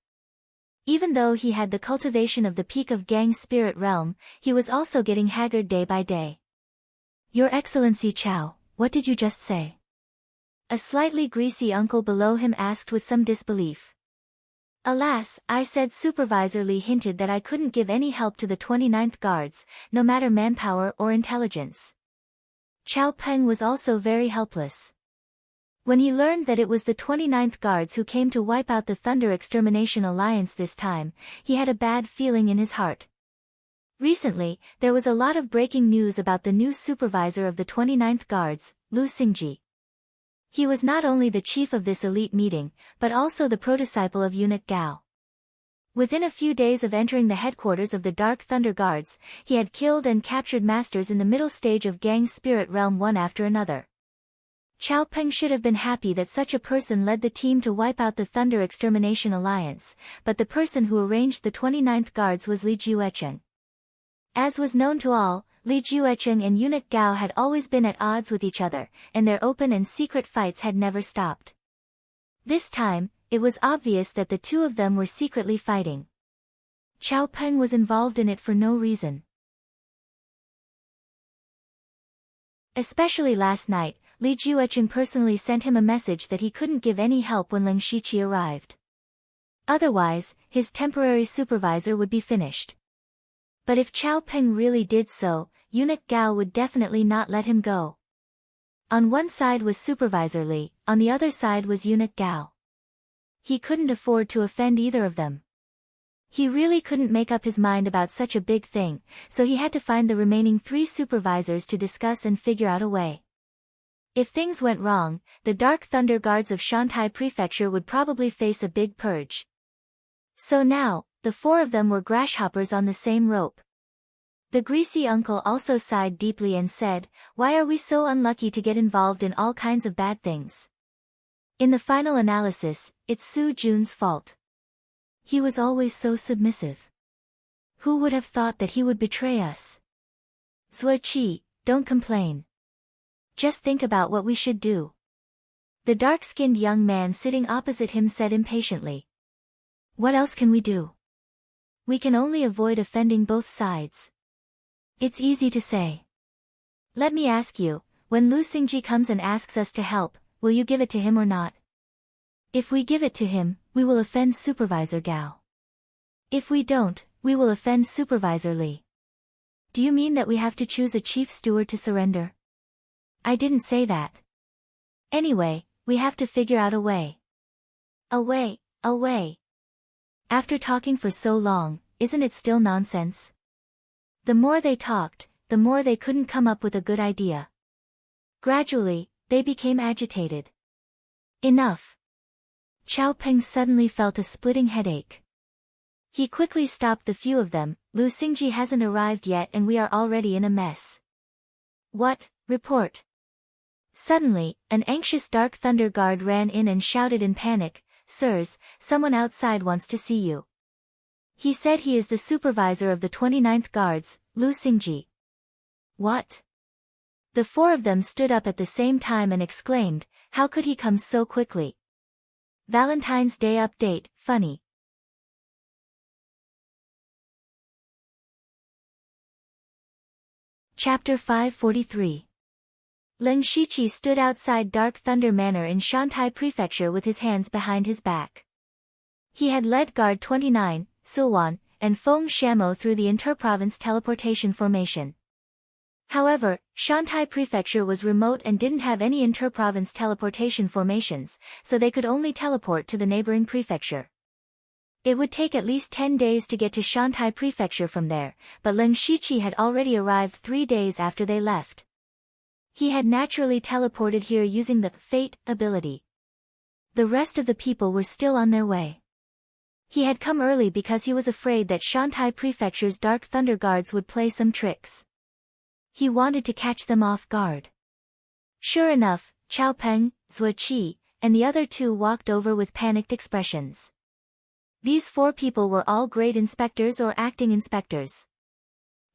S1: Even though he had the cultivation of the peak of Gang's spirit realm, he was also getting haggard day by day. "Your Excellency Chao, what did you just say?" A slightly greasy uncle below him asked with some disbelief. Alas, I said. Supervisor Li hinted that I couldn't give any help to the 29th Guards, no matter manpower or intelligence. Chao Peng was also very helpless. When he learned that it was the 29th Guards who came to wipe out the Thunder Extermination Alliance this time, he had a bad feeling in his heart. Recently, there was a lot of breaking news about the new supervisor of the 29th Guards, Lu Xingji. He was not only the chief of this elite meeting, but also the prodisciple of eunuch Gao. Within a few days of entering the headquarters of the Dark Thunder Guards, he had killed and captured masters in the middle stage of Gang's spirit realm one after another. Chao Peng should have been happy that such a person led the team to wipe out the Thunder Extermination Alliance, but the person who arranged the 29th Guards was Li Juecheng. As was known to all, Li Juecheng and eunuch Gao had always been at odds with each other, and their open and secret fights had never stopped. This time, it was obvious that the two of them were secretly fighting. Chao Peng was involved in it for no reason. Especially last night, Li Juecheng personally sent him a message that he couldn't give any help when Leng Shiqi arrived. Otherwise, his temporary supervisor would be finished. But if Chao Peng really did so, eunuch Gao would definitely not let him go. On one side was Supervisor Li, on the other side was eunuch Gao. He couldn't afford to offend either of them. He really couldn't make up his mind about such a big thing, so he had to find the remaining 3 supervisors to discuss and figure out a way. If things went wrong, the Dark Thunder Guards of Shantai Prefecture would probably face a big purge. So now, the 4 of them were grasshoppers on the same rope. The greasy uncle also sighed deeply and said, "Why are we so unlucky to get involved in all kinds of bad things?" In the final analysis, it's Su Jun's fault. He was always so submissive. Who would have thought that he would betray us? Zuoqi, don't complain. Just think about what we should do. The dark-skinned young man sitting opposite him said impatiently. What else can we do? We can only avoid offending both sides. It's easy to say. Let me ask you, when Lu Xingji comes and asks us to help, will you give it to him or not? If we give it to him, we will offend Supervisor Gao. If we don't, we will offend Supervisor Li. Do you mean that we have to choose a chief steward to surrender? I didn't say that. Anyway, we have to figure out a way. A way. After talking for so long, isn't it still nonsense? The more they talked, the more they couldn't come up with a good idea. Gradually, they became agitated. Enough. Chao Peng suddenly felt a splitting headache. He quickly stopped the few of them. Lu Xingji hasn't arrived yet and we are already in a mess. What? Report. Suddenly, an anxious Dark Thunder Guard ran in and shouted in panic, "Sirs, someone outside wants to see you." He said he is the supervisor of the 29th Guards, Lu Xingji. What? The 4 of them stood up at the same time and exclaimed, how could he come so quickly? Valentine's Day update, funny. Chapter 543. Leng Shiqi stood outside Dark Thunder Manor in Shantai Prefecture with his hands behind his back. He had led Guard 29, Sulwan, and Feng Shamo through the interprovince teleportation formation. However, Shantai Prefecture was remote and didn't have any interprovince teleportation formations, so they could only teleport to the neighboring prefecture. It would take at least 10 days to get to Shantai Prefecture from there, but Leng Shiqi had already arrived 3 days after they left. He had naturally teleported here using the Fate ability. The rest of the people were still on their way. He had come early because he was afraid that Shantai Prefecture's Dark Thunder Guards would play some tricks. He wanted to catch them off guard. Sure enough, Chao Peng, Zuoqi, and the other 2 walked over with panicked expressions. These 4 people were all grade inspectors or acting inspectors.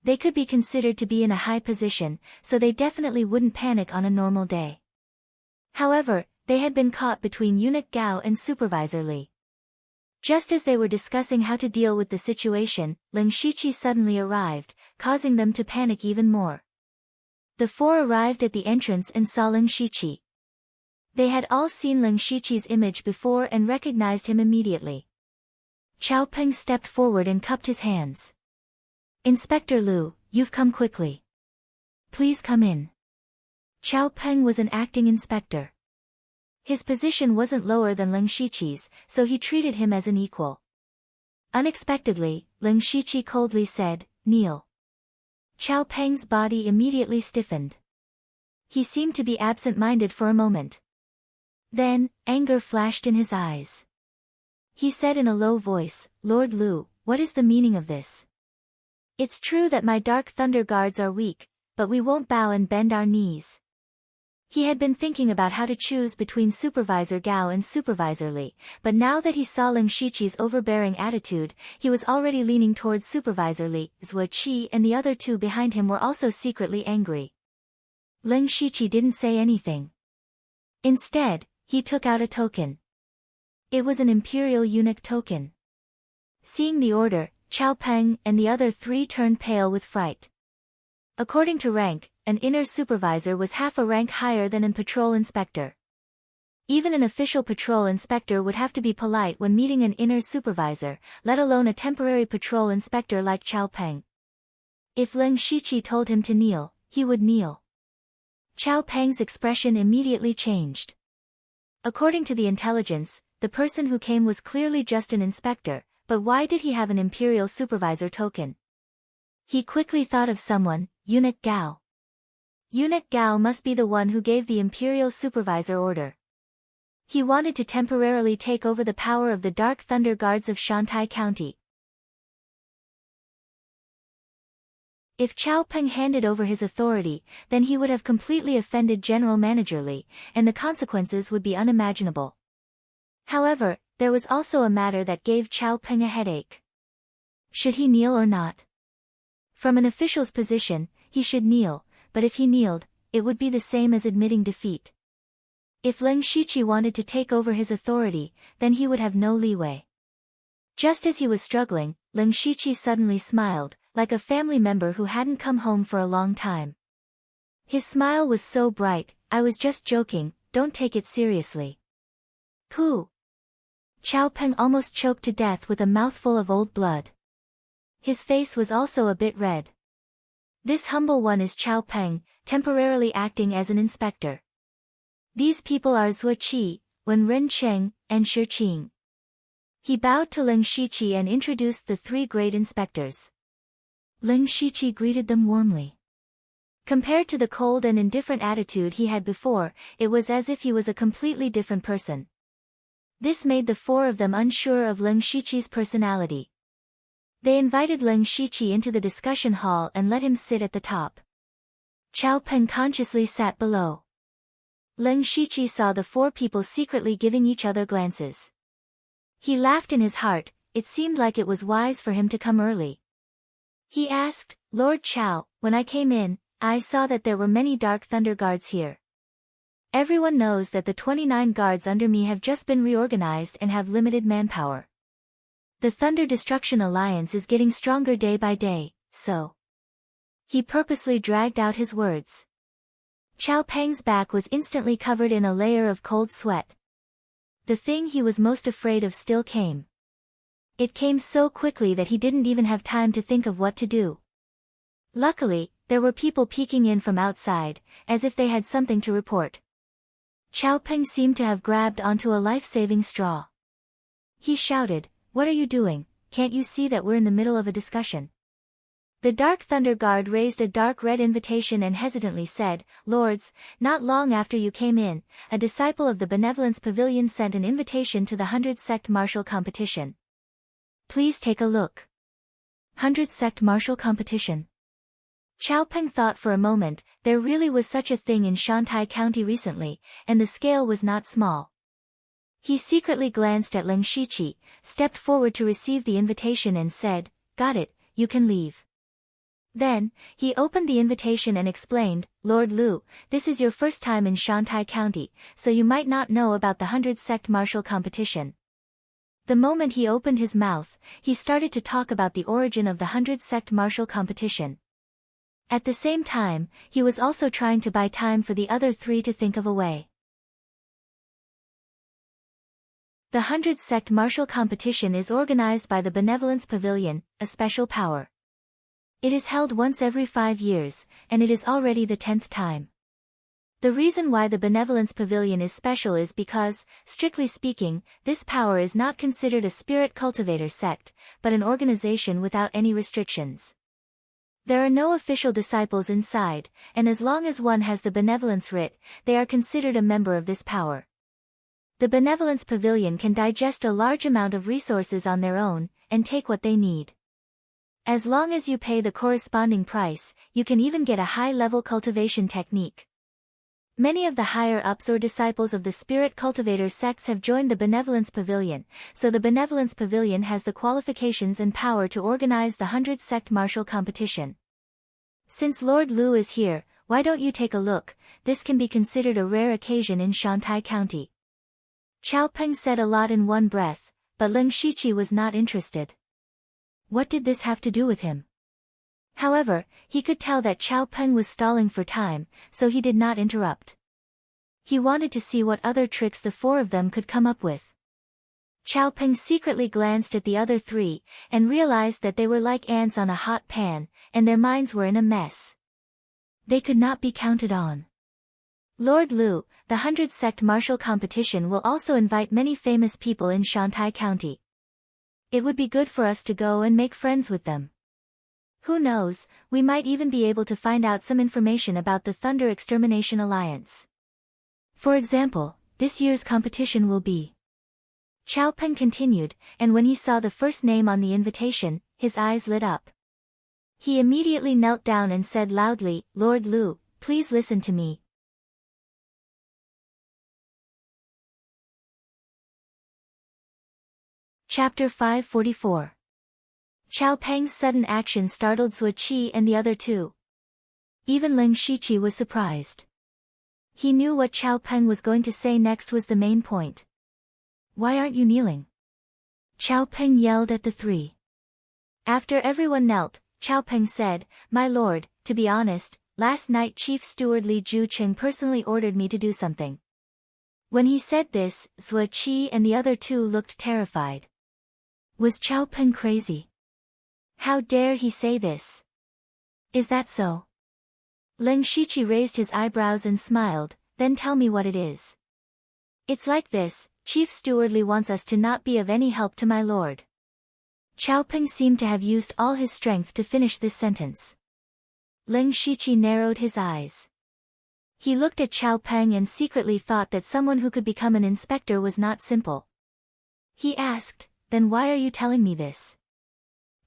S1: They could be considered to be in a high position, so they definitely wouldn't panic on a normal day. However, they had been caught between eunuch Gao and Supervisor Li. Just as they were discussing how to deal with the situation, Leng Shiqi suddenly arrived, causing them to panic even more. The 4 arrived at the entrance and saw Leng Shiqi. They had all seen Leng Shiqi's image before and recognized him immediately. Chao Peng stepped forward and cupped his hands. Inspector Liu, you've come quickly. Please come in. Chao Peng was an acting inspector. His position wasn't lower than Leng Shiqi's, so he treated him as an equal. Unexpectedly, Leng Shiqi coldly said, "Kneel." Chao Peng's body immediately stiffened. He seemed to be absent-minded for a moment. Then, anger flashed in his eyes. He said in a low voice, "Lord Liu, what is the meaning of this? It's true that my Dark Thunder guards are weak, but we won't bow and bend our knees." He had been thinking about how to choose between Supervisor Gao and Supervisor Li, but now that he saw Leng Shiqi's overbearing attitude, he was already leaning towards Supervisor Li. Zhuo Qi and the other two behind him were also secretly angry. Leng Shiqi didn't say anything. Instead, he took out a token. It was an Imperial Eunuch token. Seeing the order, Chao Peng and the other three turned pale with fright. According to rank, an inner supervisor was half a rank higher than an patrol inspector. Even an official patrol inspector would have to be polite when meeting an inner supervisor, let alone a temporary patrol inspector like Chao Peng. If Leng Shiqi told him to kneel, he would kneel. Chao Peng's expression immediately changed. According to the intelligence, the person who came was clearly just an inspector, but why did he have an Imperial Supervisor token? He quickly thought of someone, Eunuch Gao. Eunuch Gao must be the one who gave the Imperial Supervisor order. He wanted to temporarily take over the power of the Dark Thunder Guards of Shantai County. If Chao Peng handed over his authority, then he would have completely offended General Manager Li, and the consequences would be unimaginable. However, there was also a matter that gave Chao Peng a headache. Should he kneel or not? From an official's position, he should kneel, but if he kneeled, it would be the same as admitting defeat. If Leng Shiqi wanted to take over his authority, then he would have no leeway. Just as he was struggling, Leng Shiqi suddenly smiled, like a family member who hadn't come home for a long time. His smile was so bright, "I was just joking, don't take it seriously." Pooh! Chao Peng almost choked to death with a mouthful of old blood. His face was also a bit red. This humble one is Chao Peng, temporarily acting as an inspector. These people are Zhuo Qi, Wen Rencheng, and Shi Qing. He bowed to Leng Shiqi and introduced the three great inspectors. Leng Shiqi greeted them warmly. Compared to the cold and indifferent attitude he had before, it was as if he was a completely different person. This made the four of them unsure of Leng Shiqi's personality. They invited Leng Shiqi into the discussion hall and let him sit at the top. Chao Peng consciously sat below. Leng Shiqi saw the four people secretly giving each other glances. He laughed in his heart, it seemed like it was wise for him to come early. He asked, "Lord Chao, when I came in, I saw that there were many Dark Thunder Guards here. Everyone knows that the 29 guards under me have just been reorganized and have limited manpower. The Thunder Destruction Alliance is getting stronger day by day, so..." He purposely dragged out his words. Chao Peng's back was instantly covered in a layer of cold sweat. The thing he was most afraid of still came. It came so quickly that he didn't even have time to think of what to do. Luckily, there were people peeking in from outside, as if they had something to report. Chao Peng seemed to have grabbed onto a life-saving straw. He shouted, "What are you doing? Can't you see that we're in the middle of a discussion?" The Dark Thunder Guard raised a dark red invitation and hesitantly said, "Lords, not long after you came in, a disciple of the Benevolence Pavilion sent an invitation to the 100 Sect Martial Competition. Please take a look." 100 Sect Martial Competition. Chao Peng thought for a moment, there really was such a thing in Shantai County recently, and the scale was not small. He secretly glanced at Leng Shiqi, stepped forward to receive the invitation and said, "Got it, you can leave." Then, he opened the invitation and explained, "Lord Liu, this is your first time in Shantai County, so you might not know about the 100 Sect Martial Competition." The moment he opened his mouth, he started to talk about the origin of the 100 Sect Martial Competition. At the same time, he was also trying to buy time for the other three to think of a way. The 100 Sect Martial Competition is organized by the Benevolence Pavilion, a special power. It is held once every 5 years, and it is already the 10th time. The reason why the Benevolence Pavilion is special is because, strictly speaking, this power is not considered a spirit cultivator sect, but an organization without any restrictions. There are no official disciples inside, and as long as one has the Benevolence Writ, they are considered a member of this power. The Benevolence Pavilion can digest a large amount of resources on their own, and take what they need. As long as you pay the corresponding price, you can even get a high-level cultivation technique. Many of the higher-ups or disciples of the spirit cultivator sects have joined the Benevolence Pavilion, so the Benevolence Pavilion has the qualifications and power to organize the 100 Sect Martial Competition. Since Lord Lu is here, why don't you take a look? This can be considered a rare occasion in Shantai County. Chao Peng said a lot in one breath, but Ling Shiqi was not interested. What did this have to do with him? However, he could tell that Chao Peng was stalling for time, so he did not interrupt. He wanted to see what other tricks the four of them could come up with. Chao Peng secretly glanced at the other three, and realized that they were like ants on a hot pan, and their minds were in a mess. They could not be counted on. Lord Lu, the 100 Sect Martial Competition will also invite many famous people in Shantai County. It would be good for us to go and make friends with them. Who knows, we might even be able to find out some information about the Thunder Extermination Alliance. For example, this year's competition will be. Chao Peng continued, and when he saw the first name on the invitation, his eyes lit up. He immediately knelt down and said loudly, "Lord Lu, please listen to me." Chapter 544. Chao Peng's sudden action startled Zhuo Qi and the other two. Even Ling Shiqi was surprised. He knew what Chao Peng was going to say next was the main point. "Why aren't you kneeling?" Chao Peng yelled at the three. After everyone knelt, Chao Peng said, "My lord, to be honest, last night Chief Steward Li Juqing personally ordered me to do something." When he said this, Zhuo Qi and the other two looked terrified. Was Chao Peng crazy? How dare he say this? Is that so? Ling Shiqi raised his eyebrows and smiled, "Then tell me what it is." "It's like this, Chief Steward Li wants us to not be of any help to my lord." Chao Peng seemed to have used all his strength to finish this sentence. Ling Shiqi narrowed his eyes. He looked at Chao Peng and secretly thought that someone who could become an inspector was not simple. He asked, "Then why are you telling me this?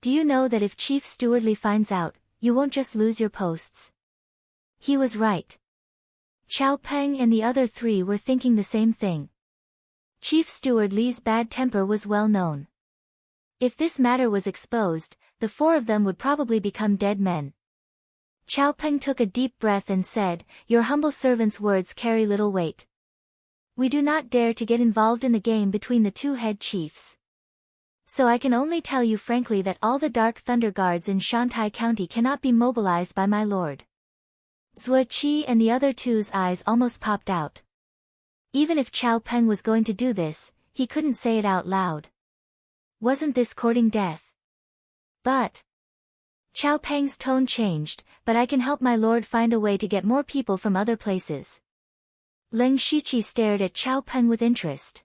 S1: Do you know that if Chief Steward Li finds out, you won't just lose your posts?" He was right. Chao Peng and the other three were thinking the same thing. Chief Steward Li's bad temper was well known. If this matter was exposed, the four of them would probably become dead men. Chao Peng took a deep breath and said, "Your humble servant's words carry little weight. We do not dare to get involved in the game between the two head chiefs. So I can only tell you frankly that all the Dark Thunder Guards in Shantai County cannot be mobilized by my lord." Zhuo Qi and the other two's eyes almost popped out. Even if Chao Peng was going to do this, he couldn't say it out loud. Wasn't this courting death? But Chao Peng's tone changed, "But I can help my lord find a way to get more people from other places." Ling Shiqi stared at Chao Peng with interest.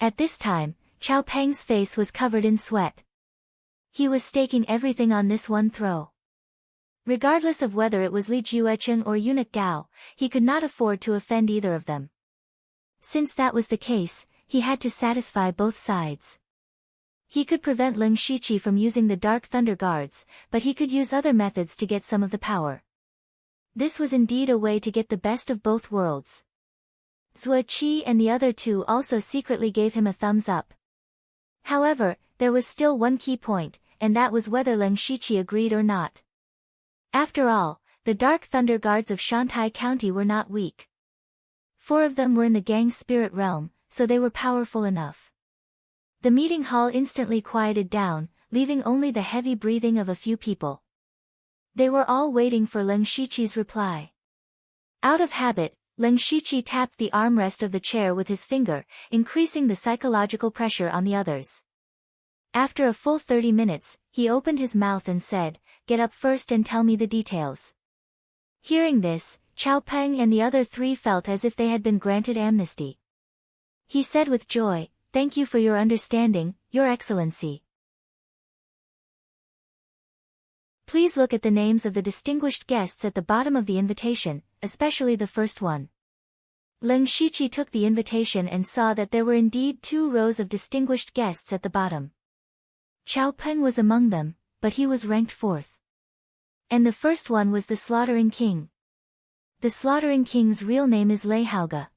S1: At this time, Chao Peng's face was covered in sweat. He was staking everything on this one throw. Regardless of whether it was Li Jueqing or Eunuch Gao, he could not afford to offend either of them. Since that was the case, he had to satisfy both sides. He could prevent Ling Shiqi from using the Dark Thunder Guards, but he could use other methods to get some of the power. This was indeed a way to get the best of both worlds. Zhuo Qi and the other two also secretly gave him a thumbs up. However, there was still one key point, and that was whether Ling Shiqi agreed or not. After all, the Dark Thunder Guards of Shantai County were not weak. 4 of them were in the gang spirit realm, so they were powerful enough. The meeting hall instantly quieted down, leaving only the heavy breathing of a few people. They were all waiting for Ling Shiqi's reply. Out of habit, Leng Shiqi tapped the armrest of the chair with his finger, increasing the psychological pressure on the others. After a full 30 minutes, he opened his mouth and said, "Get up first and tell me the details." Hearing this, Chao Peng and the other three felt as if they had been granted amnesty. He said with joy, "Thank you for your understanding, Your Excellency. Please look at the names of the distinguished guests at the bottom of the invitation, especially the first one." Leng Shiqi took the invitation and saw that there were indeed 2 rows of distinguished guests at the bottom. Chao Peng was among them, but he was ranked 4th. And the first one was the Slaughtering King. The Slaughtering King's real name is Lei Haoge.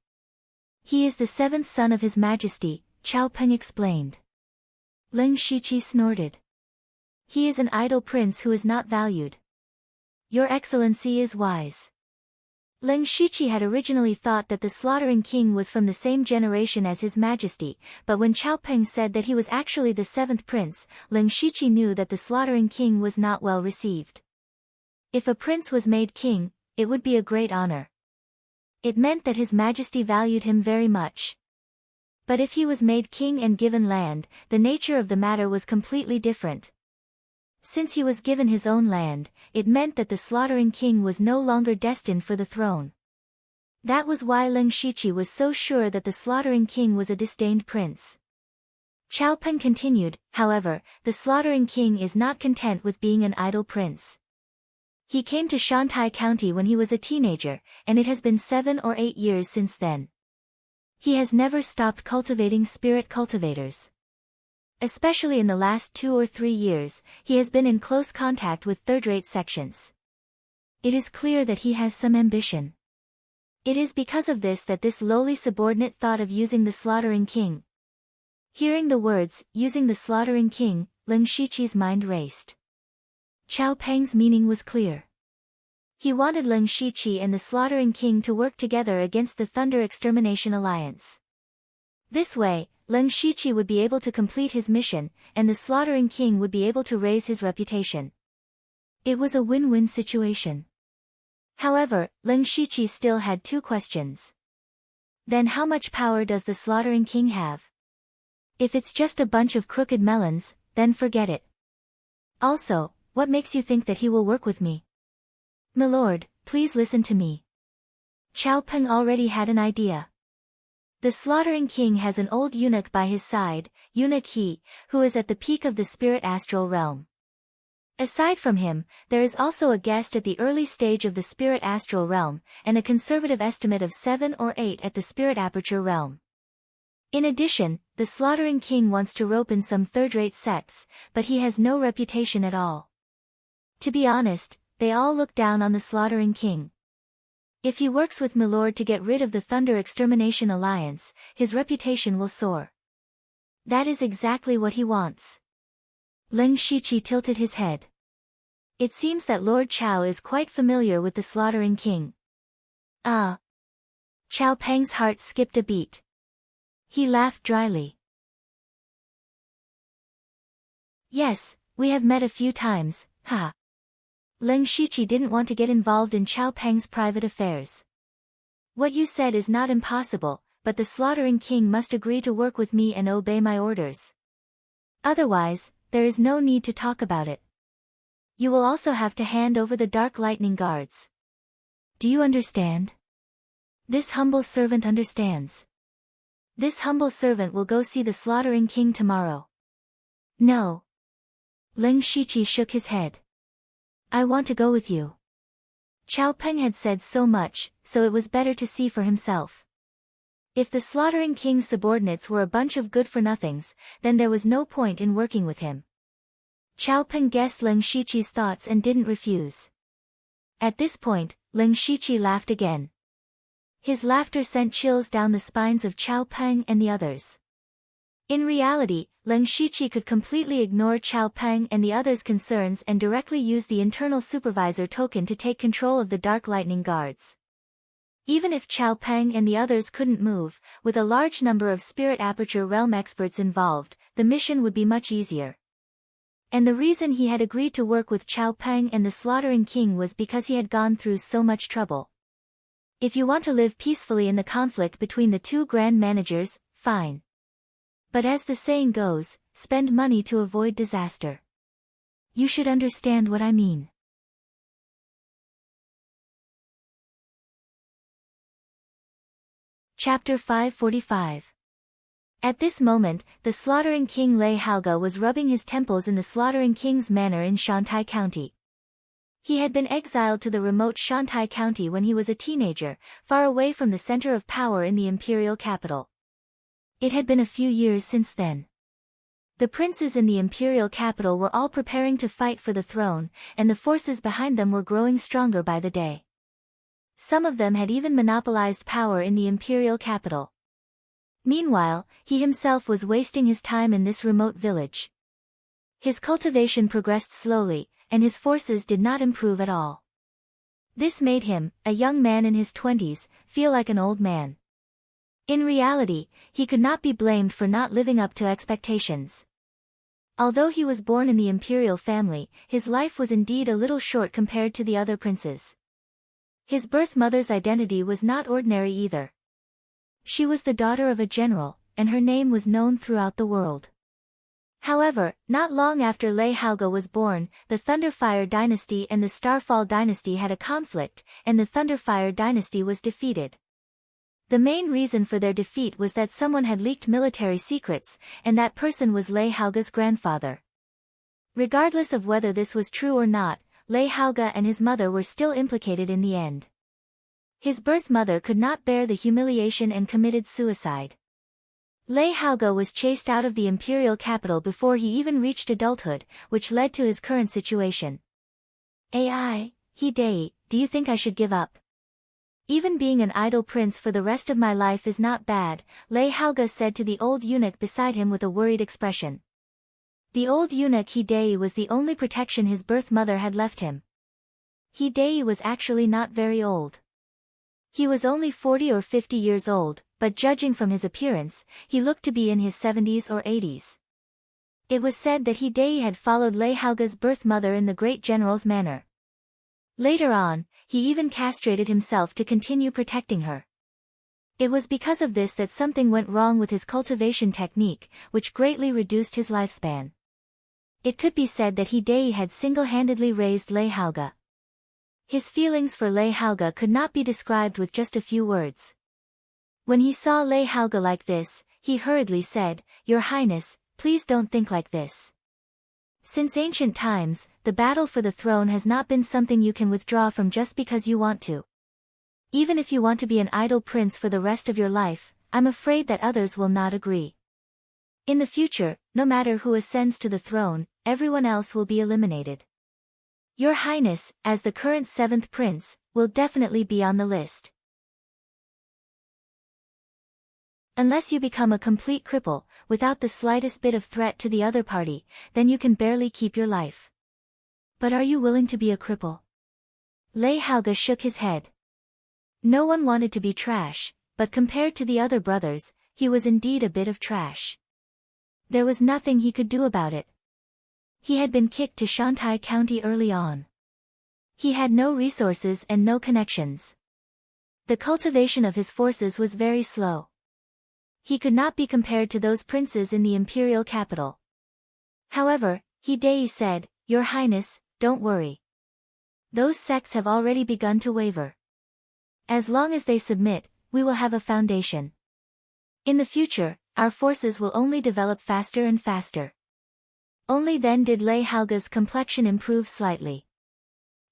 S1: He is the 7th son of His Majesty, Chao Peng explained. Leng Shiqi snorted. He is an idle prince who is not valued. Your Excellency is wise. Leng Shiqi had originally thought that the Slaughtering King was from the same generation as His Majesty, but when Chao Peng said that he was actually the 7th prince, Leng Shiqi knew that the Slaughtering King was not well received. If a prince was made king, it would be a great honor. It meant that His Majesty valued him very much. But if he was made king and given land, the nature of the matter was completely different. Since he was given his own land, it meant that the Slaughtering King was no longer destined for the throne. That was why Leng Shiqi was so sure that the Slaughtering King was a disdained prince. Chao Peng continued, however, the Slaughtering King is not content with being an idle prince. He came to Shantai County when he was a teenager, and it has been 7 or 8 years since then. He has never stopped cultivating spirit cultivators. Especially in the last 2 or 3 years, he has been in close contact with third-rate sections. It is clear that he has some ambition. It is because of this that this lowly subordinate thought of using the Slaughtering King. Hearing the words, using the Slaughtering King, Leng Shiqi's mind raced. Chao Peng's meaning was clear. He wanted Leng Shiqi and the Slaughtering King to work together against the Thunder Extermination Alliance. This way, Leng Shiqi would be able to complete his mission, and the Slaughtering King would be able to raise his reputation. It was a win-win situation. However, Leng Shiqi still had 2 questions. Then how much power does the Slaughtering King have? If it's just a bunch of crooked melons, then forget it. Also, what makes you think that he will work with me? Milord, please listen to me. Chao Peng already had an idea. The Slaughtering King has an old eunuch by his side, Eunuch He, who is at the peak of the spirit astral realm. Aside from him, there is also a guest at the early stage of the spirit astral realm, and a conservative estimate of 7 or 8 at the spirit aperture realm. In addition, the Slaughtering King wants to rope in some third-rate sects, but he has no reputation at all. To be honest, they all look down on the Slaughtering King. If he works with Milord to get rid of the Thunder Extermination Alliance, his reputation will soar. That is exactly what he wants. Leng Shiqi tilted his head. It seems that Lord Chao is quite familiar with the Slaughtering King. Ah. Chao Peng's heart skipped a beat. He laughed dryly. Yes, we have met a few times, ha. Leng Shiqi didn't want to get involved in Chao Peng's private affairs. What you said is not impossible, but the Slaughtering King must agree to work with me and obey my orders. Otherwise, there is no need to talk about it. You will also have to hand over the Dark Lightning Guards. Do you understand? This humble servant understands. This humble servant will go see the Slaughtering King tomorrow. No. Leng Shiqi shook his head. I want to go with you. Chao Peng had said so much, so it was better to see for himself. If the Slaughtering King's subordinates were a bunch of good-for-nothings, then there was no point in working with him. Chao Peng guessed Leng Shiqi's thoughts and didn't refuse. At this point, Leng Shiqi laughed again. His laughter sent chills down the spines of Chao Peng and the others. In reality, Leng Shiqi could completely ignore Chao Peng and the others' concerns and directly use the internal supervisor token to take control of the Dark Lightning Guards. Even if Chao Peng and the others couldn't move, with a large number of Spirit Aperture Realm experts involved, the mission would be much easier. And the reason he had agreed to work with Chao Peng and the Slaughtering King was because he had gone through so much trouble. If you want to live peacefully in the conflict between the two grand managers, fine. But as the saying goes, spend money to avoid disaster. You should understand what I mean. Chapter 545. At this moment, the slaughtering king Lei Haoge was rubbing his temples in the slaughtering king's manor in Shantai County. He had been exiled to the remote Shantai County when he was a teenager, far away from the center of power in the imperial capital. It had been a few years since then. The princes in the imperial capital were all preparing to fight for the throne, and the forces behind them were growing stronger by the day. Some of them had even monopolized power in the imperial capital. Meanwhile, he himself was wasting his time in this remote village. His cultivation progressed slowly, and his forces did not improve at all. This made him, a young man in his 20s, feel like an old man. In reality, he could not be blamed for not living up to expectations. Although he was born in the imperial family, his life was indeed a little short compared to the other princes. His birth mother's identity was not ordinary either. She was the daughter of a general, and her name was known throughout the world. However, not long after Lei Haoge was born, the Thunderfire dynasty and the Starfall dynasty had a conflict, and the Thunderfire dynasty was defeated. The main reason for their defeat was that someone had leaked military secrets, and that person was Lei Haoge's grandfather. Regardless of whether this was true or not, Lei Haoge and his mother were still implicated in the end. His birth mother could not bear the humiliation and committed suicide. Lei Haoge was chased out of the imperial capital before he even reached adulthood, which led to his current situation. Hidei, do you think I should give up? Even being an idle prince for the rest of my life is not bad, Lei Haoge said to the old eunuch beside him with a worried expression. The old eunuch Hidei was the only protection his birth mother had left him. Hidei was actually not very old. He was only 40 or 50 years old, but judging from his appearance, he looked to be in his 70s or 80s. It was said that Hidei had followed Lei Haoge's birth mother in the great general's manor. Later on, he even castrated himself to continue protecting her. It was because of this that something went wrong with his cultivation technique, which greatly reduced his lifespan. It could be said that Hidei had single-handedly raised Lei Haoge. His feelings for Lei Haoge could not be described with just a few words. When he saw Lei Haoge like this, he hurriedly said, "Your Highness, please don't think like this. Since ancient times, the battle for the throne has not been something you can withdraw from just because you want to. Even if you want to be an idle prince for the rest of your life, I'm afraid that others will not agree. In the future, no matter who ascends to the throne, everyone else will be eliminated. Your Highness, as the current 7th prince, will definitely be on the list. Unless you become a complete cripple, without the slightest bit of threat to the other party, then you can barely keep your life. But are you willing to be a cripple?" Lei Haoge shook his head. No one wanted to be trash, but compared to the other brothers, he was indeed a bit of trash. There was nothing he could do about it. He had been kicked to Shantai County early on. He had no resources and no connections. The cultivation of his forces was very slow. He could not be compared to those princes in the imperial capital. However, Hidei said, "Your Highness, don't worry. Those sects have already begun to waver. As long as they submit, we will have a foundation. In the future, our forces will only develop faster and faster." Only then did Lei Haoge's complexion improve slightly.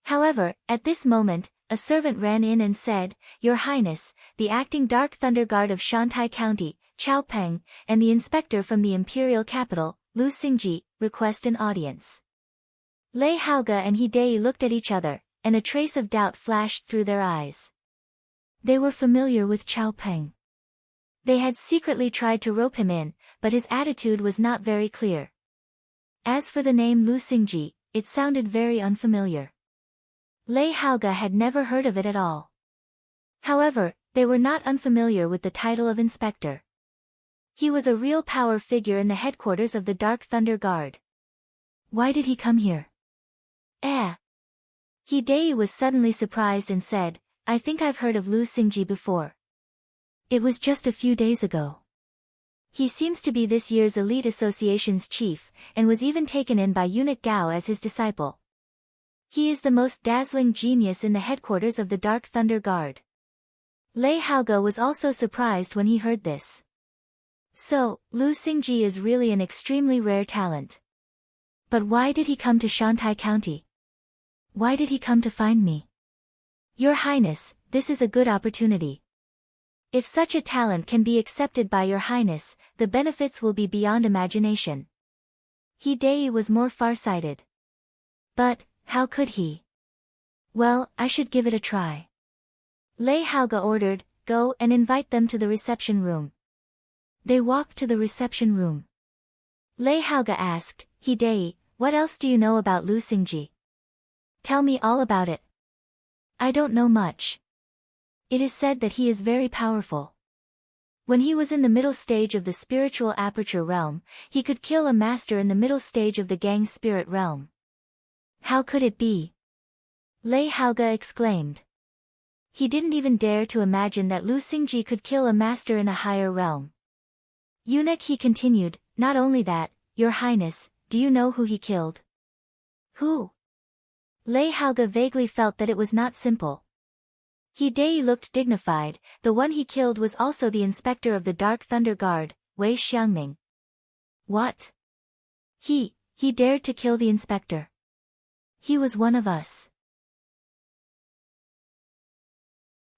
S1: However, at this moment, a servant ran in and said, "Your Highness, the acting Dark Thunder Guard of Shantai County, Chao Peng, and the inspector from the imperial capital, Lu Xingji, request an audience." Lei Haoge and Hidei looked at each other, and a trace of doubt flashed through their eyes. They were familiar with Chao Peng. They had secretly tried to rope him in, but his attitude was not very clear. As for the name Lu Xingji, it sounded very unfamiliar. Lei Haoge had never heard of it at all. However, they were not unfamiliar with the title of inspector. He was a real power figure in the headquarters of the Dark Thunder Guard. Why did he come here? Hidei was suddenly surprised and said, I think I've heard of Lu Xingji before. It was just a few days ago. He seems to be this year's elite association's chief, and was even taken in by eunuch Gao as his disciple. He is the most dazzling genius in the headquarters of the Dark Thunder Guard. Lei Haoge was also surprised when he heard this. So, Lu Xingji is really an extremely rare talent. But why did he come to Shantai County? Why did he come to find me? Your Highness, this is a good opportunity. If such a talent can be accepted by your Highness, the benefits will be beyond imagination. He Dai was more far-sighted. But, how could he? Well, I should give it a try. Lei Haoge ordered, go and invite them to the reception room. They walked to the reception room. Lei Haoge asked, He Dai, what else do you know about Lu Xingji? Tell me all about it. I don't know much. It is said that he is very powerful. When he was in the middle stage of the spiritual aperture realm, he could kill a master in the middle stage of the gang spirit realm. How could it be? Lei Haoge exclaimed. He didn't even dare to imagine that Lu Xingji could kill a master in a higher realm. Eunuch, he continued, not only that, Your Highness, do you know who he killed? Who? Lei Haoge vaguely felt that it was not simple. He Dai looked dignified, the one he killed was also the inspector of the Dark Thunder Guard, Wei Xiangming. What? He dared to kill the inspector. He was one of us.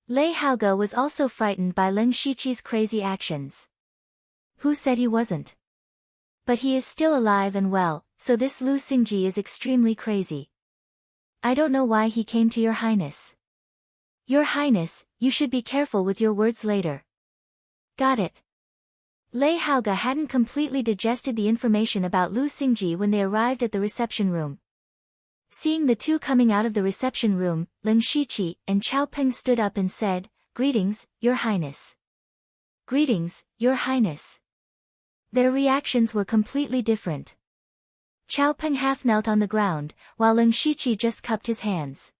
S1: Lei Haoge was also frightened by Leng Shiqi's crazy actions. Who said he wasn't? But he is still alive and well, so this Lu Xingji is extremely crazy. I don't know why he came to Your Highness. Your Highness, you should be careful with your words later. Got it. Lei Haoge hadn't completely digested the information about Lu Xingji when they arrived at the reception room. Seeing the two coming out of the reception room, Leng Shiqi and Chao Peng stood up and said, Greetings, Your Highness. Greetings, Your Highness. Their reactions were completely different. Chao Peng half knelt on the ground, while Leng Shiqi just cupped his hands.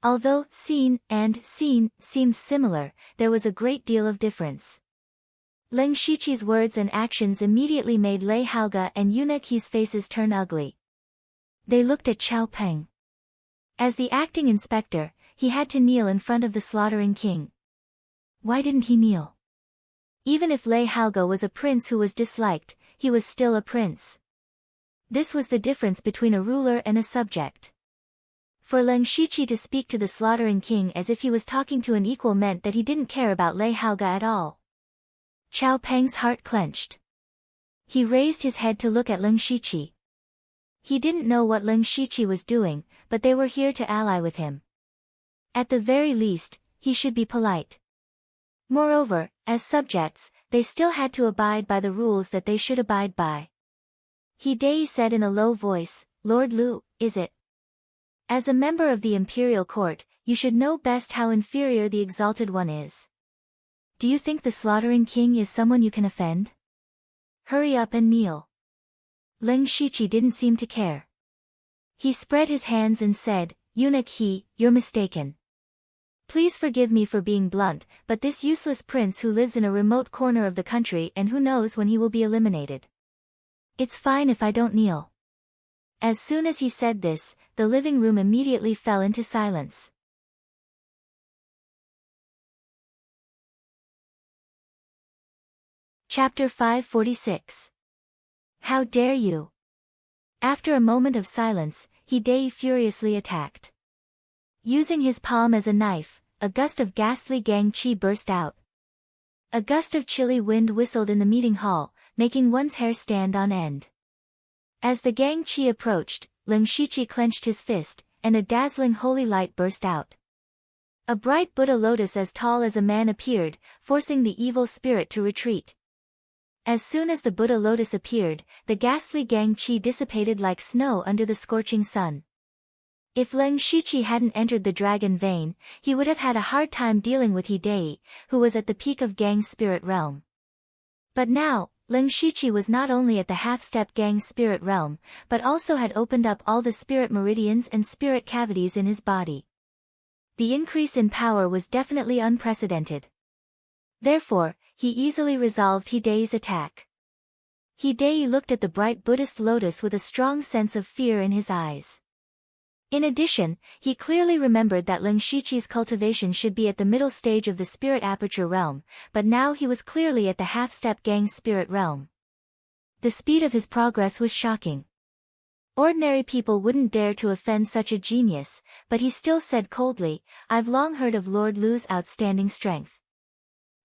S1: Although seen and seen seemed similar, there was a great deal of difference. Leng Shiqi's words and actions immediately made Lei Haoge and Eunuch's faces turn ugly. They looked at Chao Peng. As the acting inspector, he had to kneel in front of the slaughtering king. Why didn't he kneel? Even if Lei Haoge was a prince who was disliked, he was still a prince. This was the difference between a ruler and a subject. For Leng Shiqi to speak to the slaughtering king as if he was talking to an equal meant that he didn't care about Lei Haoge at all. Chao Peng's heart clenched. He raised his head to look at Leng Shiqi. He didn't know what Leng Shiqi was doing, but they were here to ally with him. At the very least, he should be polite. Moreover, as subjects, they still had to abide by the rules that they should abide by. He Dai said in a low voice, Lord Lu, is it? As a member of the imperial court, you should know best how inferior the exalted one is. Do you think the slaughtering king is someone you can offend? Hurry up and kneel. Leng Shiqi didn't seem to care. He spread his hands and said, Eunuch you're mistaken. Please forgive me for being blunt, but this useless prince who lives in a remote corner of the country and who knows when he will be eliminated. It's fine if I don't kneel. As soon as he said this, the living room immediately fell into silence. Chapter 546. How dare you? After a moment of silence, He Dai furiously attacked. Using his palm as a knife, a gust of ghastly gang qi burst out. A gust of chilly wind whistled in the meeting hall, making one's hair stand on end. As the gang qi approached, Leng Shiqi clenched his fist, and a dazzling holy light burst out. A bright Buddha lotus as tall as a man appeared, forcing the evil spirit to retreat. As soon as the Buddha lotus appeared, the ghastly gang qi dissipated like snow under the scorching sun. If Leng Shiqi hadn't entered the dragon vein, he would have had a hard time dealing with He Dai, who was at the peak of gang spirit realm. But now, Leng Shiqi was not only at the half-step gang spirit realm, but also had opened up all the spirit meridians and spirit cavities in his body. The increase in power was definitely unprecedented. Therefore, he easily resolved He Dei's attack. He Dei looked at the bright Buddhist lotus with a strong sense of fear in his eyes. In addition, he clearly remembered that Ling Shiqi's cultivation should be at the middle stage of the spirit aperture realm, but now he was clearly at the half-step gang spirit realm. The speed of his progress was shocking. Ordinary people wouldn't dare to offend such a genius, but he still said coldly, "I've long heard of Lord Lu's outstanding strength.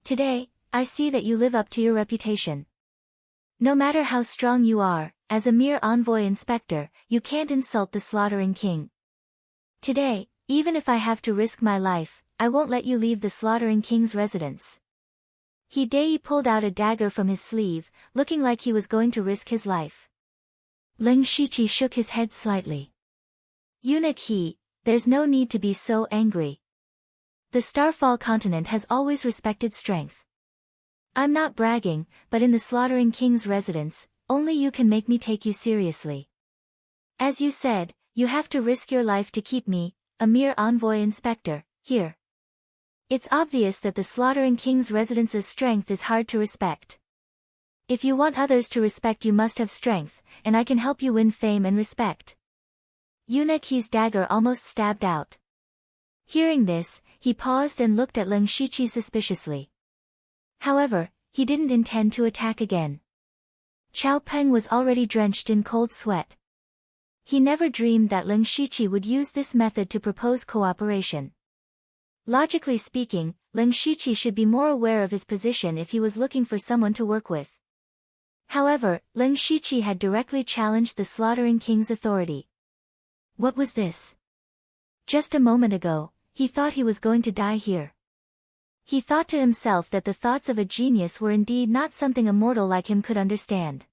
S1: Today, I see that you live up to your reputation. No matter how strong you are, as a mere envoy inspector, you can't insult the slaughtering king. Today, even if I have to risk my life, I won't let you leave the slaughtering king's residence." He Dei pulled out a dagger from his sleeve, looking like he was going to risk his life. Ling Shiqi shook his head slightly. "Eunuch He, there's no need to be so angry. The Starfall continent has always respected strength. I'm not bragging, but in the slaughtering king's residence, only you can make me take you seriously. As you said, you have to risk your life to keep me, a mere envoy inspector, here. It's obvious that the slaughtering king's residence's strength is hard to respect. If you want others to respect you must have strength, and I can help you win fame and respect." Eunuch He's dagger almost stabbed out. Hearing this, he paused and looked at Ling Shiqi suspiciously. However, he didn't intend to attack again. Chao Peng was already drenched in cold sweat. He never dreamed that Ling Shiqi would use this method to propose cooperation. Logically speaking, Ling Shiqi should be more aware of his position if he was looking for someone to work with. However, Ling Shiqi had directly challenged the slaughtering king's authority. What was this? Just a moment ago, he thought he was going to die here. He thought to himself that the thoughts of a genius were indeed not something a mortal like him could understand.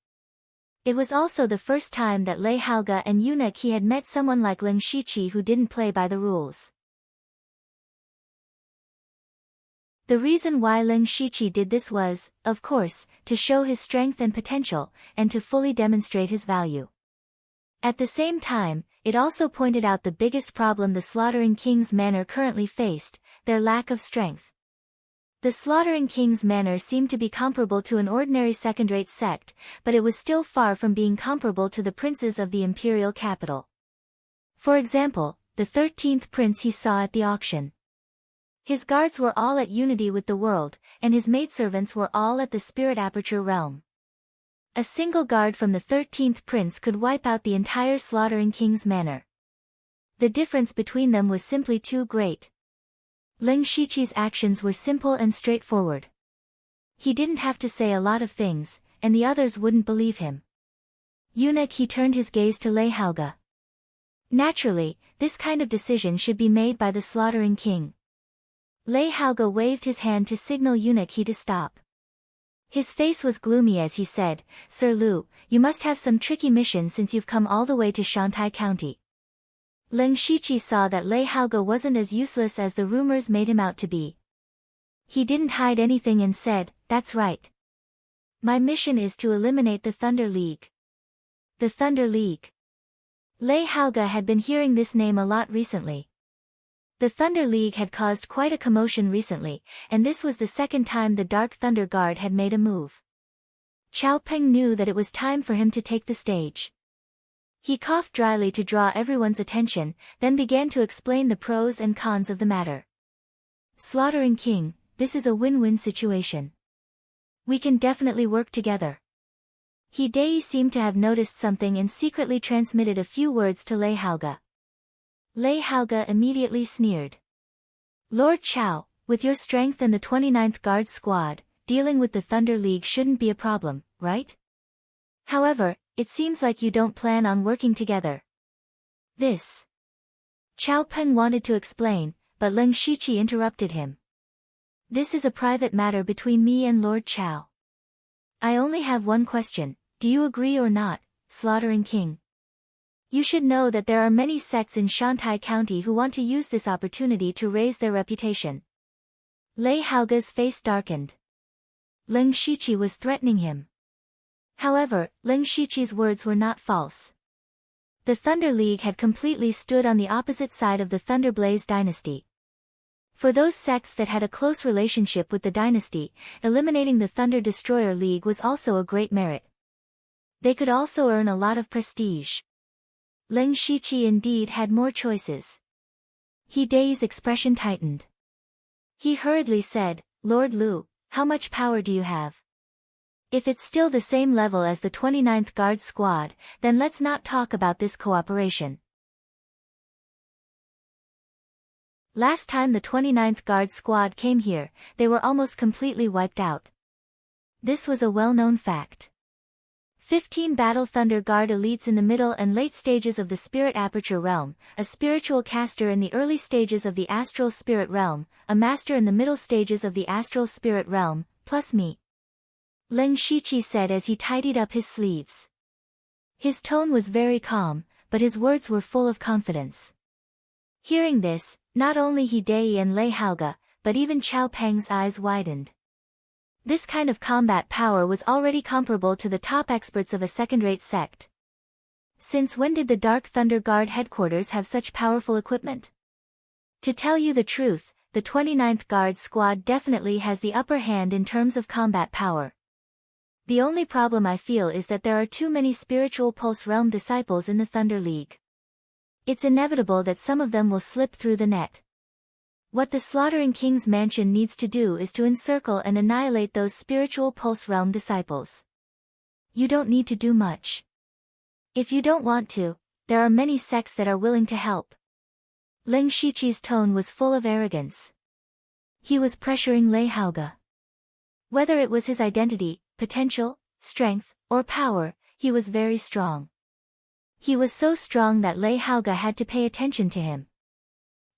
S1: It was also the first time that Lei Haoge and Eunuch He had met someone like Ling Shiqi who didn't play by the rules. The reason why Ling Shiqi did this was, of course, to show his strength and potential, and to fully demonstrate his value. At the same time, it also pointed out the biggest problem the slaughtering king's manor currently faced, their lack of strength. The slaughtering king's manor seemed to be comparable to an ordinary second-rate sect, but it was still far from being comparable to the princes of the imperial capital. For example, the 13th prince he saw at the auction. His guards were all at unity with the world, and his maidservants were all at the spirit aperture realm. A single guard from the 13th prince could wipe out the entire slaughtering king's manor. The difference between them was simply too great. Ling Shiqi's actions were simple and straightforward. He didn't have to say a lot of things, and the others wouldn't believe him. Eunuch He turned his gaze to Lei Haoge. Naturally, this kind of decision should be made by the slaughtering king. Lei Haoge waved his hand to signal Eunuch He to stop. His face was gloomy as he said, "Sir Lu, you must have some tricky mission since you've come all the way to Shantai County." Ling Shiqi saw that Lei Haoge wasn't as useless as the rumors made him out to be. He didn't hide anything and said, "That's right. My mission is to eliminate the Thunder League." The Thunder League. Lei Haoge had been hearing this name a lot recently. The Thunder League had caused quite a commotion recently, and this was the second time the Dark Thunder Guard had made a move. Chao Peng knew that it was time for him to take the stage. He coughed dryly to draw everyone's attention, then began to explain the pros and cons of the matter. "Slaughtering King, this is a win-win situation. We can definitely work together." He Dei seemed to have noticed something and secretly transmitted a few words to Lei Haoge. Lei Haoge immediately sneered. "Lord Chao, with your strength and the 29th Guard Squad, dealing with the Thunder League shouldn't be a problem, right? However, it seems like you don't plan on working together." This. Chao Peng wanted to explain, but Ling Shiqi interrupted him. "This is a private matter between me and Lord Chao. I only have one question, do you agree or not, Slaughtering King? You should know that there are many sects in Shantai County who want to use this opportunity to raise their reputation." Lei Haoge's face darkened. Ling Shiqi was threatening him. However, Ling Shiqi's words were not false. The Thunder League had completely stood on the opposite side of the Thunderblaze dynasty. For those sects that had a close relationship with the dynasty, eliminating the Thunder Destroyer League was also a great merit. They could also earn a lot of prestige. Leng Shiqi indeed had more choices. He Dai's expression tightened. He hurriedly said, Lord Lu, how much power do you have? If it's still the same level as the 29th Guard Squad, then let's not talk about this cooperation. Last time the 29th Guard Squad came here, they were almost completely wiped out. This was a well-known fact. 15 Battle Thunder Guard elites in the middle and late stages of the Spirit Aperture Realm, a spiritual caster in the early stages of the Astral Spirit Realm, a master in the middle stages of the Astral Spirit Realm, plus me. Leng Shiqi said as he tidied up his sleeves. His tone was very calm, but his words were full of confidence. Hearing this, not only He Dai and Lei Haoge, but even Chao Peng's eyes widened. This kind of combat power was already comparable to the top experts of a second-rate sect. Since when did the Dark Thunder Guard headquarters have such powerful equipment? To tell you the truth, the 29th Guard Squad definitely has the upper hand in terms of combat power. The only problem I feel is that there are too many Spiritual Pulse Realm disciples in the Thunder League. It's inevitable that some of them will slip through the net. What the Slaughtering King's mansion needs to do is to encircle and annihilate those Spiritual Pulse Realm disciples. You don't need to do much. If you don't want to, there are many sects that are willing to help. Leng Shiqi's tone was full of arrogance. He was pressuring Lei Haoge. Whether it was his identity, potential, strength, or power, he was very strong. He was so strong that Lei Haoge had to pay attention to him.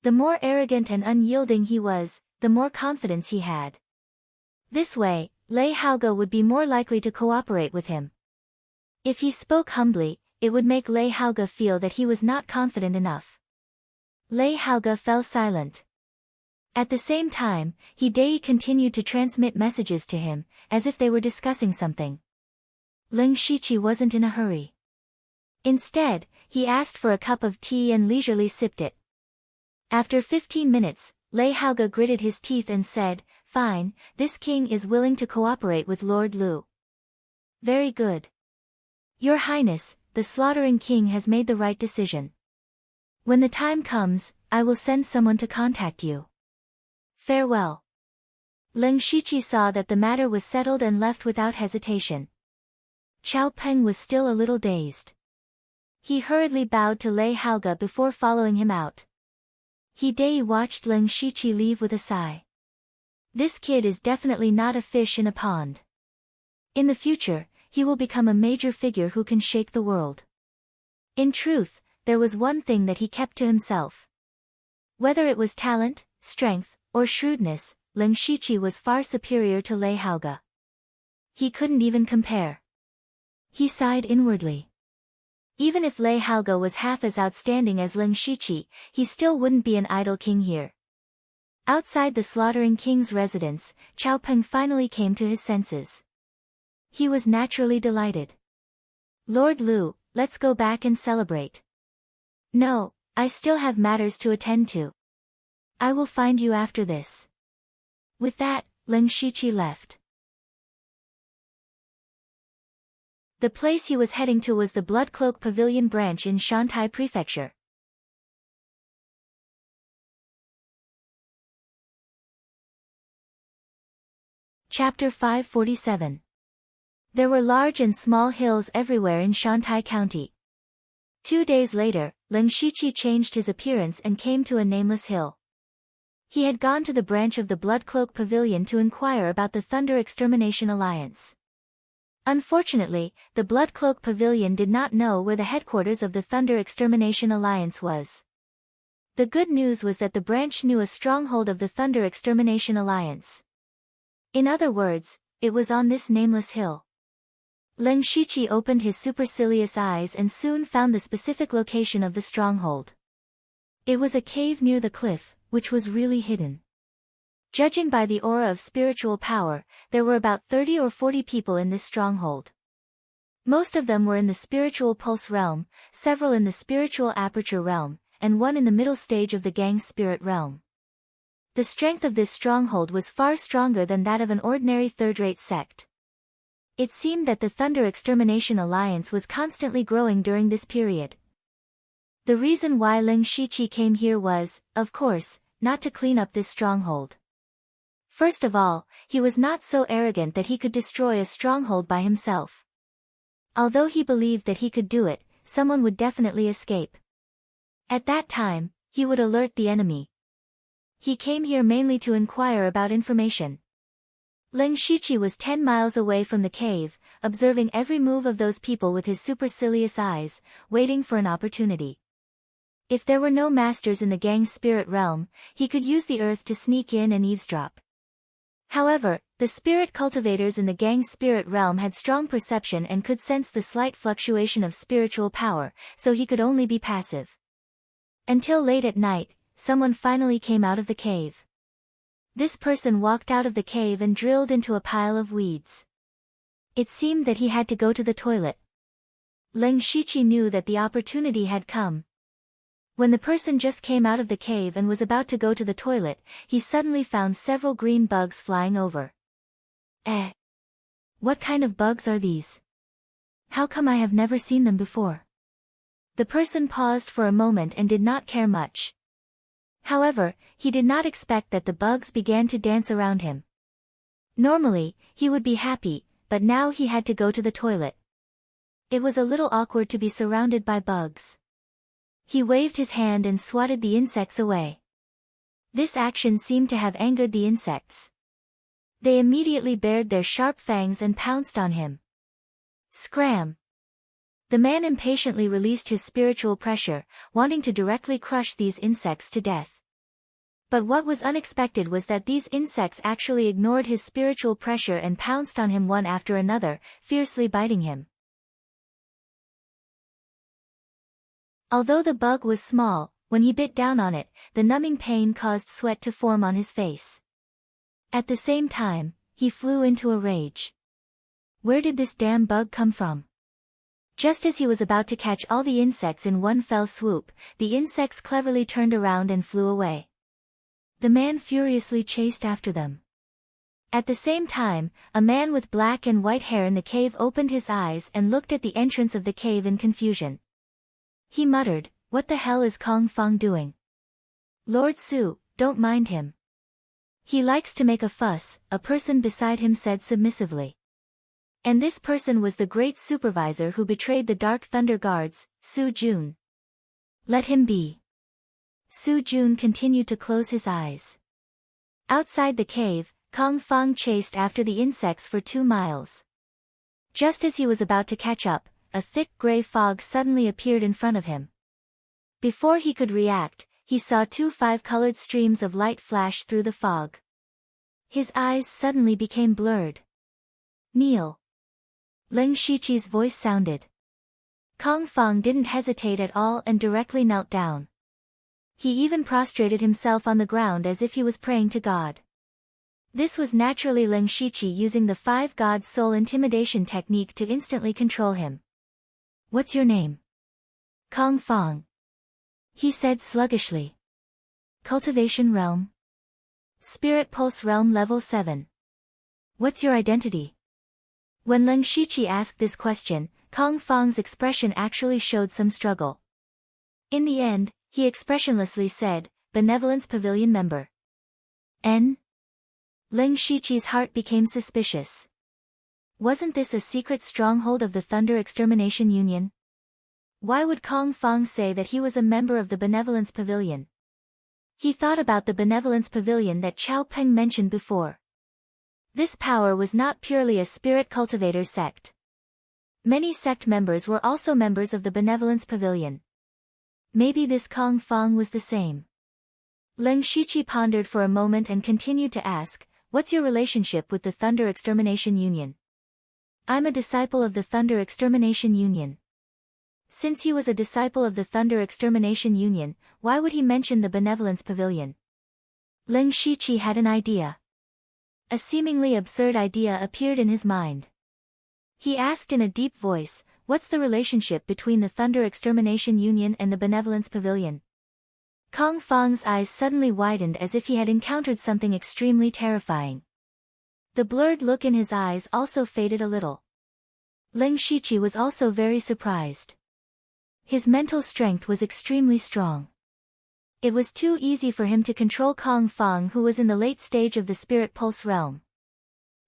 S1: The more arrogant and unyielding he was, the more confidence he had. This way, Lei Haoge would be more likely to cooperate with him. If he spoke humbly, it would make Lei Haoge feel that he was not confident enough. Lei Haoge fell silent. At the same time, He Dai continued to transmit messages to him, as if they were discussing something. Leng Shiqi wasn't in a hurry. Instead, he asked for a cup of tea and leisurely sipped it. After 15 minutes, Lei Haoge gritted his teeth and said, Fine, this king is willing to cooperate with Lord Lu. Very good. Your Highness, the Slaughtering King has made the right decision. When the time comes, I will send someone to contact you. Farewell. Leng Shiqi saw that the matter was settled and left without hesitation. Chao Peng was still a little dazed. He hurriedly bowed to Lei Haoge before following him out. He Dai watched Leng Shiqi leave with a sigh. This kid is definitely not a fish in a pond. In the future, he will become a major figure who can shake the world. In truth, there was one thing that he kept to himself. Whether it was talent, strength, or shrewdness, Leng Shiqi was far superior to Lei Haoge. He couldn't even compare. He sighed inwardly. Even if Lei Haoge was half as outstanding as Leng Shiqi, he still wouldn't be an idle king here. Outside the Slaughtering King's residence, Chao Peng finally came to his senses. He was naturally delighted. Lord Lu, let's go back and celebrate. No, I still have matters to attend to. I will find you after this. With that, Leng Shiqi left. The place he was heading to was the Bloodcloak Pavilion branch in Shantai Prefecture. Chapter 547. There were large and small hills everywhere in Shantai County. 2 days later, Leng Shiqi changed his appearance and came to a nameless hill. He had gone to the branch of the Bloodcloak Pavilion to inquire about the Thunder Extermination Alliance. Unfortunately, the Bloodcloak Pavilion did not know where the headquarters of the Thunder Extermination Alliance was. The good news was that the branch knew a stronghold of the Thunder Extermination Alliance. In other words, it was on this nameless hill. Leng Shiqi opened his supercilious eyes and soon found the specific location of the stronghold. It was a cave near the cliff, which was really hidden. Judging by the aura of spiritual power, there were about 30 or 40 people in this stronghold. Most of them were in the Spiritual Pulse Realm, several in the Spiritual Aperture Realm, and one in the middle stage of the Gang Spirit Realm. The strength of this stronghold was far stronger than that of an ordinary third-rate sect. It seemed that the Thunder Extermination Alliance was constantly growing during this period. The reason why Ling Shiqi came here was, of course, not to clean up this stronghold. First of all, he was not so arrogant that he could destroy a stronghold by himself. Although he believed that he could do it, someone would definitely escape. At that time, he would alert the enemy. He came here mainly to inquire about information. Ling Shiqi was 10 miles away from the cave, observing every move of those people with his supercilious eyes, waiting for an opportunity. If there were no masters in the gang's spirit realm, he could use the earth to sneak in and eavesdrop. However, the spirit cultivators in the gang's spirit realm had strong perception and could sense the slight fluctuation of spiritual power, so he could only be passive. Until late at night, someone finally came out of the cave. This person walked out of the cave and drilled into a pile of weeds. It seemed that he had to go to the toilet. Ling Shiqi knew that the opportunity had come. When the person just came out of the cave and was about to go to the toilet, he suddenly found several green bugs flying over. What kind of bugs are these? How come I have never seen them before? The person paused for a moment and did not care much. However, he did not expect that the bugs began to dance around him. Normally, he would be happy, but now he had to go to the toilet. It was a little awkward to be surrounded by bugs. He waved his hand and swatted the insects away. This action seemed to have angered the insects. They immediately bared their sharp fangs and pounced on him. Scram! The man impatiently released his spiritual pressure, wanting to directly crush these insects to death. But what was unexpected was that these insects actually ignored his spiritual pressure and pounced on him one after another, fiercely biting him. Although the bug was small, when he bit down on it, the numbing pain caused sweat to form on his face. At the same time, he flew into a rage. Where did this damn bug come from? Just as he was about to catch all the insects in one fell swoop, the insects cleverly turned around and flew away. The man furiously chased after them. At the same time, a man with black and white hair in the cave opened his eyes and looked at the entrance of the cave in confusion. He muttered, "What the hell is Kong Fong doing?" "Lord Su, don't mind him. He likes to make a fuss," a person beside him said submissively. And this person was the great supervisor who betrayed the Dark Thunder Guards, Su Jun. "Let him be." Su Jun continued to close his eyes. Outside the cave, Kong Fong chased after the insects for 2 miles. Just as he was about to catch up, a thick gray fog suddenly appeared in front of him. Before he could react, he saw 2 5-colored streams of light flash through the fog. His eyes suddenly became blurred. "Kneel." Ling Shiqi's voice sounded. Kong Fong didn't hesitate at all and directly knelt down. He even prostrated himself on the ground as if he was praying to God. This was naturally Ling Shiqi using the 5 Gods soul intimidation technique to instantly control him. "What's your name?" "Kong Fong," he said sluggishly. "Cultivation realm?" "Spirit pulse realm level 7. "What's your identity?" When Ling Shiqi asked this question, Kong Fong's expression actually showed some struggle. In the end, he expressionlessly said, "Benevolence Pavilion member." N? Ling Shiqi's heart became suspicious. Wasn't this a secret stronghold of the Thunder Extermination Union? Why would Kong Fong say that he was a member of the Benevolence Pavilion? He thought about the Benevolence Pavilion that Chao Peng mentioned before. This power was not purely a spirit cultivator sect. Many sect members were also members of the Benevolence Pavilion. Maybe this Kong Fong was the same. Ling Shiqi pondered for a moment and continued to ask, "What's your relationship with the Thunder Extermination Union?" "I'm a disciple of the Thunder Extermination Union." Since he was a disciple of the Thunder Extermination Union, why would he mention the Benevolence Pavilion? Ling Shiqi had an idea. A seemingly absurd idea appeared in his mind. He asked in a deep voice, "What's the relationship between the Thunder Extermination Union and the Benevolence Pavilion?" Kong Feng's eyes suddenly widened as if he had encountered something extremely terrifying. The blurred look in his eyes also faded a little. Ling Shiqi was also very surprised. His mental strength was extremely strong. It was too easy for him to control Kong Feng, who was in the late stage of the spirit pulse realm.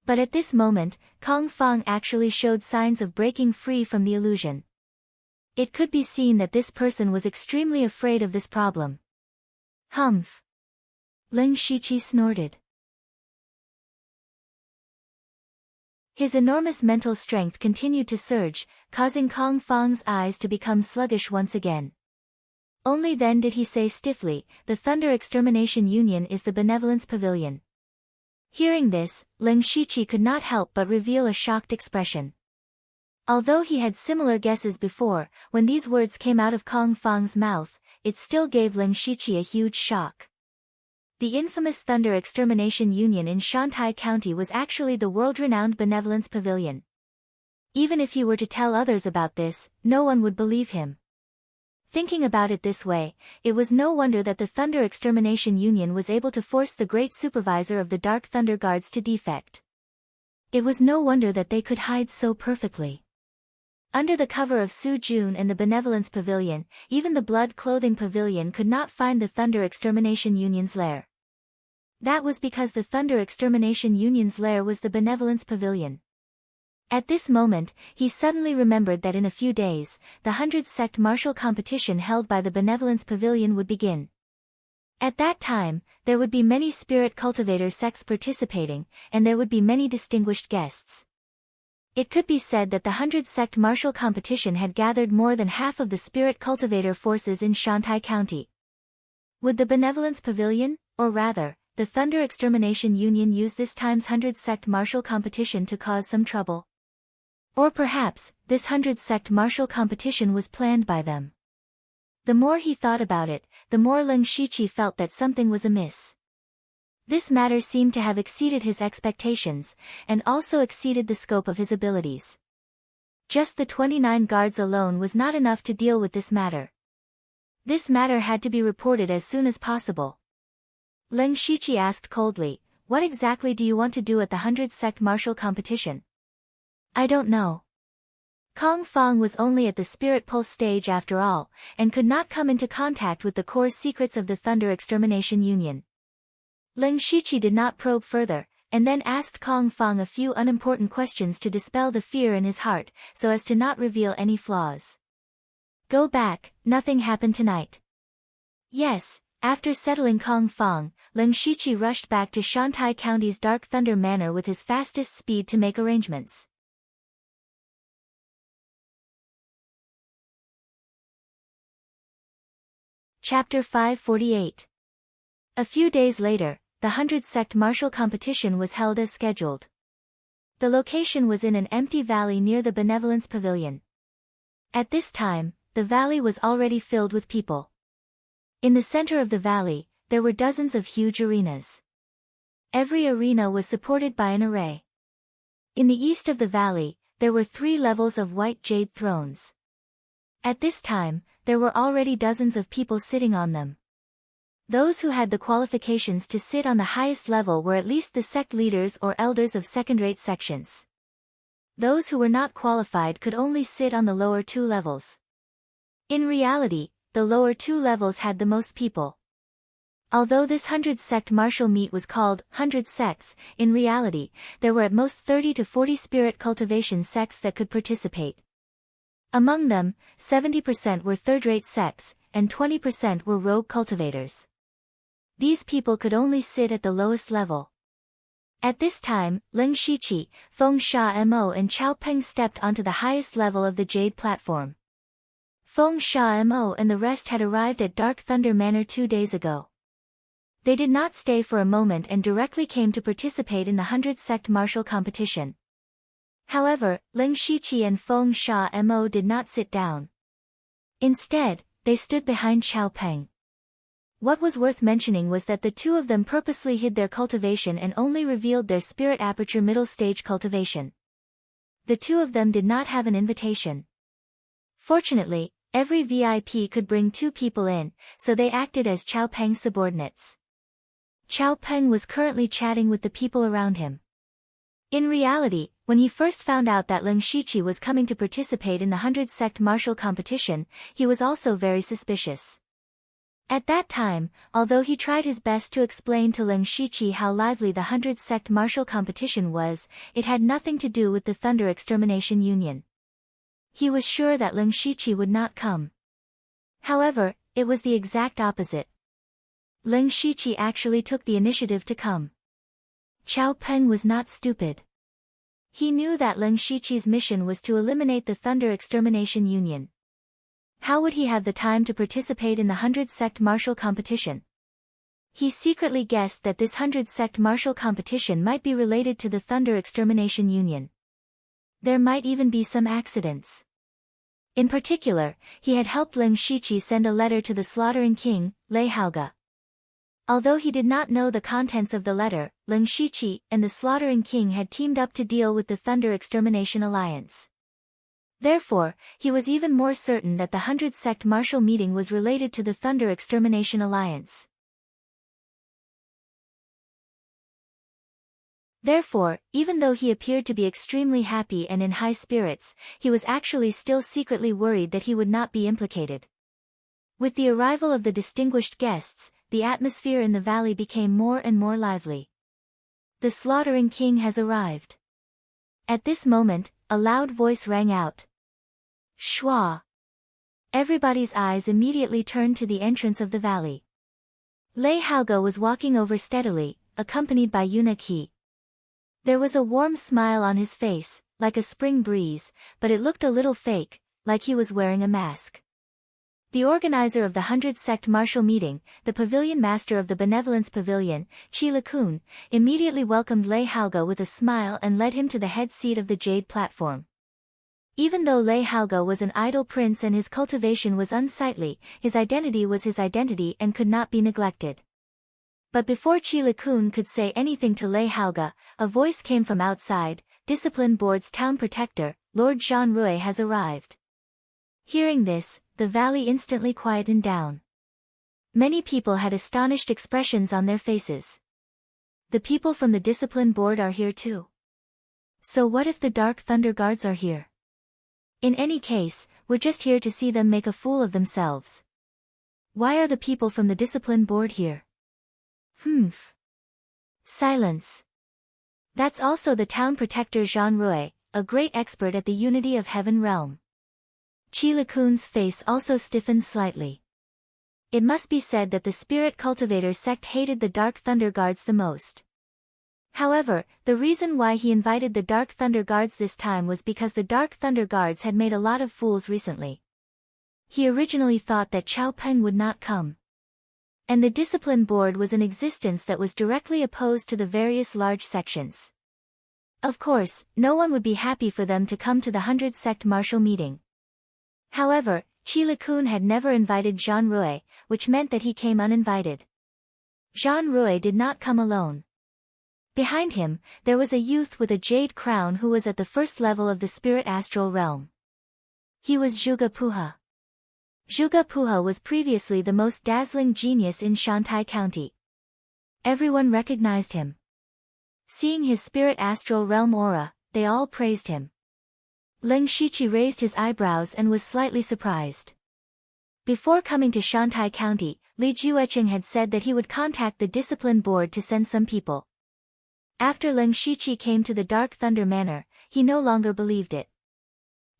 S1: But at this moment, Kong Feng actually showed signs of breaking free from the illusion. It could be seen that this person was extremely afraid of this problem. Humph! Ling Shiqi snorted. His enormous mental strength continued to surge, causing Kong Feng's eyes to become sluggish once again. Only then did he say stiffly, "The Thunder Extermination Union is the Benevolence Pavilion." Hearing this, Ling Shiqi could not help but reveal a shocked expression. Although he had similar guesses before, when these words came out of Kong Feng's mouth, it still gave Ling Shiqi a huge shock. The infamous Thunder Extermination Union in Shantai County was actually the world-renowned Benevolence Pavilion. Even if he were to tell others about this, no one would believe him. Thinking about it this way, it was no wonder that the Thunder Extermination Union was able to force the great supervisor of the Dark Thunder Guards to defect. It was no wonder that they could hide so perfectly. Under the cover of Su Jun and the Benevolence Pavilion, even the Blood Clothing Pavilion could not find the Thunder Extermination Union's lair. That was because the Thunder Extermination Union's lair was the Benevolence Pavilion. At this moment, he suddenly remembered that in a few days, the 100 sect martial competition held by the Benevolence Pavilion would begin. At that time, there would be many spirit cultivator sects participating, and there would be many distinguished guests. It could be said that the 100 sect martial competition had gathered more than half of the spirit cultivator forces in Shantai County. Would the Benevolence Pavilion, or rather, the Thunder Extermination Union, use this time's 100 sect martial competition to cause some trouble? Or perhaps, this 100 sect martial competition was planned by them. The more he thought about it, the more Ling Shiqi felt that something was amiss. This matter seemed to have exceeded his expectations, and also exceeded the scope of his abilities. Just the 29 guards alone was not enough to deal with this matter. This matter had to be reported as soon as possible. Ling Shiqi asked coldly, "What exactly do you want to do at the 100 sect martial competition?" "I don't know." Kong Feng was only at the spirit pulse stage after all, and could not come into contact with the core secrets of the Thunder Extermination Union. Ling Shiqi did not probe further, and then asked Kong Feng a few unimportant questions to dispel the fear in his heart, so as to not reveal any flaws. "Go back, nothing happened tonight." "Yes." After settling Kong Feng, Ling Shiqi rushed back to Shantai County's Dark Thunder Manor with his fastest speed to make arrangements. Chapter 548. A few days later, the 100 sect martial competition was held as scheduled. The location was in an empty valley near the Benevolence Pavilion. At this time, the valley was already filled with people. In the center of the valley, there were dozens of huge arenas. Every arena was supported by an array. In the east of the valley, there were 3 levels of white jade thrones. At this time, there were already dozens of people sitting on them. Those who had the qualifications to sit on the highest level were at least the sect leaders or elders of second-rate sections. Those who were not qualified could only sit on the lower 2 levels. In reality, the lower 2 levels had the most people. Although this 100 sect martial meet was called 100 sects, in reality, there were at most 30 to 40 spirit cultivation sects that could participate. Among them, 70% were third-rate sects, and 20% were rogue cultivators. These people could only sit at the lowest level. At this time, Ling Shiqi, Feng Sha-mo and Chao Peng stepped onto the highest level of the Jade platform. Feng Sha-mo and the rest had arrived at Dark Thunder Manor 2 days ago. They did not stay for a moment and directly came to participate in the 100 sect martial competition. However, Ling Shiqi and Feng Sha-mo did not sit down. Instead, they stood behind Chao Peng. What was worth mentioning was that the two of them purposely hid their cultivation and only revealed their spirit aperture middle stage cultivation. The two of them did not have an invitation. Fortunately, Every VIP could bring 2 people in, so they acted as Qiao Peng's subordinates. Qiao Peng was currently chatting with the people around him. In reality, when he first found out that Leng Shiqi was coming to participate in the 100 Sect martial competition, he was also very suspicious. At that time, although he tried his best to explain to Leng Shiqi how lively the 100 Sect martial competition was, it had nothing to do with the Thunder Extermination Union. He was sure that Leng Shiqi would not come. However, it was the exact opposite. Leng Shiqi actually took the initiative to come. Qiao Peng was not stupid. He knew that Leng Shiqi's mission was to eliminate the Thunder Extermination Union. How would he have the time to participate in the 100 Sect martial competition? He secretly guessed that this 100 Sect martial competition might be related to the Thunder Extermination Union. There might even be some accidents. In particular, he had helped Leng Shiqi send a letter to the Slaughtering King, Lei Haoge. Although he did not know the contents of the letter, Leng Shiqi and the Slaughtering King had teamed up to deal with the Thunder Extermination Alliance. Therefore, he was even more certain that the 100 Sect martial meeting was related to the Thunder Extermination Alliance. Therefore, even though he appeared to be extremely happy and in high spirits, he was actually still secretly worried that he would not be implicated. With the arrival of the distinguished guests, the atmosphere in the valley became more and more lively. The Slaughtering King has arrived. At this moment, a loud voice rang out. Shua! Everybody's eyes immediately turned to the entrance of the valley. Lei Haoge was walking over steadily, accompanied by eunuch He. There was a warm smile on his face, like a spring breeze, but it looked a little fake, like he was wearing a mask. The organizer of the 100 Sect martial meeting, the pavilion master of the Benevolence Pavilion, Qi Likun, immediately welcomed Lei Haoge with a smile and led him to the head seat of the jade platform. Even though Lei Haoge was an idle prince and his cultivation was unsightly, his identity was his identity and could not be neglected. But before Qi Likun could say anything to Lei Haoge, a voice came from outside. Discipline Board's town protector, Lord Jean Rui has arrived. Hearing this, the valley instantly quietened down. Many people had astonished expressions on their faces. The people from the Discipline Board are here too. So what if the Dark Thunder Guards are here? In any case, we're just here to see them make a fool of themselves. Why are the people from the Discipline Board here? Humph. Silence. That's also the town protector Jean Rui, a great expert at the unity of heaven realm. Qi Likun's face also stiffened slightly. It must be said that the Spirit Cultivator sect hated the Dark Thunder Guards the most. However, the reason why he invited the Dark Thunder Guards this time was because the Dark Thunder Guards had made a lot of fools recently. He originally thought that Qiao Peng would not come. And the Discipline Board was an existence that was directly opposed to the various large sections. Of course, no one would be happy for them to come to the 100 Sect martial meeting. However, Qi Likun had never invited Jean Rui, which meant that he came uninvited. Jean Rui did not come alone. Behind him, there was a youth with a jade crown who was at the first level of the spirit astral realm. He was Zhuge Puha. Zhuge Puha was previously the most dazzling genius in Shantai County. Everyone recognized him. Seeing his spirit astral realm aura, they all praised him. Leng Shiqi raised his eyebrows and was slightly surprised. Before coming to Shantai County, Li Jueqing had said that he would contact the Discipline Board to send some people. After Leng Shiqi came to the Dark Thunder Manor, he no longer believed it.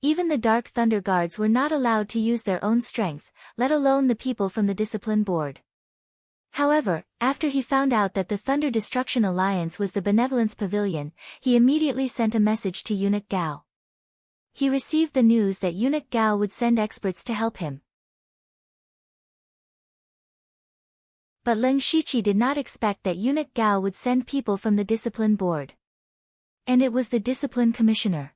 S1: Even the Dark Thunder Guards were not allowed to use their own strength, let alone the people from the Discipline Board. However, after he found out that the Thunder Destruction Alliance was the Benevolence Pavilion, he immediately sent a message to Eunuch Gao. He received the news that Eunuch Gao would send experts to help him. But Leng Shiqi did not expect that Eunuch Gao would send people from the Discipline Board. And it was the Discipline Commissioner.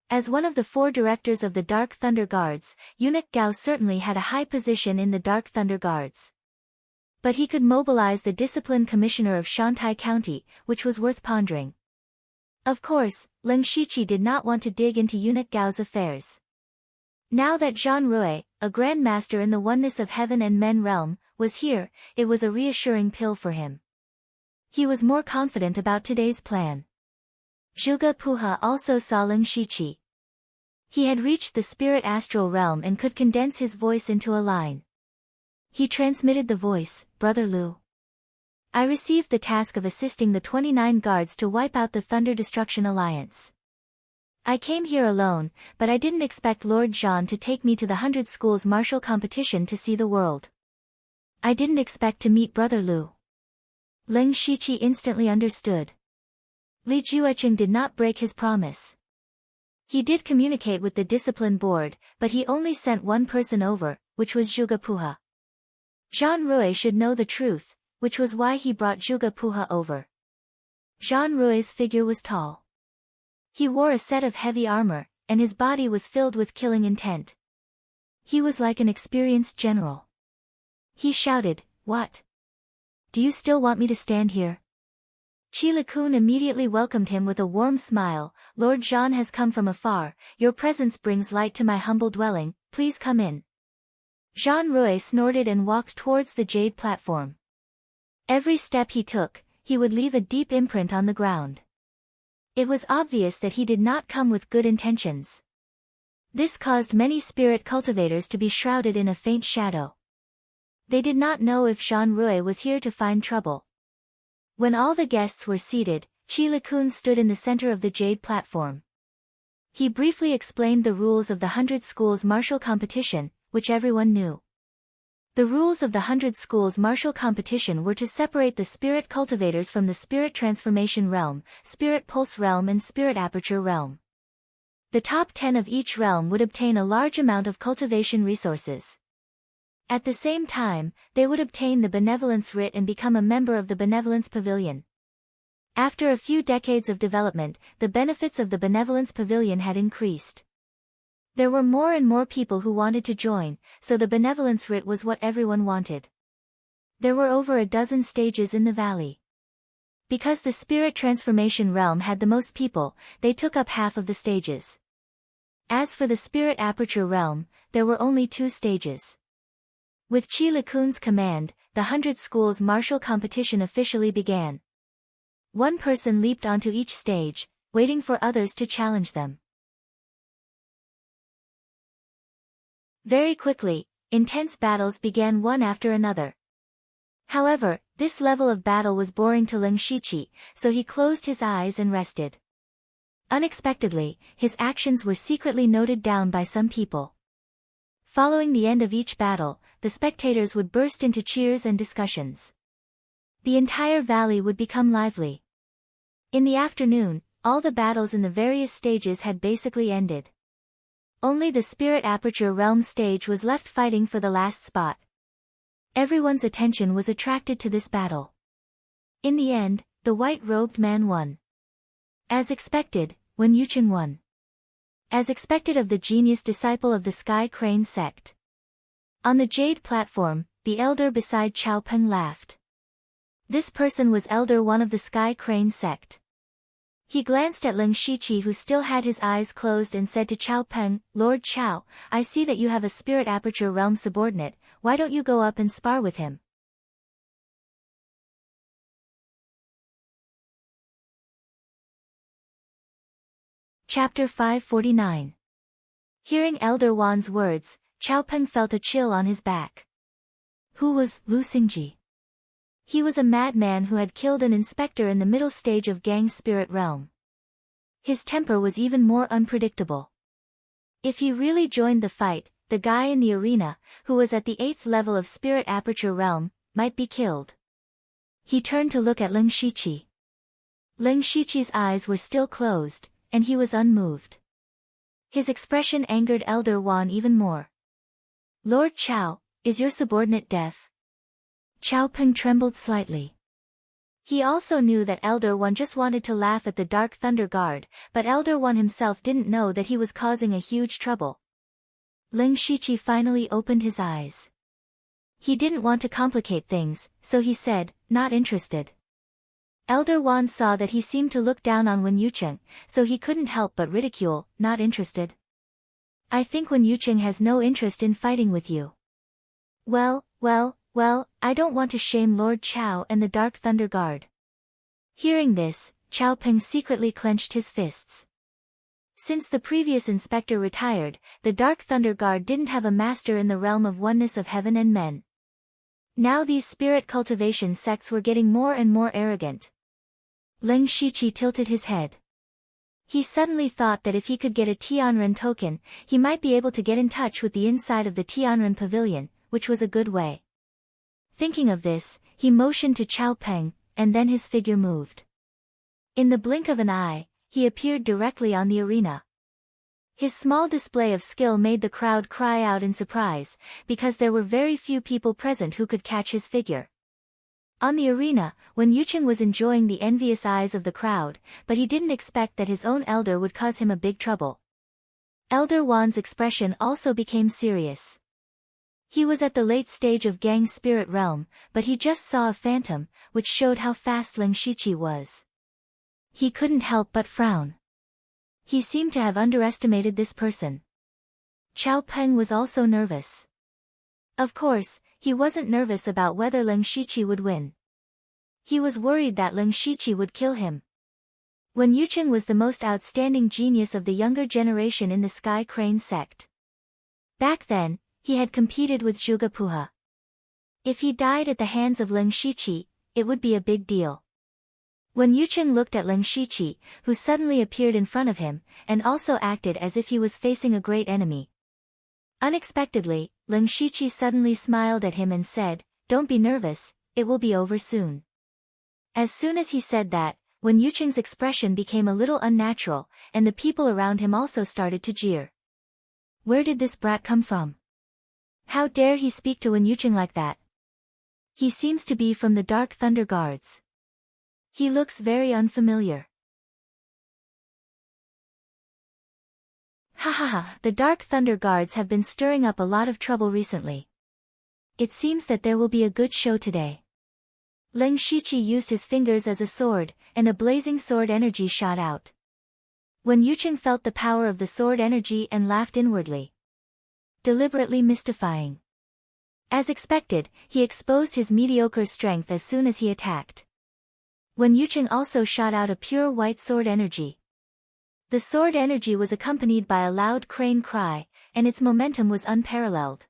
S1: As one of the 4 directors of the Dark Thunder Guards, Eunuch Gao certainly had a high position in the Dark Thunder Guards. But he could mobilize the Discipline Commissioner of Shantai County, which was worth pondering. Of course, Leng Shiqi did not want to dig into Eunuch Gao's affairs. Now that Jean Rui, a grandmaster in the oneness of heaven and men realm, was here, it was a reassuring pill for him. He was more confident about today's plan. Zhuge Puha also saw Ling Shiqi. He had reached the spirit astral realm and could condense his voice into a line. He transmitted the voice, Brother Lu. I received the task of assisting the 29 guards to wipe out the Thunder Destruction Alliance. I came here alone, but I didn't expect Lord Jean to take me to the 100 Schools martial competition to see the world. I didn't expect to meet Brother Lu. Ling Shiqi instantly understood. Li Juecheng did not break his promise. He did communicate with the discipline board, but he only sent one person over, which was Zhuge Puha. Jean Rui should know the truth, which was why he brought Zhuge Puha over. Jean Rui's figure was tall. He wore a set of heavy armor, and his body was filled with killing intent. He was like an experienced general. He shouted, "What? Do you still want me to stand here?" Qi Likun immediately welcomed him with a warm smile. "Lord Jean has come from afar, your presence brings light to my humble dwelling, please come in." Jean Rui snorted and walked towards the jade platform. Every step he took, he would leave a deep imprint on the ground. It was obvious that he did not come with good intentions. This caused many spirit cultivators to be shrouded in a faint shadow. They did not know if Jean Rui was here to find trouble. When all the guests were seated, Qi Likun stood in the center of the jade platform. He briefly explained the rules of the 100 Schools martial competition, which everyone knew. The rules of the 100 Schools martial competition were to separate the spirit cultivators from the spirit transformation realm, spirit pulse realm and spirit aperture realm. The top 10 of each realm would obtain a large amount of cultivation resources. At the same time, they would obtain the Benevolence Writ and become a member of the Benevolence Pavilion. After a few decades of development, the benefits of the Benevolence Pavilion had increased. There were more and more people who wanted to join, so the Benevolence Writ was what everyone wanted. There were over a dozen stages in the valley. Because the Spirit Transformation Realm had the most people, they took up half of the stages. As for the Spirit Aperture Realm, there were only 2 stages. With Qi Likun's command, the 100 Schools martial competition officially began. One person leaped onto each stage, waiting for others to challenge them. Very quickly, intense battles began one after another. However, this level of battle was boring to Ling Shiqi, so he closed his eyes and rested. Unexpectedly, his actions were secretly noted down by some people. Following the end of each battle, the spectators would burst into cheers and discussions. The entire valley would become lively. In the afternoon, all the battles in the various stages had basically ended. Only the Spirit Aperture Realm stage was left fighting for the last spot. Everyone's attention was attracted to this battle. In the end, the white-robed man won. As expected, Wen Yucheng won. As expected of the genius disciple of the Sky Crane sect. On the jade platform, the elder beside Chao Peng laughed. This person was Elder One of the Sky Crane sect. He glanced at Ling Shiqi, who still had his eyes closed, and said to Chao Peng, "Lord Chao, I see that you have a Spirit Aperture Realm subordinate, why don't you go up and spar with him?" Chapter 549. Hearing Elder Wan's words, Chao Peng felt a chill on his back. Who was Lu Xingji? He was a madman who had killed an inspector in the middle stage of Gang's spirit realm. His temper was even more unpredictable. If he really joined the fight, the guy in the arena, who was at the 8th level of Spirit Aperture Realm, might be killed. He turned to look at Ling Shiqi. Ling Shiqi's eyes were still closed, and he was unmoved. His expression angered Elder Wan even more. "Lord Chao, is your subordinate deaf?" Chao Peng trembled slightly. He also knew that Elder Wan just wanted to laugh at the Dark Thunder Guard, but Elder Wan himself didn't know that he was causing a huge trouble. Ling Shiqi finally opened his eyes. He didn't want to complicate things, so he said, "Not interested." Elder Wan saw that he seemed to look down on Wen Yucheng, so he couldn't help but ridicule, "Not interested?" I think Wen Yuqing has no interest in fighting with you. Well, I don't want to shame Lord Chao and the Dark Thunder Guard. Hearing this, Chao Peng secretly clenched his fists. Since the previous inspector retired, the Dark Thunder Guard didn't have a master in the realm of oneness of heaven and men. Now these spirit cultivation sects were getting more and more arrogant. Leng Shiqi tilted his head. He suddenly thought that if he could get a Tianren token, he might be able to get in touch with the inside of the Tianren pavilion, which was a good way. Thinking of this, he motioned to Chao Peng, and then his figure moved. In the blink of an eye, he appeared directly on the arena. His small display of skill made the crowd cry out in surprise, because there were very few people present who could catch his figure. On the arena, Wen Yuqing was enjoying the envious eyes of the crowd, but he didn't expect that his own elder would cause him a big trouble. Elder Wan's expression also became serious. He was at the late stage of Gang's spirit realm, but he just saw a phantom, which showed how fast Leng Shiqi was. He couldn't help but frown. He seemed to have underestimated this person. Chao Peng was also nervous. Of course, he wasn't nervous about whether Leng Shiqi would win. He was worried that Leng Shiqi would kill him. Wen Yuqing was the most outstanding genius of the younger generation in the Sky Crane sect. Back then, he had competed with Zhuge Puha. If he died at the hands of Leng Shiqi, it would be a big deal. Wen Yuqing looked at Leng Shiqi, who suddenly appeared in front of him, and also acted as if he was facing a great enemy. Unexpectedly, Leng Shiqi suddenly smiled at him and said, "Don't be nervous, it will be over soon." As soon as he said that, Wen Yuqing's expression became a little unnatural, and the people around him also started to jeer. Where did this brat come from? How dare he speak to Wen Yuqing like that? He seems to be from the Dark Thunder Guards. He looks very unfamiliar. The Dark Thunder Guards have been stirring up a lot of trouble recently. It seems that there will be a good show today. Leng Shiqi used his fingers as a sword, and a blazing sword energy shot out. Wen Yuqing felt the power of the sword energy and laughed inwardly. Deliberately mystifying. As expected, he exposed his mediocre strength as soon as he attacked. Wen Yuqing also shot out a pure white sword energy. The sword energy was accompanied by a loud crane cry, and its momentum was unparalleled.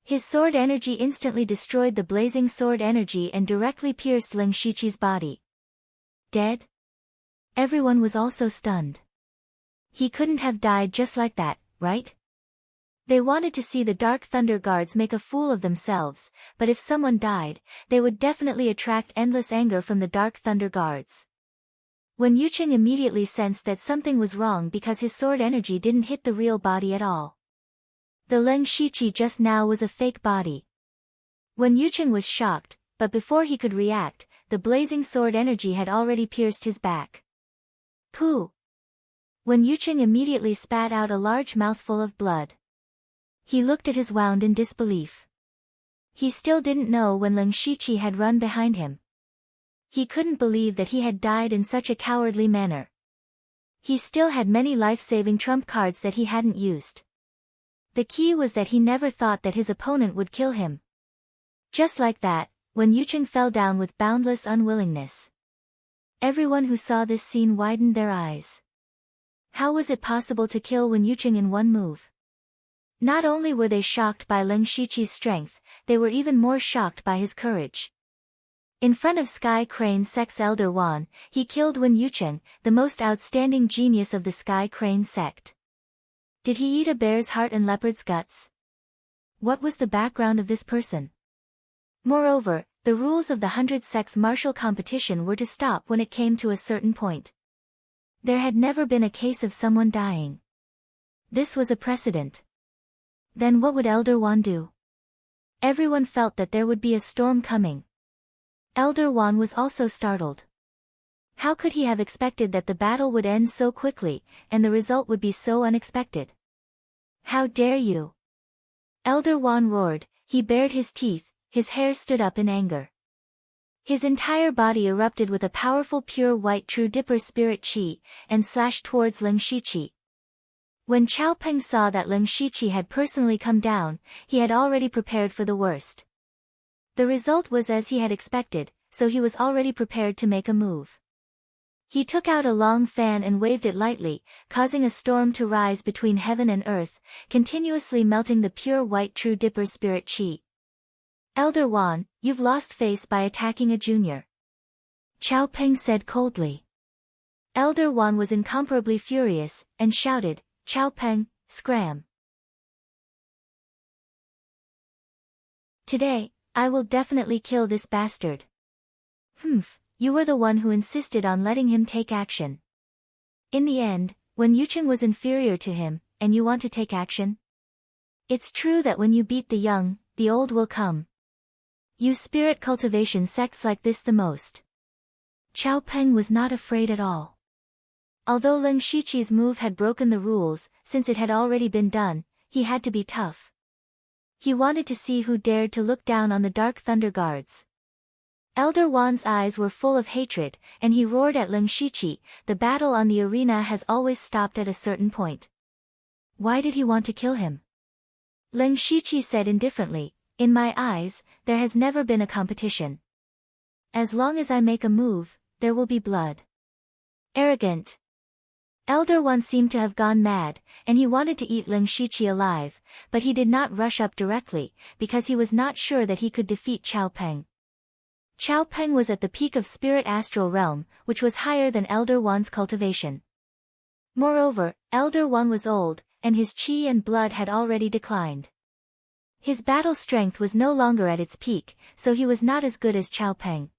S1: His sword energy instantly destroyed the blazing sword energy and directly pierced Leng Shiqi's body. Dead? Everyone was also stunned. He couldn't have died just like that, right? They wanted to see the Dark Thunder Guards make a fool of themselves, but if someone died, they would definitely attract endless anger from the Dark Thunder Guards. Wen Yuqing immediately sensed that something was wrong because his sword energy didn't hit the real body at all. The Leng Shiqi just now was a fake body. Wen Yuqing was shocked, but before he could react, the blazing sword energy had already pierced his back. Pooh! Wen Yuqing immediately spat out a large mouthful of blood. He looked at his wound in disbelief. He still didn't know when Leng Shiqi had run behind him. He couldn't believe that he had died in such a cowardly manner. He still had many life-saving trump cards that he hadn't used. The key was that he never thought that his opponent would kill him. Just like that, Wen Yuqing fell down with boundless unwillingness. Everyone who saw this scene widened their eyes. How was it possible to kill Wen Yuqing in one move? Not only were they shocked by Leng Shiqi's strength, they were even more shocked by his courage. In front of Sky Crane sect's Elder Wan, he killed Wen Yuqing, the most outstanding genius of the Sky Crane sect. Did he eat a bear's heart and leopard's guts? What was the background of this person? Moreover, the rules of the 100 sects martial competition were to stop when it came to a certain point. There had never been a case of someone dying. This was a precedent. Then what would Elder Wan do? Everyone felt that there would be a storm coming. Elder Wan was also startled. How could he have expected that the battle would end so quickly, and the result would be so unexpected? How dare you! Elder Wan roared, he bared his teeth, his hair stood up in anger. His entire body erupted with a powerful pure white True Dipper spirit chi, and slashed towards Leng Shiqi. When Chao Peng saw that Leng Shiqi had personally come down, he had already prepared for the worst. The result was as he had expected, so he was already prepared to make a move. He took out a long fan and waved it lightly, causing a storm to rise between heaven and earth, continuously melting the pure white True Dipper spirit chi. Elder Wan, you've lost face by attacking a junior. Chao Peng said coldly. Elder Wan was incomparably furious, and shouted, Chao Peng, scram. Today, I will definitely kill this bastard. You were the one who insisted on letting him take action. In the end, when Yucheng was inferior to him, and you want to take action? It's true that when you beat the young, the old will come. Use spirit cultivation sects like this the most. Chao Peng was not afraid at all. Although Leng Shiqi's move had broken the rules, since it had already been done, he had to be tough. He wanted to see who dared to look down on the Dark Thunder Guards. Elder Wan's eyes were full of hatred, and he roared at Leng Shiqi, the battle on the arena has always stopped at a certain point. Why did he want to kill him? Leng Shiqi said indifferently, in my eyes, there has never been a competition. As long as I make a move, there will be blood. Arrogant. Elder Wan seemed to have gone mad, and he wanted to eat Leng Shiqi alive, but he did not rush up directly, because he was not sure that he could defeat Chao Peng. Chao Peng was at the peak of spirit astral realm, which was higher than Elder Wan's cultivation. Moreover, Elder Wan was old, and his qi and blood had already declined. His battle strength was no longer at its peak, so he was not as good as Chao Peng.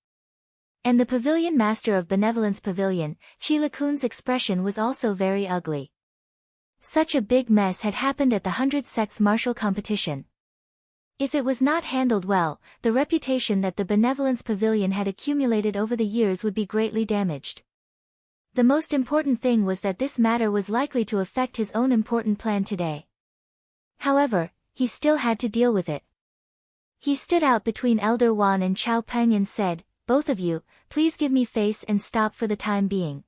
S1: And the pavilion master of Benevolence Pavilion, Chi Lakun's expression was also very ugly. Such a big mess had happened at the 100 Sects martial competition. If it was not handled well, the reputation that the Benevolence Pavilion had accumulated over the years would be greatly damaged. The most important thing was that this matter was likely to affect his own important plan today. However, he still had to deal with it. He stood out between Elder Wan and Chao Peng and said, both of you, please give me face and stop for the time being.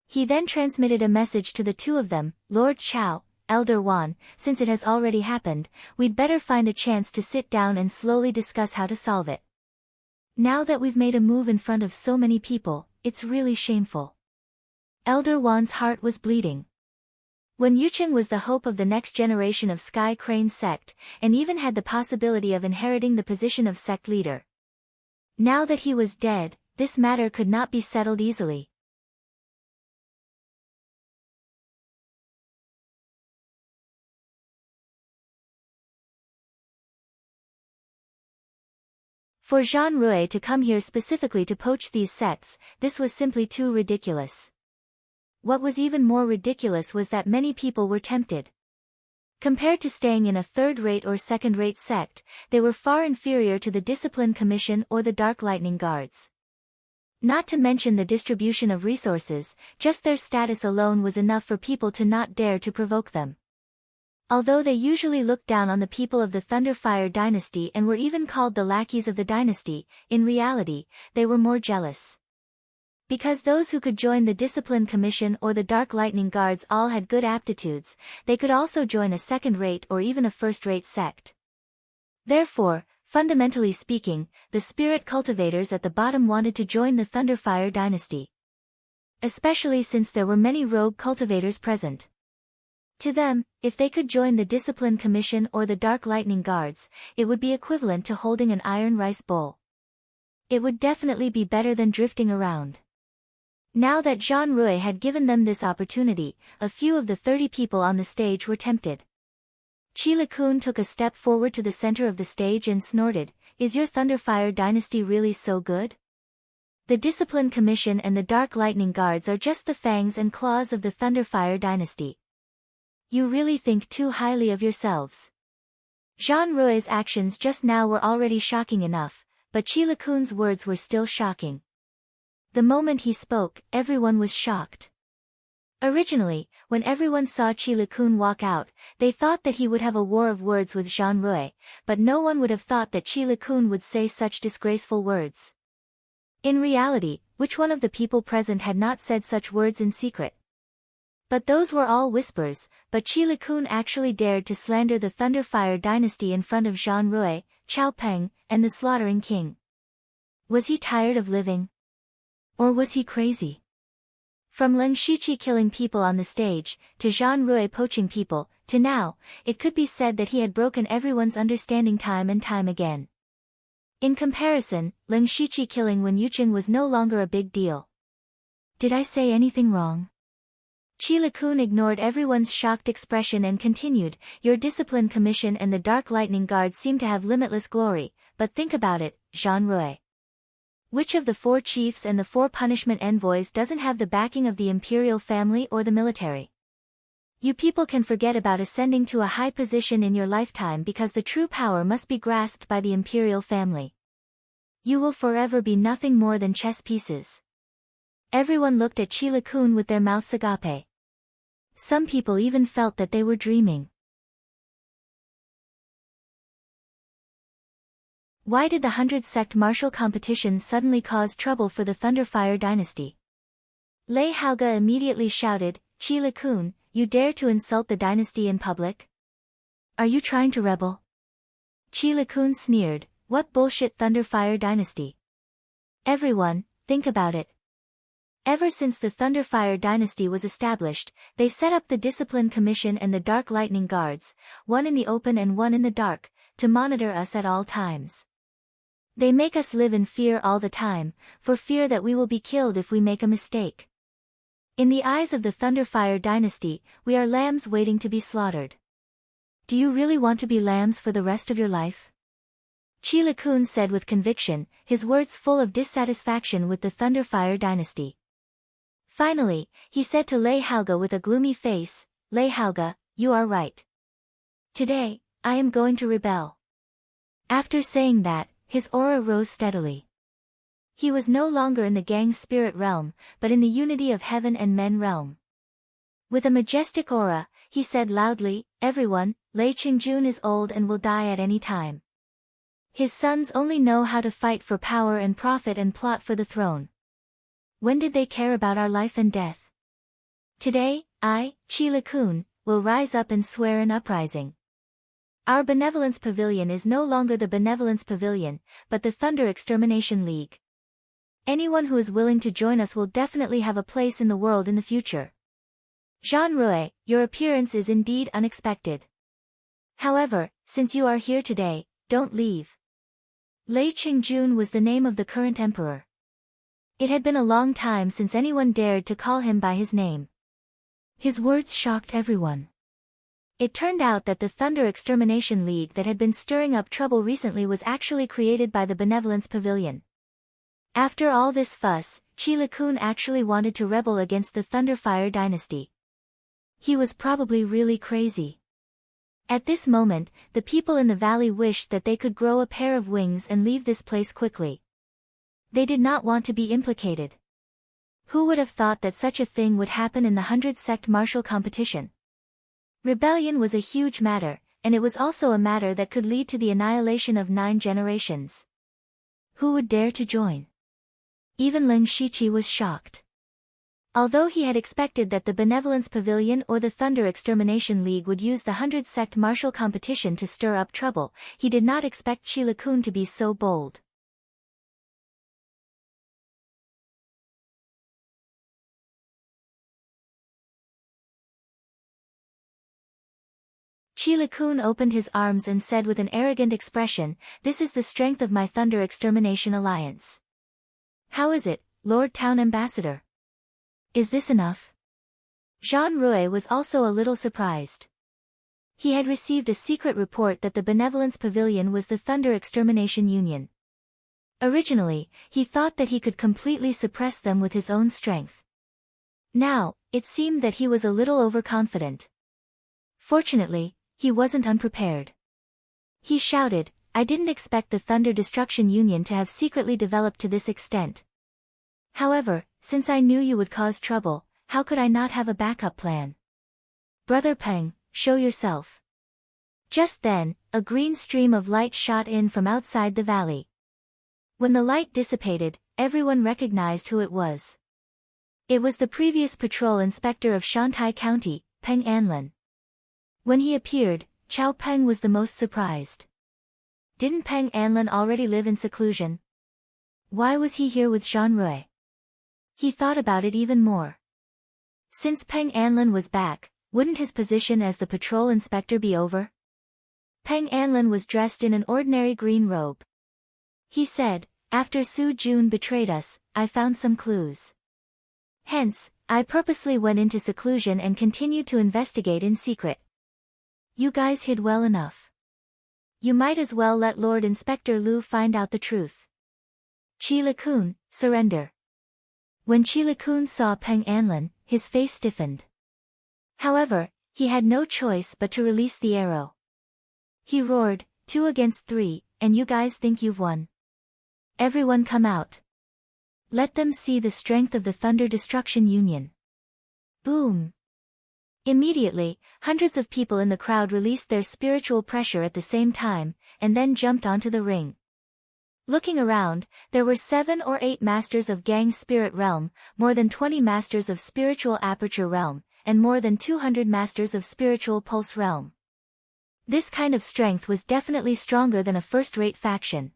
S1: He then transmitted a message to the two of them, Lord Chao, Elder Wan, since it has already happened, we'd better find a chance to sit down and slowly discuss how to solve it. Now that we've made a move in front of so many people, it's really shameful. Elder Wan's heart was bleeding. When Yucheng was the hope of the next generation of Sky Crane sect, and even had the possibility of inheriting the position of sect leader. Now that he was dead, this matter could not be settled easily. For Jean Rui to come here specifically to poach these sects, this was simply too ridiculous. What was even more ridiculous was that many people were tempted. Compared to staying in a third-rate or second-rate sect, they were far inferior to the Discipline Commission or the Dark Lightning Guards. Not to mention the distribution of resources, just their status alone was enough for people to not dare to provoke them. Although they usually looked down on the people of the Thunderfire dynasty and were even called the lackeys of the dynasty, in reality, they were more jealous. Because those who could join the Discipline Commission or the Dark Lightning Guards all had good aptitudes, they could also join a second-rate or even a first-rate sect. Therefore, fundamentally speaking, the spirit cultivators at the bottom wanted to join the Thunderfire dynasty. Especially since there were many rogue cultivators present. To them, if they could join the Discipline Commission or the Dark Lightning Guards, it would be equivalent to holding an iron rice bowl. It would definitely be better than drifting around. Now that Jean Rui had given them this opportunity, a few of the 30 people on the stage were tempted. Chi Lakun took a step forward to the center of the stage and snorted, "Is your Thunderfire dynasty really so good? The Discipline Commission and the Dark Lightning Guards are just the fangs and claws of the Thunderfire dynasty. You really think too highly of yourselves." Jean Rui's actions just now were already shocking enough, but Chi Lakun's words were still shocking. The moment he spoke, everyone was shocked. Originally, when everyone saw Chi Lakun walk out, they thought that he would have a war of words with Jean Rui, but no one would have thought that Chi Lakun would say such disgraceful words. In reality, which one of the people present had not said such words in secret? But those were all whispers, but Qi Kun actually dared to slander the Thunderfire dynasty in front of Zhang Rui, Chao Peng, and the Slaughtering King. Was he tired of living? Or was he crazy? From Leng Shiqi killing people on the stage, to Zhang Rui poaching people, to now, it could be said that he had broken everyone's understanding time and time again. In comparison, Leng Shiqi killing Wen Yuqing was no longer a big deal. Did I say anything wrong? Qi Kun ignored everyone's shocked expression and continued, your discipline commission and the Dark Lightning Guard seem to have limitless glory, but think about it, Zhang Rui. Which of the 4 chiefs and the 4 punishment envoys doesn't have the backing of the imperial family or the military? You people can forget about ascending to a high position in your lifetime because the true power must be grasped by the imperial family. You will forever be nothing more than chess pieces. Everyone looked at Qi Kun with their mouths agape. Some people even felt that they were dreaming. Why did the 100 sect martial competition suddenly cause trouble for the Thunderfire dynasty? Lei Haoge immediately shouted, Qi Kun, you dare to insult the dynasty in public? Are you trying to rebel? Qi Kun sneered, what bullshit Thunderfire dynasty? Everyone, think about it. Ever since the Thunderfire dynasty was established, they set up the Discipline Commission and the Dark Lightning Guards, one in the open and one in the dark, to monitor us at all times. They make us live in fear all the time, for fear that we will be killed if we make a mistake. In the eyes of the Thunderfire dynasty, we are lambs waiting to be slaughtered. Do you really want to be lambs for the rest of your life? Qi Kun said with conviction, his words full of dissatisfaction with the Thunderfire dynasty. Finally, he said to Lei Haoge with a gloomy face, Lei Haoge, you are right. Today, I am going to rebel. After saying that, his aura rose steadily. He was no longer in the gang spirit realm, but in the unity of heaven and men realm. With a majestic aura, he said loudly, everyone, Lei Qingjun is old and will die at any time. His sons only know how to fight for power and profit and plot for the throne. When did they care about our life and death? Today, I, Qi Kun, will rise up and swear an uprising. Our Benevolence Pavilion is no longer the Benevolence Pavilion, but the Thunder Extermination League. Anyone who is willing to join us will definitely have a place in the world in the future. Zhang Rui, your appearance is indeed unexpected. However, since you are here today, don't leave. Lei Qingjun was the name of the current emperor. It had been a long time since anyone dared to call him by his name. His words shocked everyone. It turned out that the Thunder Extermination League that had been stirring up trouble recently was actually created by the Benevolence Pavilion. After all this fuss, Qi Kun actually wanted to rebel against the Thunderfire dynasty. He was probably really crazy. At this moment, the people in the valley wished that they could grow a pair of wings and leave this place quickly. They did not want to be implicated. Who would have thought that such a thing would happen in the 100 sect martial competition? Rebellion was a huge matter, and it was also a matter that could lead to the annihilation of 9 generations. Who would dare to join? Even Leng Shiqi was shocked. Although he had expected that the Benevolence Pavilion or the Thunder Extermination League would use the 100 sect martial competition to stir up trouble, he did not expect Qi Kun to be so bold. Qi Kun opened his arms and said with an arrogant expression, "This is the strength of my Thunder Extermination Alliance. How is it, Lord Town Ambassador? Is this enough?" Zhang Rui was also a little surprised. He had received a secret report that the Benevolence Pavilion was the Thunder Extermination Union. Originally, he thought that he could completely suppress them with his own strength. Now, it seemed that he was a little overconfident. Fortunately, he wasn't unprepared. He shouted, "I didn't expect the Thunder Destruction Union to have secretly developed to this extent. However, since I knew you would cause trouble, how could I not have a backup plan? Brother Peng, show yourself." Just then, a green stream of light shot in from outside the valley. When the light dissipated, everyone recognized who it was. It was the previous patrol inspector of Shantai County, Peng Anlin. When he appeared, Chao Peng was the most surprised. Didn't Peng Anlin already live in seclusion? Why was he here with Jean Rui? He thought about it even more. Since Peng Anlin was back, wouldn't his position as the patrol inspector be over? Peng Anlin was dressed in an ordinary green robe. He said, "After Su Jun betrayed us, I found some clues. Hence, I purposely went into seclusion and continued to investigate in secret. You guys hid well enough. You might as well let Lord Inspector Liu find out the truth. Chi Kun, surrender." When Chi Kun saw Peng Anlin, his face stiffened. However, he had no choice but to release the arrow. He roared, 2 against 3, and you guys think you've won? Everyone come out. Let them see the strength of the Thunder Destruction Union. Boom. Immediately, hundreds of people in the crowd released their spiritual pressure at the same time, and then jumped onto the ring. Looking around, there were 7 or 8 masters of Gang Spirit Realm, more than 20 masters of Spiritual Aperture Realm, and more than 200 masters of Spiritual Pulse Realm. This kind of strength was definitely stronger than a first-rate faction.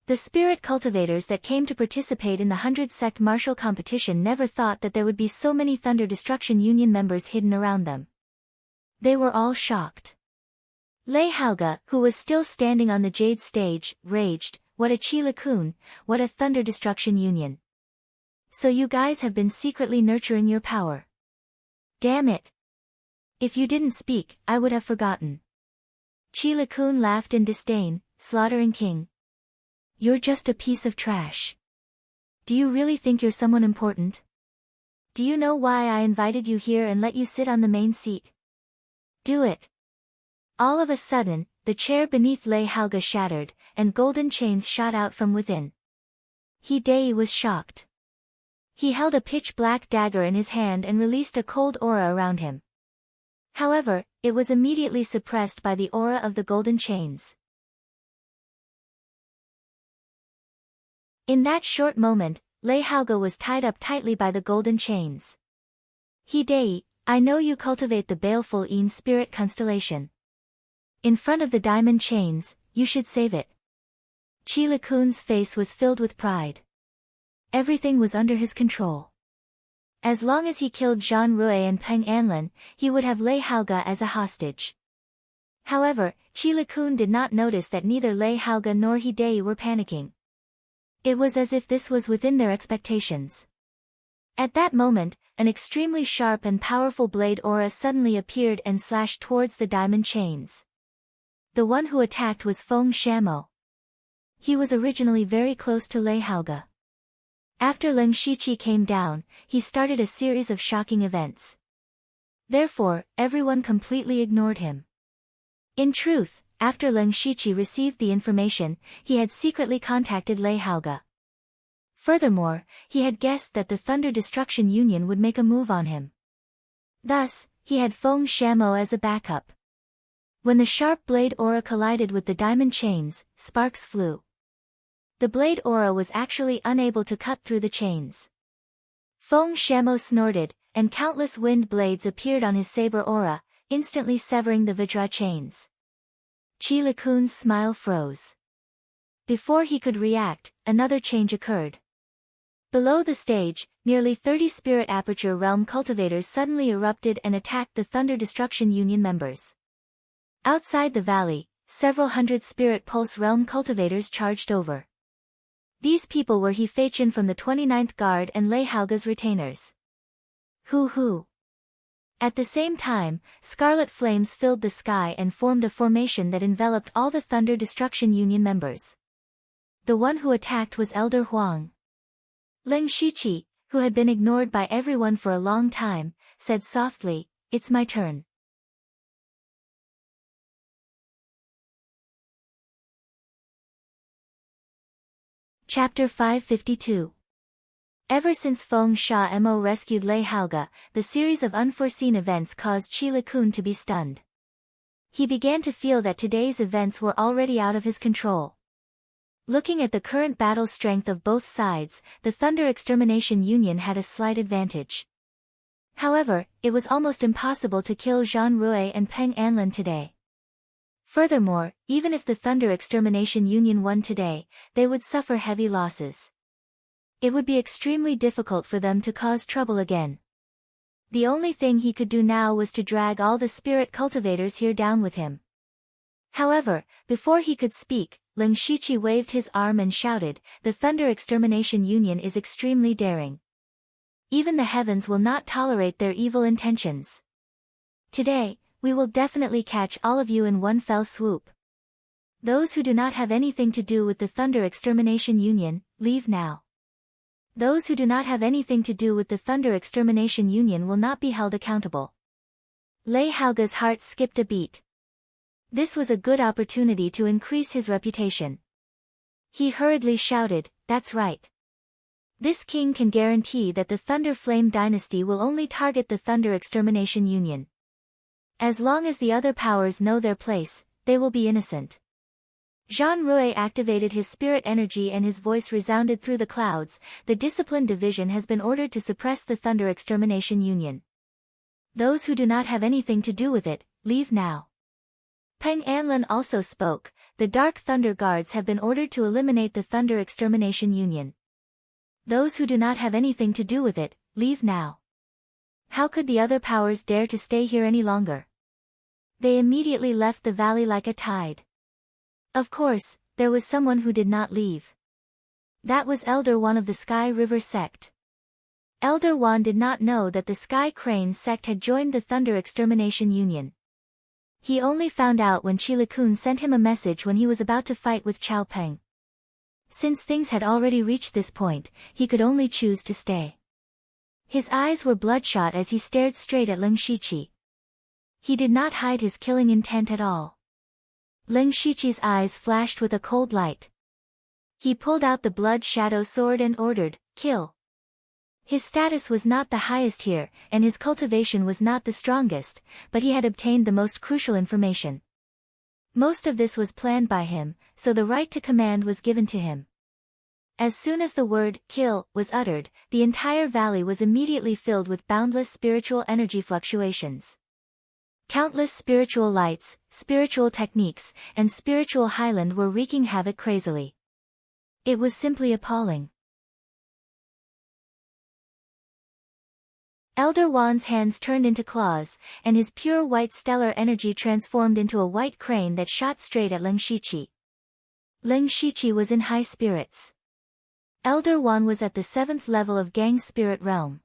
S1: The spirit cultivators that came to participate in the 100-sect martial competition never thought that there would be so many Thunder Destruction Union members hidden around them. They were all shocked. Lei Haoge, who was still standing on the Jade stage, raged, "What a Chi Kun, what a Thunder Destruction Union. So you guys have been secretly nurturing your power. Damn it. If you didn't speak, I would have forgotten." Chi Kun laughed in disdain, "Slaughtering King. You're just a piece of trash. Do you really think you're someone important? Do you know why I invited you here and let you sit on the main seat? Do it." All of a sudden, the chair beneath Lei Haoge shattered, and golden chains shot out from within. He Dai was shocked. He held a pitch-black dagger in his hand and released a cold aura around him. However, it was immediately suppressed by the aura of the golden chains. In that short moment, Lei Haoge was tied up tightly by the golden chains. "He Dai, I know you cultivate the baleful Yin spirit constellation. In front of the diamond chains, you should save it." Chi Kun's face was filled with pride. Everything was under his control. As long as he killed Jean Rui and Peng Anlin, he would have Lei Haoge as a hostage. However, Chi Kun did not notice that neither Lei Haoge nor He Dai were panicking. It was as if this was within their expectations. At that moment, an extremely sharp and powerful blade aura suddenly appeared and slashed towards the diamond chains. The one who attacked was Feng Shamo. He was originally very close to Lei Haoge. After Leng Shiqi came down, he started a series of shocking events. Therefore, everyone completely ignored him. In truth, after Leng Shiqi received the information, he had secretly contacted Lei Haoge. Furthermore, he had guessed that the Thunder Destruction Union would make a move on him. Thus, he had Feng Shamo as a backup. When the sharp blade aura collided with the diamond chains, sparks flew. The blade aura was actually unable to cut through the chains. Feng Shamo snorted, and countless wind blades appeared on his saber aura, instantly severing the Vajra chains. Chi Kun's smile froze. Before he could react, another change occurred. Below the stage, nearly 30 Spirit Aperture Realm cultivators suddenly erupted and attacked the Thunder Destruction Union members. Outside the valley, several hundred Spirit Pulse Realm cultivators charged over. These people were He Feichen from the 29th Guard and Lei Haoge's retainers. Hoo. At the same time, scarlet flames filled the sky and formed a formation that enveloped all the Thunder Destruction Union members. The one who attacked was Elder Huang. Leng Shiqi, who had been ignored by everyone for a long time, said softly, "It's my turn." Chapter 552. Ever since Feng Shamo rescued Lei Haoge, the series of unforeseen events caused Chi Kun to be stunned. He began to feel that today's events were already out of his control. Looking at the current battle strength of both sides, the Thunder Extermination Union had a slight advantage. However, it was almost impossible to kill Zhang Rui and Peng Anlin today. Furthermore, even if the Thunder Extermination Union won today, they would suffer heavy losses. It would be extremely difficult for them to cause trouble again. The only thing he could do now was to drag all the spirit cultivators here down with him. However, before he could speak, Ling Shiqi waved his arm and shouted, "The Thunder Extermination Union is extremely daring. Even the heavens will not tolerate their evil intentions. Today, we will definitely catch all of you in one fell swoop. Those who do not have anything to do with the Thunder Extermination Union, leave now. Those who do not have anything to do with the Thunder Extermination Union will not be held accountable." Lei Haoge's heart skipped a beat. This was a good opportunity to increase his reputation. He hurriedly shouted, "That's right. This king can guarantee that the Thunder Flame dynasty will only target the Thunder Extermination Union. As long as the other powers know their place, they will be innocent." Zhang Rui activated his spirit energy and his voice resounded through the clouds. "The Discipline Division has been ordered to suppress the Thunder Extermination Union. Those who do not have anything to do with it, leave now." Peng Anlin also spoke, "The Dark Thunder Guards have been ordered to eliminate the Thunder Extermination Union. Those who do not have anything to do with it, leave now." How could the other powers dare to stay here any longer? They immediately left the valley like a tide. Of course, there was someone who did not leave. That was Elder Wan of the Sky River sect. Elder Wan did not know that the Sky Crane sect had joined the Thunder Extermination Union. He only found out when Chilikun sent him a message when he was about to fight with Chao Peng. Since things had already reached this point, he could only choose to stay. His eyes were bloodshot as he stared straight at Ling Shiqi. He did not hide his killing intent at all. Ling Shiqi's eyes flashed with a cold light. He pulled out the blood shadow sword and ordered, "Kill." His status was not the highest here, and his cultivation was not the strongest, but he had obtained the most crucial information. Most of this was planned by him, so the right to command was given to him. As soon as the word, "kill," was uttered, the entire valley was immediately filled with boundless spiritual energy fluctuations. Countless spiritual lights, spiritual techniques, and spiritual highland were wreaking havoc crazily. It was simply appalling. Elder Wan's hands turned into claws, and his pure white stellar energy transformed into a white crane that shot straight at Ling Shiqi. Ling Shiqi was in high spirits. Elder Wan was at the 7th level of Gang's spirit realm.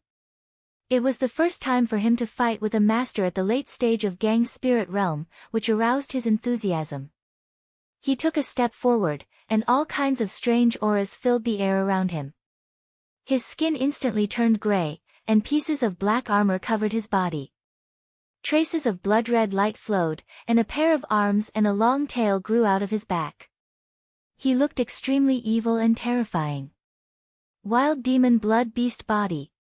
S1: It was the first time for him to fight with a master at the late stage of Gang's spirit realm, which aroused his enthusiasm. He took a step forward, and all kinds of strange auras filled the air around him. His skin instantly turned gray, and pieces of black armor covered his body. Traces of blood-red light flowed, and a pair of arms and a long tail grew out of his back. He looked extremely evil and terrifying. Wild demon blood beast body.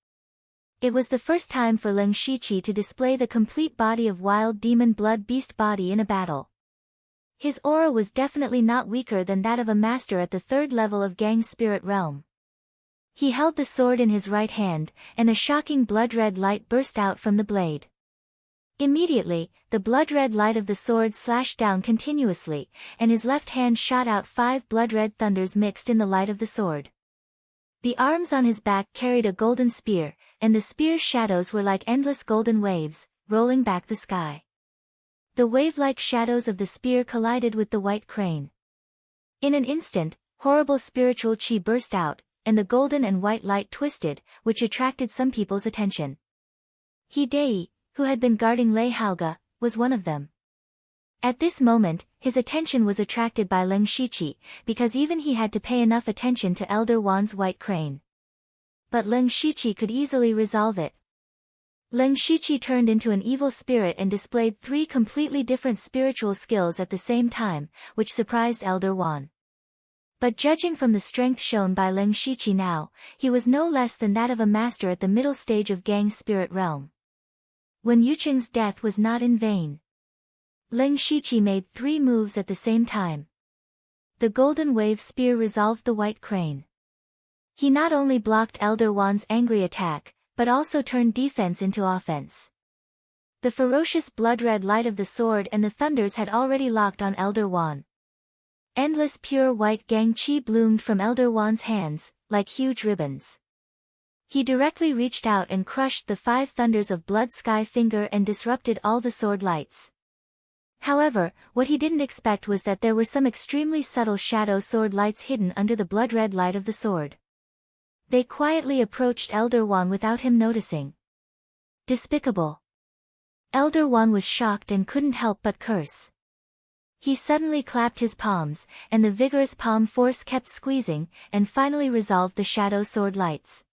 S1: It was the first time for Ling Shiqi to display the complete body of wild demon blood beast body in a battle. His aura was definitely not weaker than that of a master at the 3rd level of Gang's spirit realm. He held the sword in his right hand, and a shocking blood-red light burst out from the blade. Immediately, the blood-red light of the sword slashed down continuously, and his left hand shot out 5 blood-red thunders mixed in the light of the sword. The arms on his back carried a golden spear, and the spear's shadows were like endless golden waves, rolling back the sky. The wave-like shadows of the spear collided with the white crane. In an instant, horrible spiritual chi burst out, and the golden and white light twisted, which attracted some people's attention. Hidei, who had been guarding Lei Haoge, was one of them. At this moment, his attention was attracted by Ling Shiqi, because even he had to pay enough attention to Elder Wan's white crane. But Ling Shiqi could easily resolve it. Ling Shiqi turned into an evil spirit and displayed 3 completely different spiritual skills at the same time, which surprised Elder Wan. But judging from the strength shown by Ling Shiqi now, he was no less than that of a master at the middle stage of Gang's spirit realm. Wen Yuqing's death was not in vain. Ling Shiqi made 3 moves at the same time. The golden wave spear resolved the white crane. He not only blocked Elder Wan's angry attack, but also turned defense into offense. The ferocious blood-red light of the sword and the thunders had already locked on Elder Wan. Endless pure white gang chi bloomed from Elder Wan's hands, like huge ribbons. He directly reached out and crushed the 5 thunders of Blood Sky Finger and disrupted all the sword lights. However, what he didn't expect was that there were some extremely subtle shadow sword lights hidden under the blood-red light of the sword. They quietly approached Elder Wan without him noticing. Despicable. Elder Wan was shocked and couldn't help but curse. He suddenly clapped his palms, and the vigorous palm force kept squeezing, and finally resolved the shadow sword lights.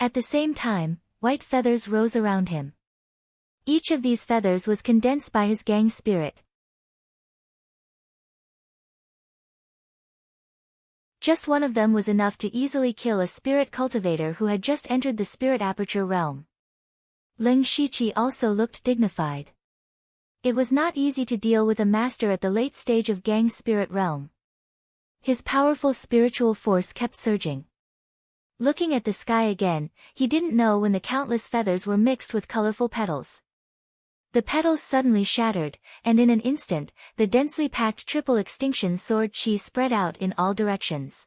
S1: At the same time, white feathers rose around him. Each of these feathers was condensed by his gang spirit. Just one of them was enough to easily kill a spirit cultivator who had just entered the spirit aperture realm. Ling Shiqi also looked dignified. It was not easy to deal with a master at the late stage of gang spirit realm. His powerful spiritual force kept surging. Looking at the sky again, he didn't know when the countless feathers were mixed with colorful petals. The petals suddenly shattered, and in an instant, the densely packed triple extinction sword chi spread out in all directions.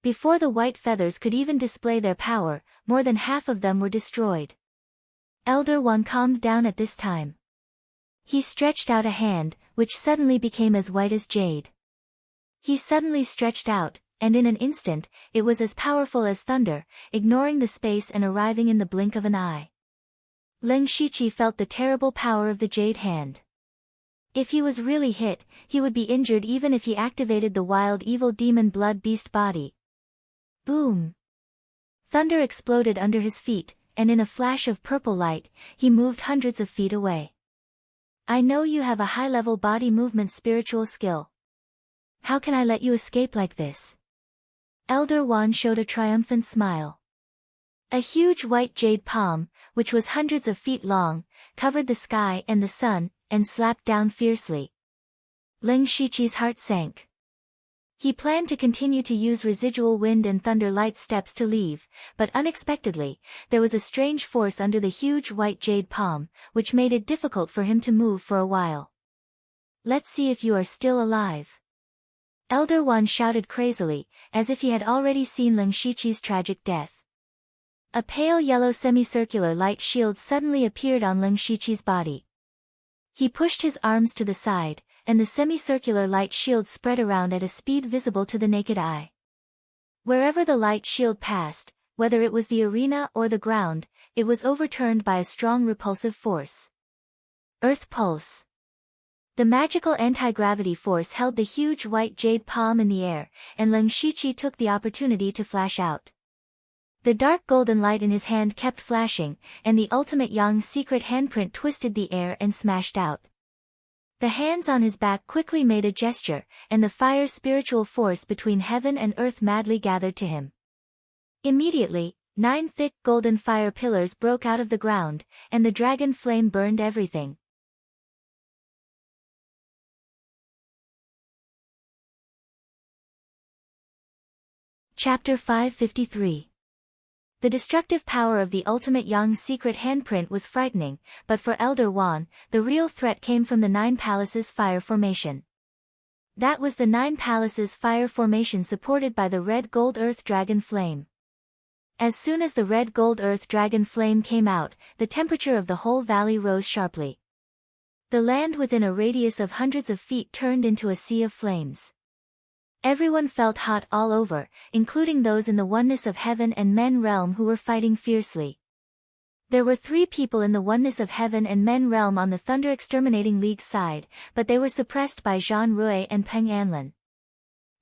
S1: Before the white feathers could even display their power, more than half of them were destroyed. Elder Wan calmed down at this time. He stretched out a hand, which suddenly became as white as jade. He suddenly stretched out, and in an instant, it was as powerful as thunder, ignoring the space and arriving in the blink of an eye. Ling Shiqi felt the terrible power of the jade hand. If he was really hit, he would be injured even if he activated the wild evil demon blood beast body. Boom! Thunder exploded under his feet, and in a flash of purple light, he moved hundreds of feet away. I know you have a high-level body movement spiritual skill. How can I let you escape like this? Elder Wan showed a triumphant smile. A huge white jade palm, which was hundreds of feet long, covered the sky and the sun, and slapped down fiercely. Ling Shiqi's heart sank. He planned to continue to use residual wind and thunder light steps to leave, but unexpectedly, there was a strange force under the huge white jade palm, which made it difficult for him to move for a while. Let's see if you are still alive. Elder Wan shouted crazily, as if he had already seen Ling Shiqi's tragic death. A pale yellow semicircular light shield suddenly appeared on Ling Shiqi's body. He pushed his arms to the side, and the semicircular light shield spread around at a speed visible to the naked eye. Wherever the light shield passed, whether it was the arena or the ground, it was overturned by a strong repulsive force. Earth Pulse. The magical anti-gravity force held the huge white jade palm in the air, and Ling Shiqi took the opportunity to flash out. The dark golden light in his hand kept flashing, and the ultimate Yang secret handprint twisted the air and smashed out. The hands on his back quickly made a gesture, and the fire spiritual force between heaven and earth madly gathered to him. Immediately, 9 thick golden fire pillars broke out of the ground, and the dragon flame burned everything. Chapter 553. The destructive power of the ultimate Yang secret handprint was frightening, but for Elder Wan, the real threat came from the 9 Palaces fire formation. That was the 9 Palaces fire formation supported by the red gold earth dragon flame. As soon as the red gold earth dragon flame came out, the temperature of the whole valley rose sharply. The land within a radius of hundreds of feet turned into a sea of flames. Everyone felt hot all over, including those in the oneness of heaven and men realm who were fighting fiercely. There were 3 people in the oneness of heaven and men realm on the Thunder Exterminating League side, but they were suppressed by Jean Rui and Peng Anlin.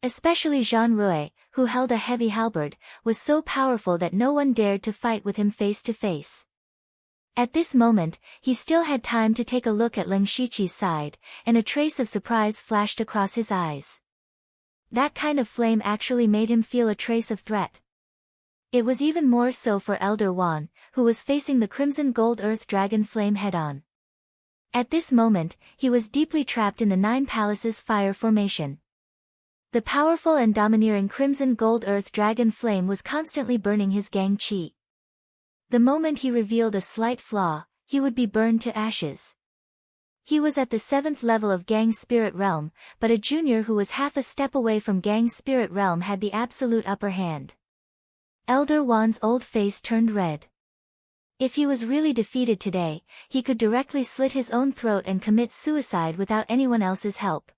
S1: Especially Jean Rui, who held a heavy halberd, was so powerful that no one dared to fight with him face to face. At this moment, he still had time to take a look at Ling Shiqi's side, and a trace of surprise flashed across his eyes. That kind of flame actually made him feel a trace of threat. It was even more so for Elder Wan, who was facing the crimson gold earth dragon flame head-on. At this moment, he was deeply trapped in the 9 Palaces fire formation. The powerful and domineering crimson gold earth dragon flame was constantly burning his gang chi. The moment he revealed a slight flaw, he would be burned to ashes. He was at the 7th level of Gang's spirit realm, but a junior who was half a step away from Gang's spirit realm had the absolute upper hand. Elder Wan's old face turned red. If he was really defeated today, he could directly slit his own throat and commit suicide without anyone else's help.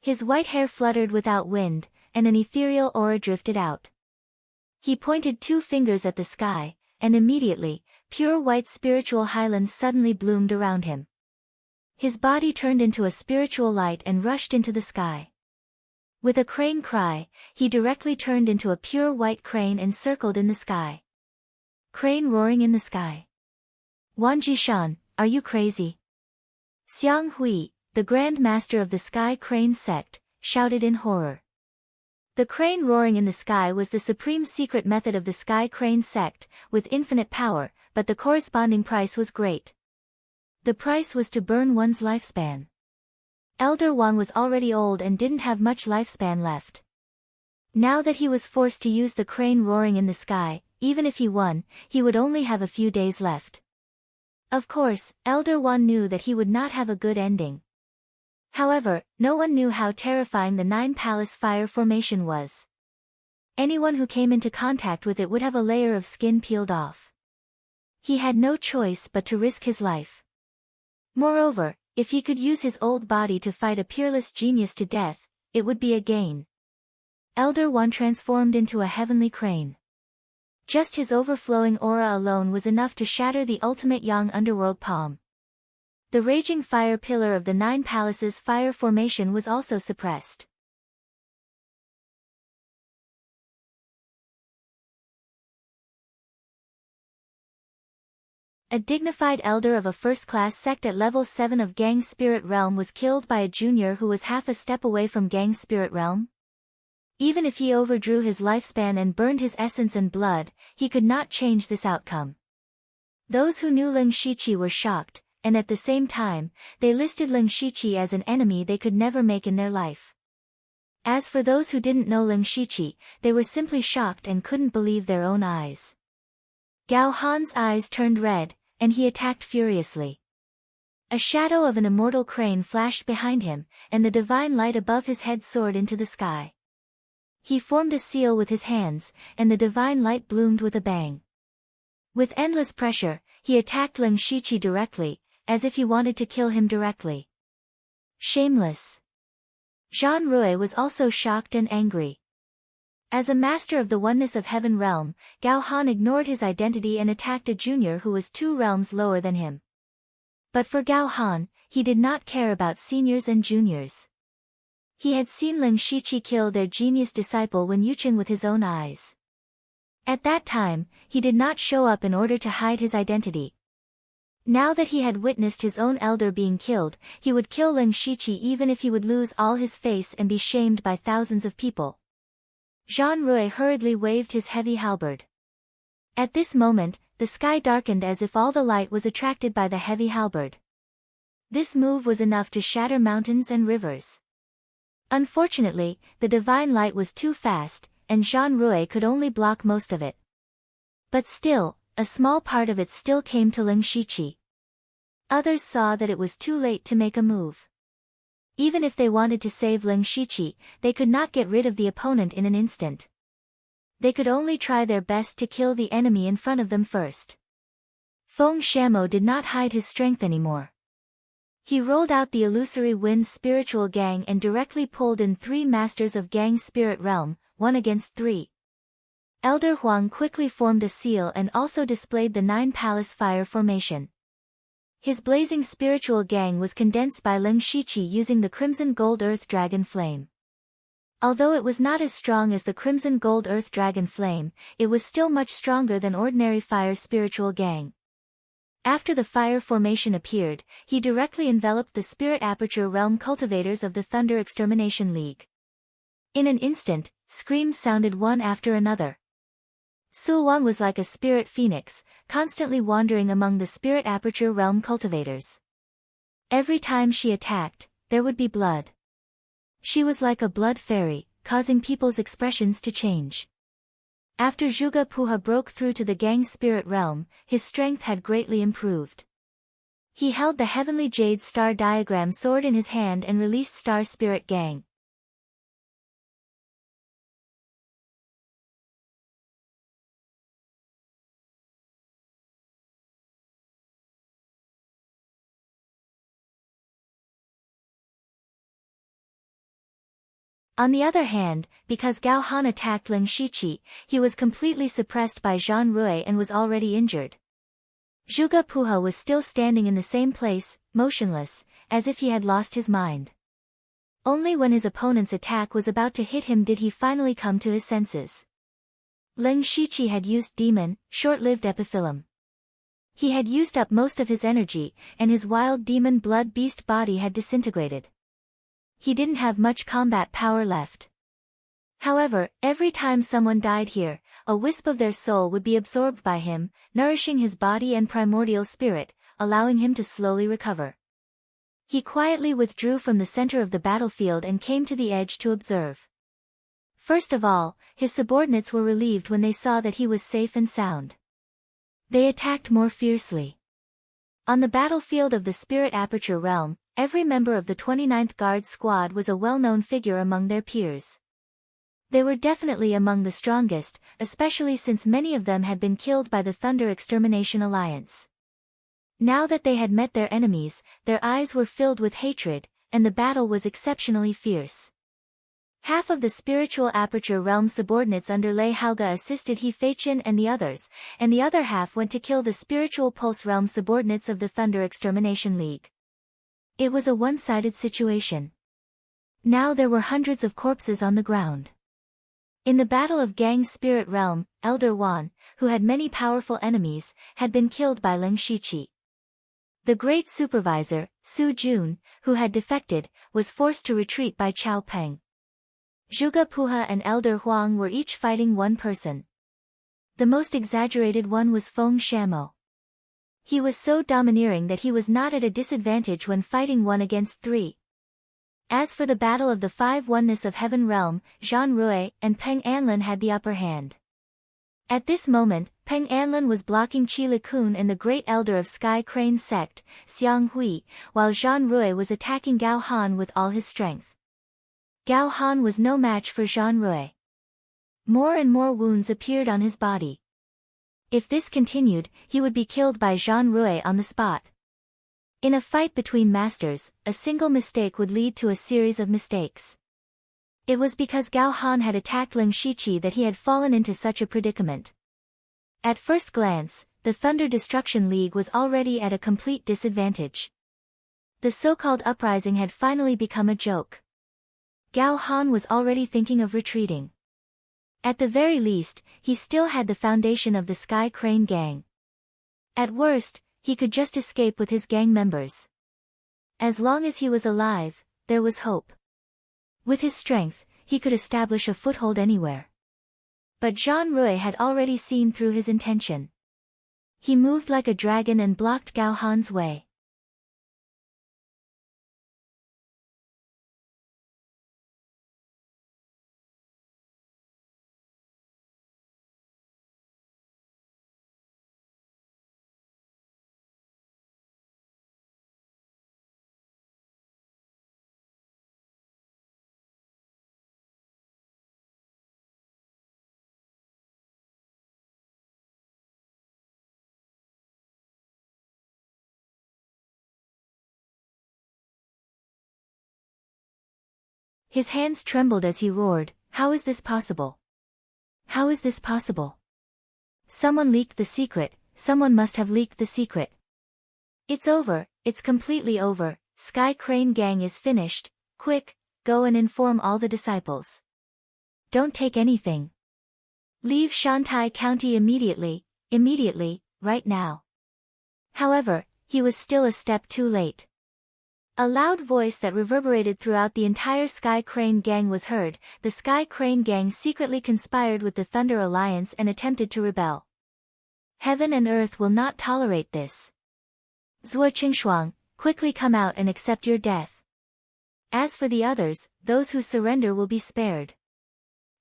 S1: His white hair fluttered without wind, and an ethereal aura drifted out. He pointed 2 fingers at the sky, and immediately, pure white spiritual highlands suddenly bloomed around him. His body turned into a spiritual light and rushed into the sky. With a crane cry, he directly turned into a pure white crane and circled in the sky. Crane roaring in the sky. Wan Jishan, are you crazy? Xiang Hui, the Grand Master of the Sky Crane sect, shouted in horror. The crane roaring in the sky was the supreme secret method of the Sky Crane sect, with infinite power, but the corresponding price was great. The price was to burn one's lifespan. Elder Wan was already old and didn't have much lifespan left. Now that he was forced to use the crane roaring in the sky, even if he won, he would only have a few days left. Of course, Elder Wan knew that he would not have a good ending. However, no one knew how terrifying the 9 Palace Fire Formation was. Anyone who came into contact with it would have a layer of skin peeled off. He had no choice but to risk his life. Moreover, if he could use his old body to fight a peerless genius to death, it would be a gain. Elder Wan transformed into a heavenly crane. Just his overflowing aura alone was enough to shatter the ultimate Yang underworld palm. The raging fire pillar of the 9 Palaces Fire Formation was also suppressed. A dignified elder of a first-class sect at level 7 of Gang's spirit realm was killed by a junior who was half a step away from Gang's spirit realm. Even if he overdrew his lifespan and burned his essence and blood, he could not change this outcome. Those who knew Ling Shiqi were shocked, and at the same time, they listed Ling Shiqi as an enemy they could never make in their life. As for those who didn't know Ling Shiqi, they were simply shocked and couldn't believe their own eyes. Gao Han's eyes turned red, and he attacked furiously. A shadow of an immortal crane flashed behind him, and the divine light above his head soared into the sky. He formed a seal with his hands, and the divine light bloomed with a bang. With endless pressure, he attacked Ling Shiqi directly, as if he wanted to kill him directly. Shameless. Zhan Rui was also shocked and angry. As a master of the oneness of heaven realm, Gao Han ignored his identity and attacked a junior who was 2 realms lower than him. But for Gao Han, he did not care about seniors and juniors. He had seen Ling Shiqi kill their genius disciple Wen Yuqing with his own eyes. At that time, he did not show up in order to hide his identity. Now that he had witnessed his own elder being killed, he would kill Ling Shiqi even if he would lose all his face and be shamed by thousands of people. Zhan Rui hurriedly waved his heavy halberd. At this moment, the sky darkened as if all the light was attracted by the heavy halberd. This move was enough to shatter mountains and rivers. Unfortunately, the divine light was too fast, and Zhan Rui could only block most of it. But still, a small part of it still came to Ling Shiqi. Others saw that it was too late to make a move. Even if they wanted to save Ling Shiqi, they could not get rid of the opponent in an instant. They could only try their best to kill the enemy in front of them first. Feng Shamo did not hide his strength anymore. He rolled out the illusory wind spiritual gang and directly pulled in 3 masters of Gang's spirit realm, 1 against 3. Elder Huang quickly formed a seal and also displayed the 9 Palace Fire Formation. His blazing spiritual gang was condensed by Ling Shiqi using the Crimson Gold Earth Dragon Flame. Although it was not as strong as the Crimson Gold Earth Dragon Flame, it was still much stronger than ordinary fire spiritual gang. After the fire formation appeared, he directly enveloped the Spirit Aperture Realm cultivators of the Thunder Extermination League. In an instant, screams sounded one after another. Sulwan was like a spirit phoenix, constantly wandering among the Spirit Aperture Realm cultivators. Every time she attacked, there would be blood. She was like a blood fairy, causing people's expressions to change. After Zhuge Puha broke through to the Gang's spirit realm, his strength had greatly improved. He held the heavenly jade star diagram sword in his hand and released Star Spirit Gang. On the other hand, because Gao Han attacked Ling Shiqi, he was completely suppressed by Zhan Rui and was already injured. Zhuge Puha was still standing in the same place, motionless, as if he had lost his mind. Only when his opponent's attack was about to hit him did he finally come to his senses. Ling Shiqi had used demon, short-lived epiphyllum. He had used up most of his energy, and his wild demon blood beast body had disintegrated. He didn't have much combat power left. However, every time someone died here, a wisp of their soul would be absorbed by him, nourishing his body and primordial spirit, allowing him to slowly recover. He quietly withdrew from the center of the battlefield and came to the edge to observe. First of all, his subordinates were relieved when they saw that he was safe and sound. They attacked more fiercely. On the battlefield of the Spirit Aperture Realm, every member of the 29th Guard Squad was a well-known figure among their peers. They were definitely among the strongest, especially since many of them had been killed by the Thunder Extermination Alliance. Now that they had met their enemies, their eyes were filled with hatred, and the battle was exceptionally fierce. Half of the Spiritual Aperture Realm subordinates under Lei Haoge assisted He Feiqian and the other half went to kill the Spiritual Pulse Realm subordinates of the Thunder Extermination League. It was a one-sided situation. Now there were hundreds of corpses on the ground. In the Battle of Gang's Spirit Realm, Elder Wan, who had many powerful enemies, had been killed by Ling Shiqi. The Great Supervisor, Su Jun, who had defected, was forced to retreat by Chao Peng. Zhuge Puha and Elder Huang were each fighting one person. The most exaggerated one was Feng Shamo. He was so domineering that he was not at a disadvantage when fighting 1 against 3. As for the battle of the 5 oneness of Heaven Realm, Zhan Rui and Peng Anlin had the upper hand. At this moment, Peng Anlin was blocking Qi Likun and the Great Elder of Sky Crane Sect, Xiang Hui, while Zhan Rui was attacking Gao Han with all his strength. Gao Han was no match for Zhan Rui. More and more wounds appeared on his body. If this continued, he would be killed by Zhan Rui on the spot. In a fight between masters, a single mistake would lead to a series of mistakes. It was because Gao Han had attacked Ling Shiqi that he had fallen into such a predicament. At first glance, the Thunder Destruction League was already at a complete disadvantage. The so-called uprising had finally become a joke. Gao Han was already thinking of retreating. At the very least, he still had the foundation of the Sky Crane Gang. At worst, he could just escape with his gang members. As long as he was alive, there was hope. With his strength, he could establish a foothold anywhere. But Zhan Rui had already seen through his intention. He moved like a dragon and blocked Gao Han's way. His hands trembled as he roared, "How is this possible? How is this possible? Someone leaked the secret, someone must have leaked the secret. It's over, it's completely over, Sky Crane Gang is finished, quick, go and inform all the disciples. Don't take anything. Leave Shantai County immediately, right now." However, he was still a step too late. A loud voice that reverberated throughout the entire Sky Crane Gang was heard. The Sky Crane Gang secretly conspired with the Thunder Alliance and attempted to rebel. Heaven and Earth will not tolerate this. Zuo Qingshuang, quickly come out and accept your death. As for the others, those who surrender will be spared.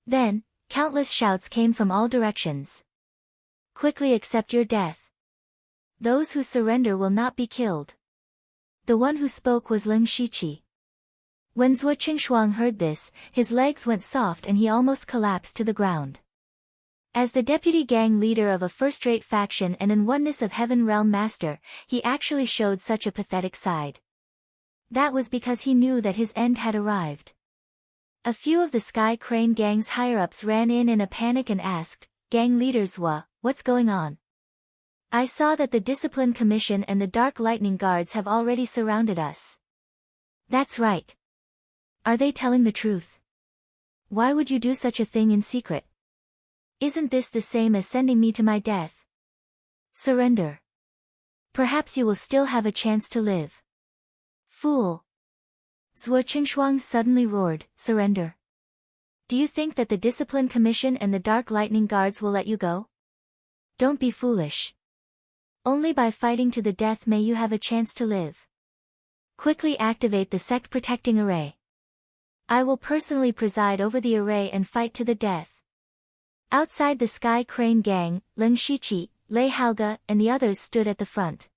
S1: Then, countless shouts came from all directions. Quickly accept your death. Those who surrender will not be killed. The one who spoke was Ling Shiqi. When Zhuo Qingshuang heard this, his legs went soft and he almost collapsed to the ground. As the deputy gang leader of a first-rate faction and an oneness of Heaven Realm Master, he actually showed such a pathetic side. That was because he knew that his end had arrived. A few of the Sky Crane gang's higher-ups ran in a panic and asked, "Gang leader Zhuo, what's going on? I saw that the Discipline Commission and the Dark Lightning Guards have already surrounded us." "That's right. Are they telling the truth? Why would you do such a thing in secret? Isn't this the same as sending me to my death? Surrender. Perhaps you will still have a chance to live." "Fool!" Zhuo Qingshuang suddenly roared, "Surrender? Do you think that the Discipline Commission and the Dark Lightning Guards will let you go? Don't be foolish. Only by fighting to the death may you have a chance to live. Quickly activate the sect protecting array. I will personally preside over the array and fight to the death." Outside the Sky Crane gang, Ling Shiqi, Lei Haoge, and the others stood at the front.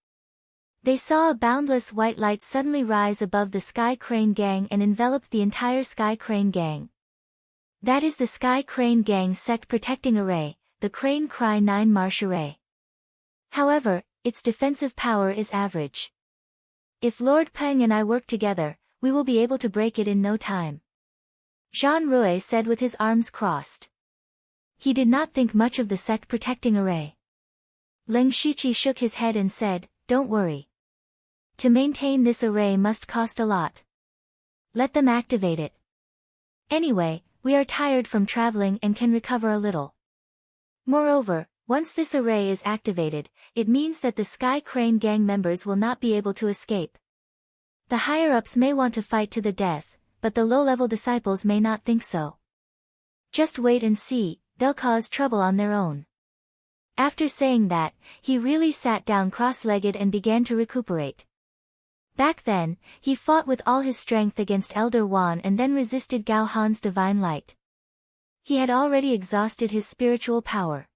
S1: They saw a boundless white light suddenly rise above the Sky Crane gang and envelop the entire Sky Crane gang. That is the Sky Crane gang's sect protecting array, the Crane Cry 9 Marsh Array. However, its defensive power is average. If Lord Peng and I work together, we will be able to break it in no time. Jean Rui said with his arms crossed. He did not think much of the sect protecting array. Ling Shiqi shook his head and said, "Don't worry. To maintain this array must cost a lot. Let them activate it. Anyway, we are tired from traveling and can recover a little. Moreover, once this array is activated, it means that the Sky Crane gang members will not be able to escape. The higher-ups may want to fight to the death, but the low-level disciples may not think so. Just wait and see, they'll cause trouble on their own." After saying that, he really sat down cross-legged and began to recuperate. Back then, he fought with all his strength against Elder Wan and then resisted Gao Han's divine light. He had already exhausted his spiritual power.